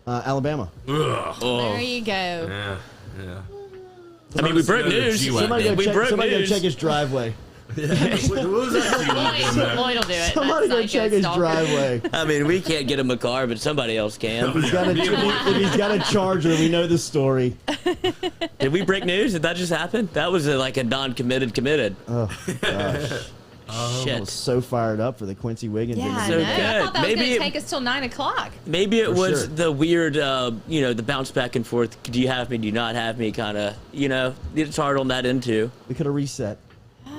Speaker 1: Alabama.
Speaker 3: Ugh.
Speaker 4: There you go.
Speaker 3: Yeah.
Speaker 2: I mean, we broke news.
Speaker 1: Somebody go check his driveway.
Speaker 3: What was that?
Speaker 4: Lloyd will do it.
Speaker 1: Somebody go
Speaker 4: That's
Speaker 1: check
Speaker 4: Psycho
Speaker 1: his
Speaker 4: Stalker.
Speaker 1: driveway.
Speaker 2: I mean, we can't get him a car, but somebody else can.
Speaker 1: If he's got a Charger, we know the story.
Speaker 2: Did we break news? Did that just happen? That was like a non-committed committed.
Speaker 1: Oh, gosh. I
Speaker 2: Shit.
Speaker 1: was so fired up for the Quency Wiggins
Speaker 4: Yeah, I
Speaker 1: interview.
Speaker 4: know.
Speaker 2: So
Speaker 4: I
Speaker 2: good.
Speaker 4: thought that was
Speaker 2: Maybe
Speaker 4: going
Speaker 2: it-
Speaker 4: to take us till 9 o'clock.
Speaker 2: Maybe it
Speaker 1: For
Speaker 2: was
Speaker 1: sure.
Speaker 2: the weird, the bounce back and forth. Do you have me? Do you not have me? Kind of, it's hard on that end too.
Speaker 1: We could have reset.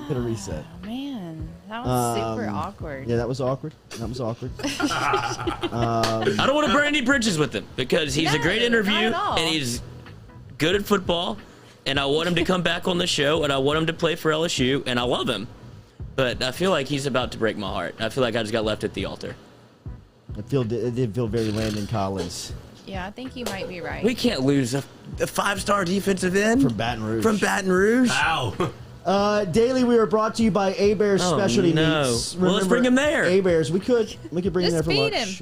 Speaker 4: Oh, man. That was super awkward.
Speaker 1: Yeah, that was awkward.
Speaker 2: I don't want to burn any bridges with him because he's a great
Speaker 4: No,
Speaker 2: interview
Speaker 4: not at all.
Speaker 2: and he's good at football. And I want him to come back on the show and I want him to play for LSU and I love him. But I feel like he's about to break my heart. I feel like I just got left at the altar.
Speaker 1: It did feel very Landon Collins.
Speaker 4: Yeah, I think you might be right.
Speaker 2: We can't lose a 5-star defensive end
Speaker 1: From Baton Rouge.
Speaker 3: Ow.
Speaker 1: Daily, we are brought to you by A-Bears Specialty
Speaker 2: no.
Speaker 1: Meats.
Speaker 2: Well, let's bring him there.
Speaker 1: A-Bears, we could bring him there
Speaker 4: Just
Speaker 1: for
Speaker 4: feed
Speaker 1: lunch.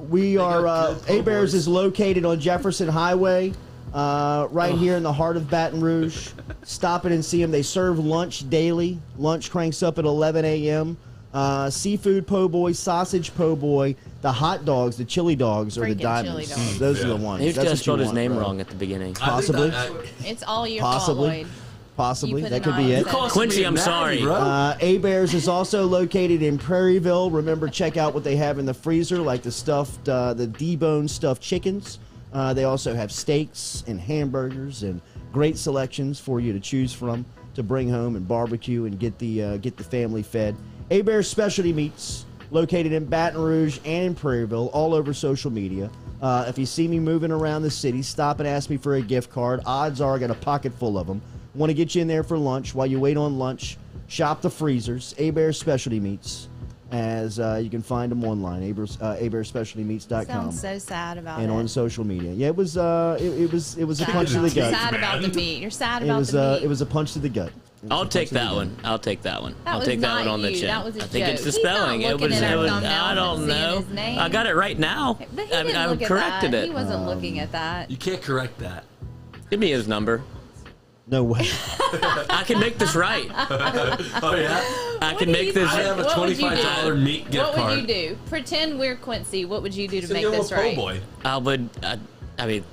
Speaker 1: We are,
Speaker 3: good po'
Speaker 1: A-Bears
Speaker 3: boys.
Speaker 1: is located on Jefferson Highway, right here in the heart of Baton Rouge. Stop in and see them. They serve lunch daily. Lunch cranks up at 11 a.m. Seafood po' boy, sausage po' boy, the hot dogs, the chili dogs, or the
Speaker 4: Freaking
Speaker 1: diamonds.
Speaker 4: chili dogs.
Speaker 1: Those are the ones.
Speaker 2: He's
Speaker 1: That's
Speaker 2: just
Speaker 1: what you
Speaker 2: spelled his
Speaker 1: want,
Speaker 2: name
Speaker 1: bro.
Speaker 2: wrong at the beginning.
Speaker 1: Possibly.
Speaker 4: It's all your
Speaker 1: Possibly.
Speaker 4: fault, Lloyd.
Speaker 1: Possibly.
Speaker 4: You put
Speaker 1: That
Speaker 4: an
Speaker 1: could
Speaker 4: eye
Speaker 1: be
Speaker 4: on
Speaker 1: it.
Speaker 4: that.
Speaker 2: Quincy, I'm sorry.
Speaker 1: A-Bears is also located in Prairieville. Remember, check out what they have in the freezer, like the stuffed, the deboned stuffed chickens. They also have steaks and hamburgers and great selections for you to choose from to bring home and barbecue and get the family fed. A-Bears Specialty Meats, located in Baton Rouge and in Prairieville, all over social media. If you see me moving around the city, stop and ask me for a gift card. Odds are I got a pocket full of them. Want to get you in there for lunch. While you wait on lunch, shop the freezers. A-Bears Specialty Meats, as you can find them online. ABearsSpecialtyMeats.com.
Speaker 4: Sounds so sad about
Speaker 1: and
Speaker 4: it.
Speaker 1: on social media. Yeah, it was a punch to the gut.
Speaker 4: Sad about the meat. You're sad
Speaker 1: It
Speaker 4: about
Speaker 1: was
Speaker 4: the meat.
Speaker 1: it was a punch to the gut.
Speaker 2: I'll take that one. I'll take that one.
Speaker 4: That
Speaker 2: I'll
Speaker 4: was
Speaker 2: take that
Speaker 4: not
Speaker 2: one on the
Speaker 4: you.
Speaker 2: chin.
Speaker 4: That was a
Speaker 2: I think it's
Speaker 4: joke.
Speaker 2: the
Speaker 4: He's not
Speaker 2: spelling. It
Speaker 4: looking
Speaker 2: was.
Speaker 4: at our
Speaker 2: I
Speaker 4: thumbnails
Speaker 2: don't
Speaker 4: and seeing
Speaker 2: know.
Speaker 4: his name.
Speaker 2: I got it right now.
Speaker 4: But he didn't
Speaker 2: I've
Speaker 4: look at
Speaker 2: corrected
Speaker 4: that.
Speaker 2: it.
Speaker 4: He wasn't looking at that.
Speaker 3: You can't correct that.
Speaker 2: Give me his number.
Speaker 1: No way.
Speaker 2: I can make this right.
Speaker 3: Oh, yeah?
Speaker 2: I can make this.
Speaker 3: I have a
Speaker 4: What would you
Speaker 3: $25
Speaker 4: do?
Speaker 3: meat gift
Speaker 4: What
Speaker 3: card.
Speaker 4: would you do? Pretend we're Quincy. What would you do to
Speaker 3: So
Speaker 4: make
Speaker 3: give him
Speaker 4: this
Speaker 3: a po'
Speaker 4: right?
Speaker 3: boy.
Speaker 2: I would. I mean,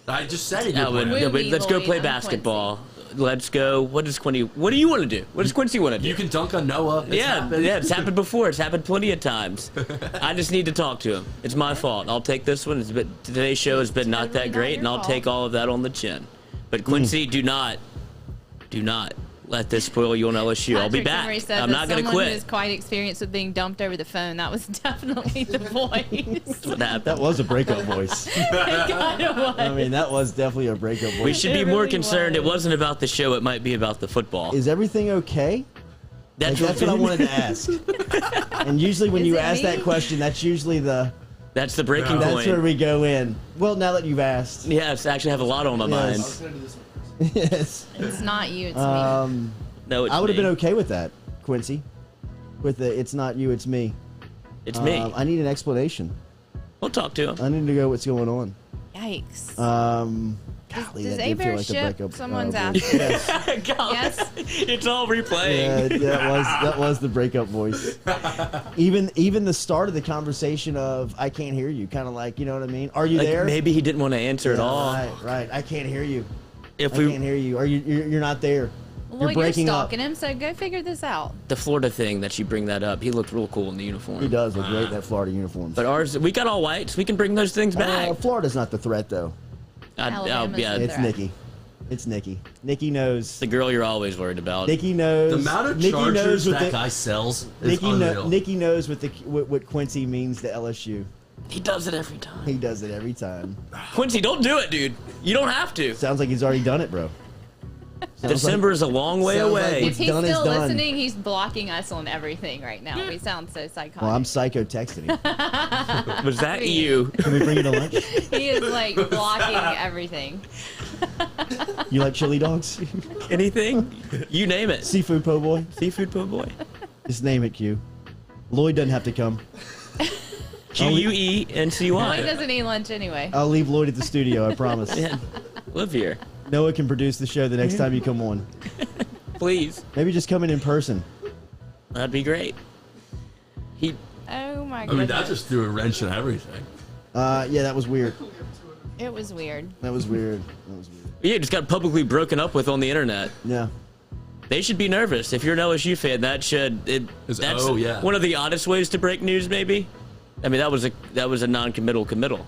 Speaker 3: I just said it.
Speaker 2: I would.
Speaker 4: Movie
Speaker 2: yeah, but let's go
Speaker 4: Lloyd,
Speaker 2: play
Speaker 4: I'm
Speaker 2: basketball. Let's go. What does Quincy? What do you want to do? What does Quincy want to do?
Speaker 3: You can dunk on Noah. It's
Speaker 2: Yeah,
Speaker 3: happened.
Speaker 2: yeah, it's happened before. It's happened plenty of times. I just need to talk to him. It's my fault. I'll take this one. Today's show has been not
Speaker 4: Totally
Speaker 2: that
Speaker 4: not
Speaker 2: great,
Speaker 4: your
Speaker 2: and I'll
Speaker 4: fault.
Speaker 2: take all of that on the chin. But Quincy, do not let this spoil you on LSU. I'll be
Speaker 4: Patrick Henry
Speaker 2: back.
Speaker 4: said
Speaker 2: I'm
Speaker 4: that
Speaker 2: not going to
Speaker 4: someone who
Speaker 2: quit.
Speaker 4: is quite experienced with being dumped over the phone. That was definitely the voice.
Speaker 2: What happened?
Speaker 1: That was a breakup voice.
Speaker 4: It kind of was.
Speaker 1: I mean, that was definitely a breakup voice.
Speaker 2: We should
Speaker 4: It
Speaker 2: be more
Speaker 4: really
Speaker 2: concerned. It
Speaker 4: was.
Speaker 2: wasn't about the show. It might be about the football.
Speaker 1: Is everything okay? That's what I wanted to ask. And usually when
Speaker 4: Is
Speaker 1: you
Speaker 4: it
Speaker 1: ask
Speaker 4: me?
Speaker 1: that question, that's usually
Speaker 2: That's the breaking
Speaker 1: that's
Speaker 2: point.
Speaker 1: where we go in. Well, now that you've asked.
Speaker 2: Yes, I actually have a lot on my
Speaker 1: Yes.
Speaker 2: mind.
Speaker 1: Yes.
Speaker 4: It's not you, it's me.
Speaker 2: No, it's
Speaker 1: I would have
Speaker 2: me.
Speaker 1: been okay with that, Quincy. With the "it's not you, it's me."
Speaker 2: It's me.
Speaker 1: I need an explanation.
Speaker 2: We'll talk to him.
Speaker 1: I need to know what's going on.
Speaker 4: Yikes.
Speaker 1: Golly,
Speaker 4: Does
Speaker 1: that did
Speaker 4: A-Bear
Speaker 1: feel like a
Speaker 4: ship?
Speaker 1: breakup.
Speaker 4: Someone's
Speaker 1: voice.
Speaker 4: asking.
Speaker 1: Yes.
Speaker 4: Yes.
Speaker 2: It's all replaying.
Speaker 1: Yeah, that was the breakup voice. Even the start of the conversation of "I can't hear you," kind of like, you know what I mean? Are you
Speaker 2: Like,
Speaker 1: there?
Speaker 2: maybe he didn't want to answer at
Speaker 1: Yeah,
Speaker 2: all.
Speaker 1: Right. I can't hear you.
Speaker 2: If
Speaker 1: I can't hear you. Are you're not there?
Speaker 4: Lloyd,
Speaker 1: You're
Speaker 4: you're
Speaker 1: breaking up.
Speaker 4: stalking him, so go figure this out.
Speaker 2: the Florida thing that you bring that up, he looked real cool in the uniform.
Speaker 1: He does look great in that Florida uniform.
Speaker 2: But ours, we got all whites. We can bring those things back.
Speaker 1: Florida's not the threat though.
Speaker 4: Alabama's
Speaker 2: yeah,
Speaker 4: the
Speaker 1: It's
Speaker 4: threat.
Speaker 1: Nikki. It's Nikki. Nikki knows.
Speaker 2: the girl you're always worried about.
Speaker 1: Nikki knows.
Speaker 3: The amount of
Speaker 1: Nikki
Speaker 3: chargers
Speaker 1: knows what
Speaker 3: that guy sells is
Speaker 1: Nikki,
Speaker 3: unreal.
Speaker 1: Nikki knows what Quincy means to LSU.
Speaker 2: He does it every time.
Speaker 1: He does it every time.
Speaker 2: Quincy, don't do it, dude. You don't have to.
Speaker 1: Sounds like he's already done it, bro. Sounds
Speaker 2: December
Speaker 1: like-
Speaker 2: is a long way
Speaker 1: sounds like
Speaker 2: away.
Speaker 1: it's
Speaker 4: If he's
Speaker 1: done is
Speaker 4: still
Speaker 1: done.
Speaker 4: listening, he's blocking us on everything right now. We sound so psychotic.
Speaker 1: Well, I'm psycho texting him.
Speaker 2: Was that you?
Speaker 1: Can we bring you to lunch?
Speaker 4: He is like blocking everything.
Speaker 1: You like chili dogs?
Speaker 2: Anything? You name it.
Speaker 1: Seafood po' boy?
Speaker 2: Seafood po' boy.
Speaker 1: Just name it, Q. Lloyd doesn't have to come.
Speaker 2: Quency.
Speaker 4: Lloyd doesn't eat lunch anyway.
Speaker 1: I'll leave Lloyd at the studio, I promise.
Speaker 2: Yeah. Live here.
Speaker 1: Noah can produce the show the next time you come on.
Speaker 2: Please.
Speaker 1: Maybe just come in person.
Speaker 2: That'd be great.
Speaker 4: Oh my
Speaker 3: I
Speaker 4: goodness.
Speaker 3: mean, that just threw a wrench in everything.
Speaker 1: Yeah, that was weird.
Speaker 4: It was weird.
Speaker 1: That was weird. That was weird.
Speaker 2: Yeah, just got publicly broken up with on the internet.
Speaker 1: Yeah.
Speaker 2: They should be nervous. If you're an LSU fan, that's one of the oddest ways to break news, maybe. I mean, that was a non-committal committal,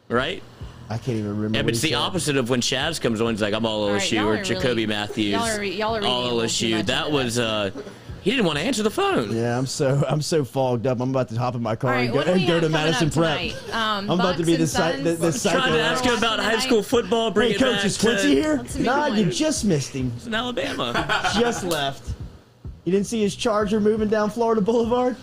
Speaker 2: right?
Speaker 1: I can't even remember.
Speaker 2: Yeah,
Speaker 1: what
Speaker 2: but it's
Speaker 1: he
Speaker 2: the
Speaker 1: said.
Speaker 2: opposite of when Chaz comes on. He's like, "I'm all
Speaker 4: All right,
Speaker 2: LSU,"
Speaker 4: y'all
Speaker 2: or
Speaker 4: are
Speaker 2: Jacoby
Speaker 4: really-
Speaker 2: Matthews,
Speaker 4: y'all are reading
Speaker 2: all
Speaker 4: a little too
Speaker 2: LSU.
Speaker 4: much
Speaker 2: That
Speaker 4: into
Speaker 2: was he didn't want to answer the phone.
Speaker 1: Yeah, I'm so fogged up. I'm about to hop in my car
Speaker 4: All right,
Speaker 1: and go,
Speaker 4: what do we have
Speaker 1: to
Speaker 4: coming
Speaker 1: Madison
Speaker 4: up
Speaker 1: Prep.
Speaker 4: tonight?
Speaker 1: I'm about to be
Speaker 4: Bucks and
Speaker 1: the
Speaker 4: Suns?
Speaker 1: psycho.
Speaker 2: Trying to ask him about high school football. Bring
Speaker 1: Hey,
Speaker 2: it
Speaker 1: coach,
Speaker 2: back
Speaker 1: is
Speaker 2: to
Speaker 1: Quincy here?
Speaker 4: Let's move
Speaker 1: Nah,
Speaker 4: on.
Speaker 1: you just missed him.
Speaker 2: It's in Alabama.
Speaker 1: Just left. You didn't see his Charger moving down Florida Boulevard?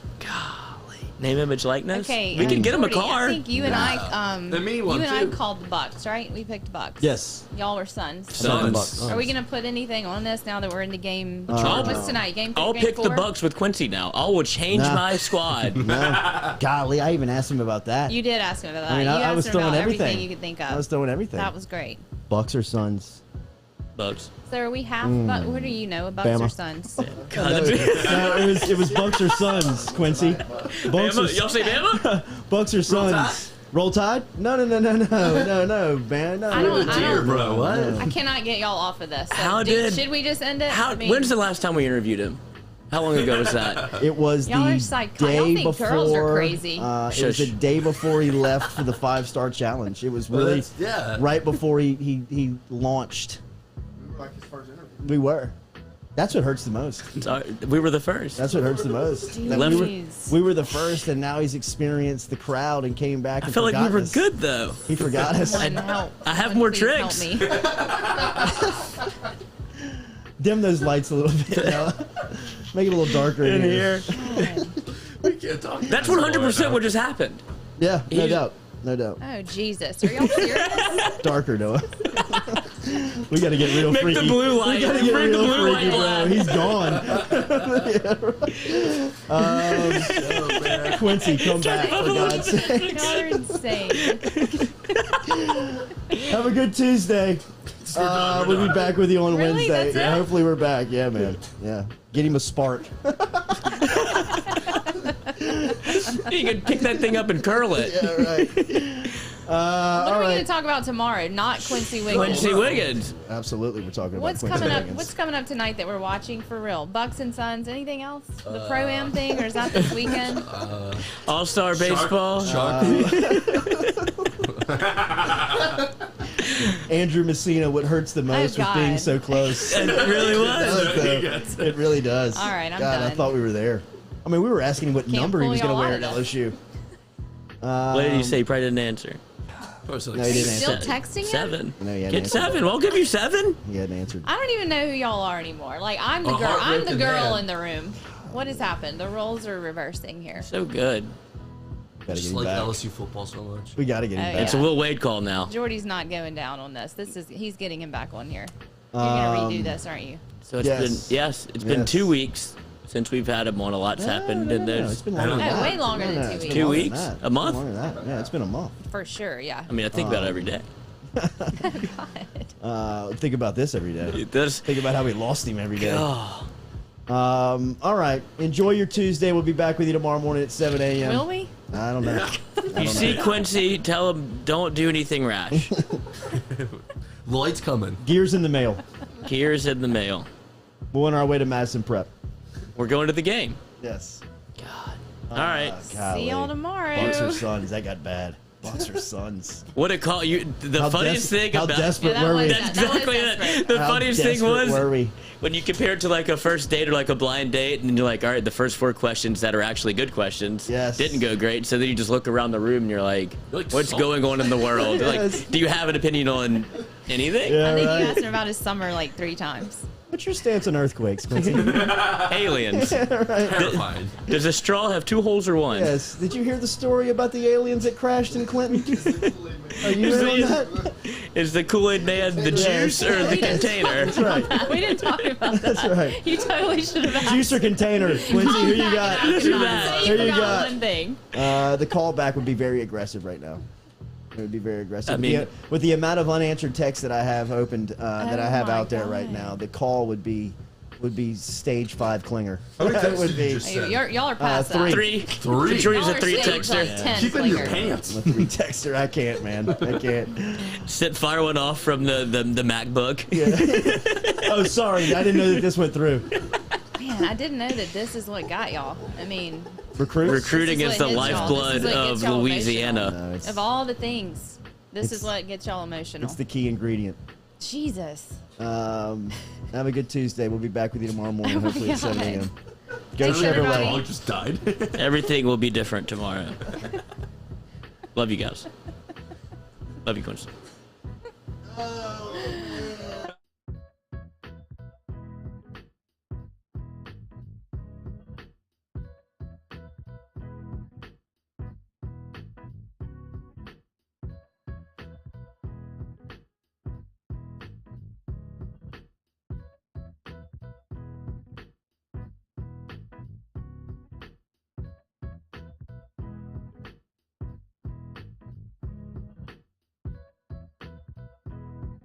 Speaker 2: Name, image, likeness.
Speaker 4: Okay,
Speaker 2: we can get him a
Speaker 4: Jordy,
Speaker 2: car.
Speaker 4: I think you and I,
Speaker 3: The mean one,
Speaker 4: you and I
Speaker 3: too.
Speaker 4: called the Bucks, right? We picked Bucks.
Speaker 1: Yes.
Speaker 4: Y'all were Suns.
Speaker 2: Suns.
Speaker 4: Are we gonna put anything on this now that we're in the game?
Speaker 1: I'll-
Speaker 4: What's tonight? Game.
Speaker 2: I'll
Speaker 4: game
Speaker 2: pick the
Speaker 4: 4?
Speaker 2: Bucks with Quincy now. I will change
Speaker 1: Nah.
Speaker 2: my squad.
Speaker 1: No. Golly, I even asked him about that.
Speaker 4: You did ask him about that.
Speaker 1: I mean,
Speaker 4: you
Speaker 1: I
Speaker 4: asked
Speaker 1: was
Speaker 4: him
Speaker 1: throwing
Speaker 4: about
Speaker 1: everything.
Speaker 4: you could think of.
Speaker 1: I was throwing everything.
Speaker 4: That was great.
Speaker 1: Bucks or Suns?
Speaker 2: Bucks.
Speaker 4: So are we half? But what do you know? Bucks
Speaker 1: Bama.
Speaker 4: or Suns?
Speaker 1: No, it was Bucks or Suns, Quincy. Bucks or,
Speaker 2: Bama? Y'all say Bama?
Speaker 1: Bucks or Suns? Roll Tide? No, man. No.
Speaker 4: I don't.
Speaker 3: Dear, bro, what?
Speaker 4: I cannot get y'all off of this. So
Speaker 2: How
Speaker 4: should we just end it? I mean,
Speaker 2: When's the last time we interviewed him? How long ago was that?
Speaker 1: It was
Speaker 4: Y'all
Speaker 1: the
Speaker 4: are psycho. Y'all
Speaker 1: day
Speaker 4: think
Speaker 1: before.
Speaker 4: girls are crazy.
Speaker 1: It was
Speaker 2: Shush.
Speaker 1: the day before he left for the 5-star challenge. It was really right before he launched.
Speaker 8: We were like his first interview.
Speaker 1: We were. That's what hurts the most.
Speaker 2: We were the first.
Speaker 1: That's what hurts the most. That
Speaker 4: Jeez.
Speaker 1: we were the first, and now he's experienced the crowd and came back.
Speaker 2: I
Speaker 1: And
Speaker 2: felt like we
Speaker 1: forgot
Speaker 2: were
Speaker 1: us.
Speaker 2: good though.
Speaker 1: He forgot us.
Speaker 4: One, help.
Speaker 2: I have
Speaker 4: One,
Speaker 2: more
Speaker 4: please help
Speaker 2: tricks.
Speaker 4: me.
Speaker 1: Dim those lights a little bit. Noah. Make it a little darker in here.
Speaker 3: We can't talk.
Speaker 2: That's 100% what just happened.
Speaker 1: Yeah, no
Speaker 2: He-
Speaker 1: doubt. No doubt.
Speaker 4: Oh Jesus! Are y'all serious?
Speaker 1: Darker, Noah. We got to get real
Speaker 2: Make
Speaker 1: freaky.
Speaker 2: the blue light.
Speaker 1: We got to get
Speaker 2: Bring the
Speaker 1: real
Speaker 2: blue
Speaker 1: freaky,
Speaker 2: light
Speaker 1: bro. He's gone. Quincy, come back for God's sake.
Speaker 4: Y'all are insane.
Speaker 1: Have a good Tuesday. We'll be back with you on
Speaker 4: Really?
Speaker 1: Wednesday.
Speaker 4: That's it?
Speaker 1: Yeah, hopefully we're back. Yeah, man. Yeah. Get him a spark.
Speaker 2: You can pick that thing up and curl it.
Speaker 1: Yeah, right.
Speaker 4: What
Speaker 1: All
Speaker 4: are we
Speaker 1: right.
Speaker 4: going to talk about tomorrow? Not Quincy Wiggins.
Speaker 2: Quincy Wiggins.
Speaker 1: Absolutely, we're talking
Speaker 4: What's
Speaker 1: about Quincy
Speaker 4: coming up?
Speaker 1: Wiggins.
Speaker 4: What's coming up tonight that we're watching for real? Bucks and Suns. Anything else? The pro am thing, or is that this weekend?
Speaker 2: All-Star Baseball.
Speaker 1: Andrew Messina, what hurts the most with being
Speaker 4: God.
Speaker 1: so close.
Speaker 2: It really was.
Speaker 1: does, though. It really does.
Speaker 4: All right, I'm
Speaker 1: God, I
Speaker 4: done.
Speaker 1: thought we were there. I mean, we were asking him what
Speaker 4: Can't
Speaker 1: number he
Speaker 4: pull
Speaker 1: was going to
Speaker 4: y'all
Speaker 1: wear at
Speaker 4: out of
Speaker 1: LSU.
Speaker 2: What did he say? He probably didn't answer.
Speaker 1: No, he didn't
Speaker 4: Still
Speaker 1: answer.
Speaker 4: texting him?
Speaker 2: 7.
Speaker 1: No, he hadn't
Speaker 2: Get
Speaker 1: answered.
Speaker 2: 7. I'll give you 7.
Speaker 1: He hadn't answered.
Speaker 4: I don't even know who y'all are anymore. Like I'm the
Speaker 3: A
Speaker 4: girl. I'm the
Speaker 3: heartbroken
Speaker 4: girl
Speaker 3: man.
Speaker 4: in the room. What has happened? The roles are reversing here.
Speaker 2: So good.
Speaker 1: Got to
Speaker 3: Just
Speaker 1: get him
Speaker 3: like
Speaker 1: back.
Speaker 3: LSU football so much.
Speaker 1: We got to get him
Speaker 4: Oh,
Speaker 1: back.
Speaker 2: It's a Will Wade call now.
Speaker 4: Jordy's not going down on this. He's getting him back on here. You're gonna redo this, aren't you?
Speaker 2: So it's been
Speaker 1: Yes.
Speaker 2: 2 weeks since we've had him on. A lot's happened, and
Speaker 1: No,
Speaker 2: there's
Speaker 1: it's been longer than
Speaker 3: Oh,
Speaker 1: that.
Speaker 4: way longer than 2
Speaker 1: it's
Speaker 4: weeks.
Speaker 1: been
Speaker 2: 2
Speaker 1: longer than
Speaker 2: weeks?
Speaker 1: that.
Speaker 2: A month?
Speaker 1: It's been longer than that. Yeah, it's been a month.
Speaker 4: For sure, yeah.
Speaker 2: I mean, I think about it every day.
Speaker 1: Think about this every day.
Speaker 2: This,
Speaker 1: Think about how we lost him every day.
Speaker 2: oh,
Speaker 1: All right. Enjoy your Tuesday. We'll be back with you tomorrow morning at 7 a.m.
Speaker 4: Will we?
Speaker 1: I don't know.
Speaker 2: you see Quincy, tell him don't do anything rash.
Speaker 3: Lloyd's coming.
Speaker 1: Gears in the mail.
Speaker 2: Gears in the mail.
Speaker 1: We're on our way to Madison Prep.
Speaker 2: We're going to the game.
Speaker 1: Yes.
Speaker 2: All right.
Speaker 4: See y'all tomorrow.
Speaker 1: Bucks or Suns. That got bad. Bucks or Suns.
Speaker 2: What it call you? The
Speaker 1: How
Speaker 2: funniest thing
Speaker 1: how
Speaker 2: about
Speaker 1: desperate
Speaker 4: Yeah, that
Speaker 1: were we?
Speaker 4: was-
Speaker 2: that's
Speaker 4: that was
Speaker 2: exactly it.
Speaker 4: desperate.
Speaker 2: The
Speaker 1: How
Speaker 2: funniest thing
Speaker 1: desperate
Speaker 2: was
Speaker 1: were we?
Speaker 2: when you compare it to like a first date or like a blind date, and you're like, all right, the first 4 questions that are actually good questions
Speaker 1: Yes.
Speaker 2: didn't go great. So then you just look around the room and you're like,
Speaker 3: You're like,
Speaker 2: what's
Speaker 3: "So?"
Speaker 2: going on in the world?
Speaker 1: Yes.
Speaker 2: Like, do you have an opinion on anything?
Speaker 1: Yeah,
Speaker 4: I think
Speaker 1: right.
Speaker 4: you asked him about his summer like 3 times.
Speaker 1: What's your stance on earthquakes, Quincy?
Speaker 2: Aliens.
Speaker 3: Terrifying.
Speaker 2: Does a straw have 2 holes or one?
Speaker 1: Yes. Did you hear the story about the aliens that crashed in Clinton? Are you in on that?
Speaker 2: Is the Kool-Aid man the juice or the container?
Speaker 1: That's right.
Speaker 4: We didn't talk about that.
Speaker 1: That's right.
Speaker 4: You totally should have asked.
Speaker 1: Juice or container? Quincy, who you got?
Speaker 2: Who you got?
Speaker 4: You
Speaker 1: Who you
Speaker 4: forgot
Speaker 1: got?
Speaker 4: one thing.
Speaker 1: The callback would be very aggressive right now. It would be very aggressive.
Speaker 2: I mean-
Speaker 1: with the amount of unanswered texts that I have opened, that I have
Speaker 4: my
Speaker 1: out there right
Speaker 4: God.
Speaker 1: now, the call would be stage 5 clinger.
Speaker 9: How many
Speaker 1: That
Speaker 9: texts
Speaker 1: would
Speaker 9: did you
Speaker 1: be
Speaker 9: just send?
Speaker 4: Y'all are past that.
Speaker 2: Three.
Speaker 3: Three.
Speaker 2: Jordy's a
Speaker 4: Y'all are
Speaker 2: 3
Speaker 4: stage, like,
Speaker 2: texter.
Speaker 4: 10
Speaker 9: Keep it in your
Speaker 4: clinger.
Speaker 9: pants.
Speaker 1: I'm a 3 texter. I can't, man. I can't.
Speaker 2: Sit fire one off from the MacBook.
Speaker 1: Oh, sorry. I didn't know that this went through.
Speaker 4: Man, I didn't know that this is what got y'all. I mean,
Speaker 1: Recruits?
Speaker 2: Recruiting
Speaker 4: This
Speaker 2: is
Speaker 4: is
Speaker 2: the
Speaker 4: what hits y'all.
Speaker 2: lifeblood
Speaker 4: This is what
Speaker 2: of
Speaker 4: gets y'all
Speaker 2: Louisiana.
Speaker 1: No, it's,
Speaker 4: of all the things, this
Speaker 1: It's-
Speaker 4: is what gets y'all emotional.
Speaker 1: it's the key ingredient.
Speaker 4: Jesus.
Speaker 1: Have a good Tuesday. We'll be back with you tomorrow morning,
Speaker 4: Oh my
Speaker 1: hopefully at 7
Speaker 4: God.
Speaker 1: a.m. Go
Speaker 4: Thanks, everybody.
Speaker 1: Chevrolet.
Speaker 3: Dog just died.
Speaker 2: Everything will be different tomorrow. Love you guys. Love you, Quincy.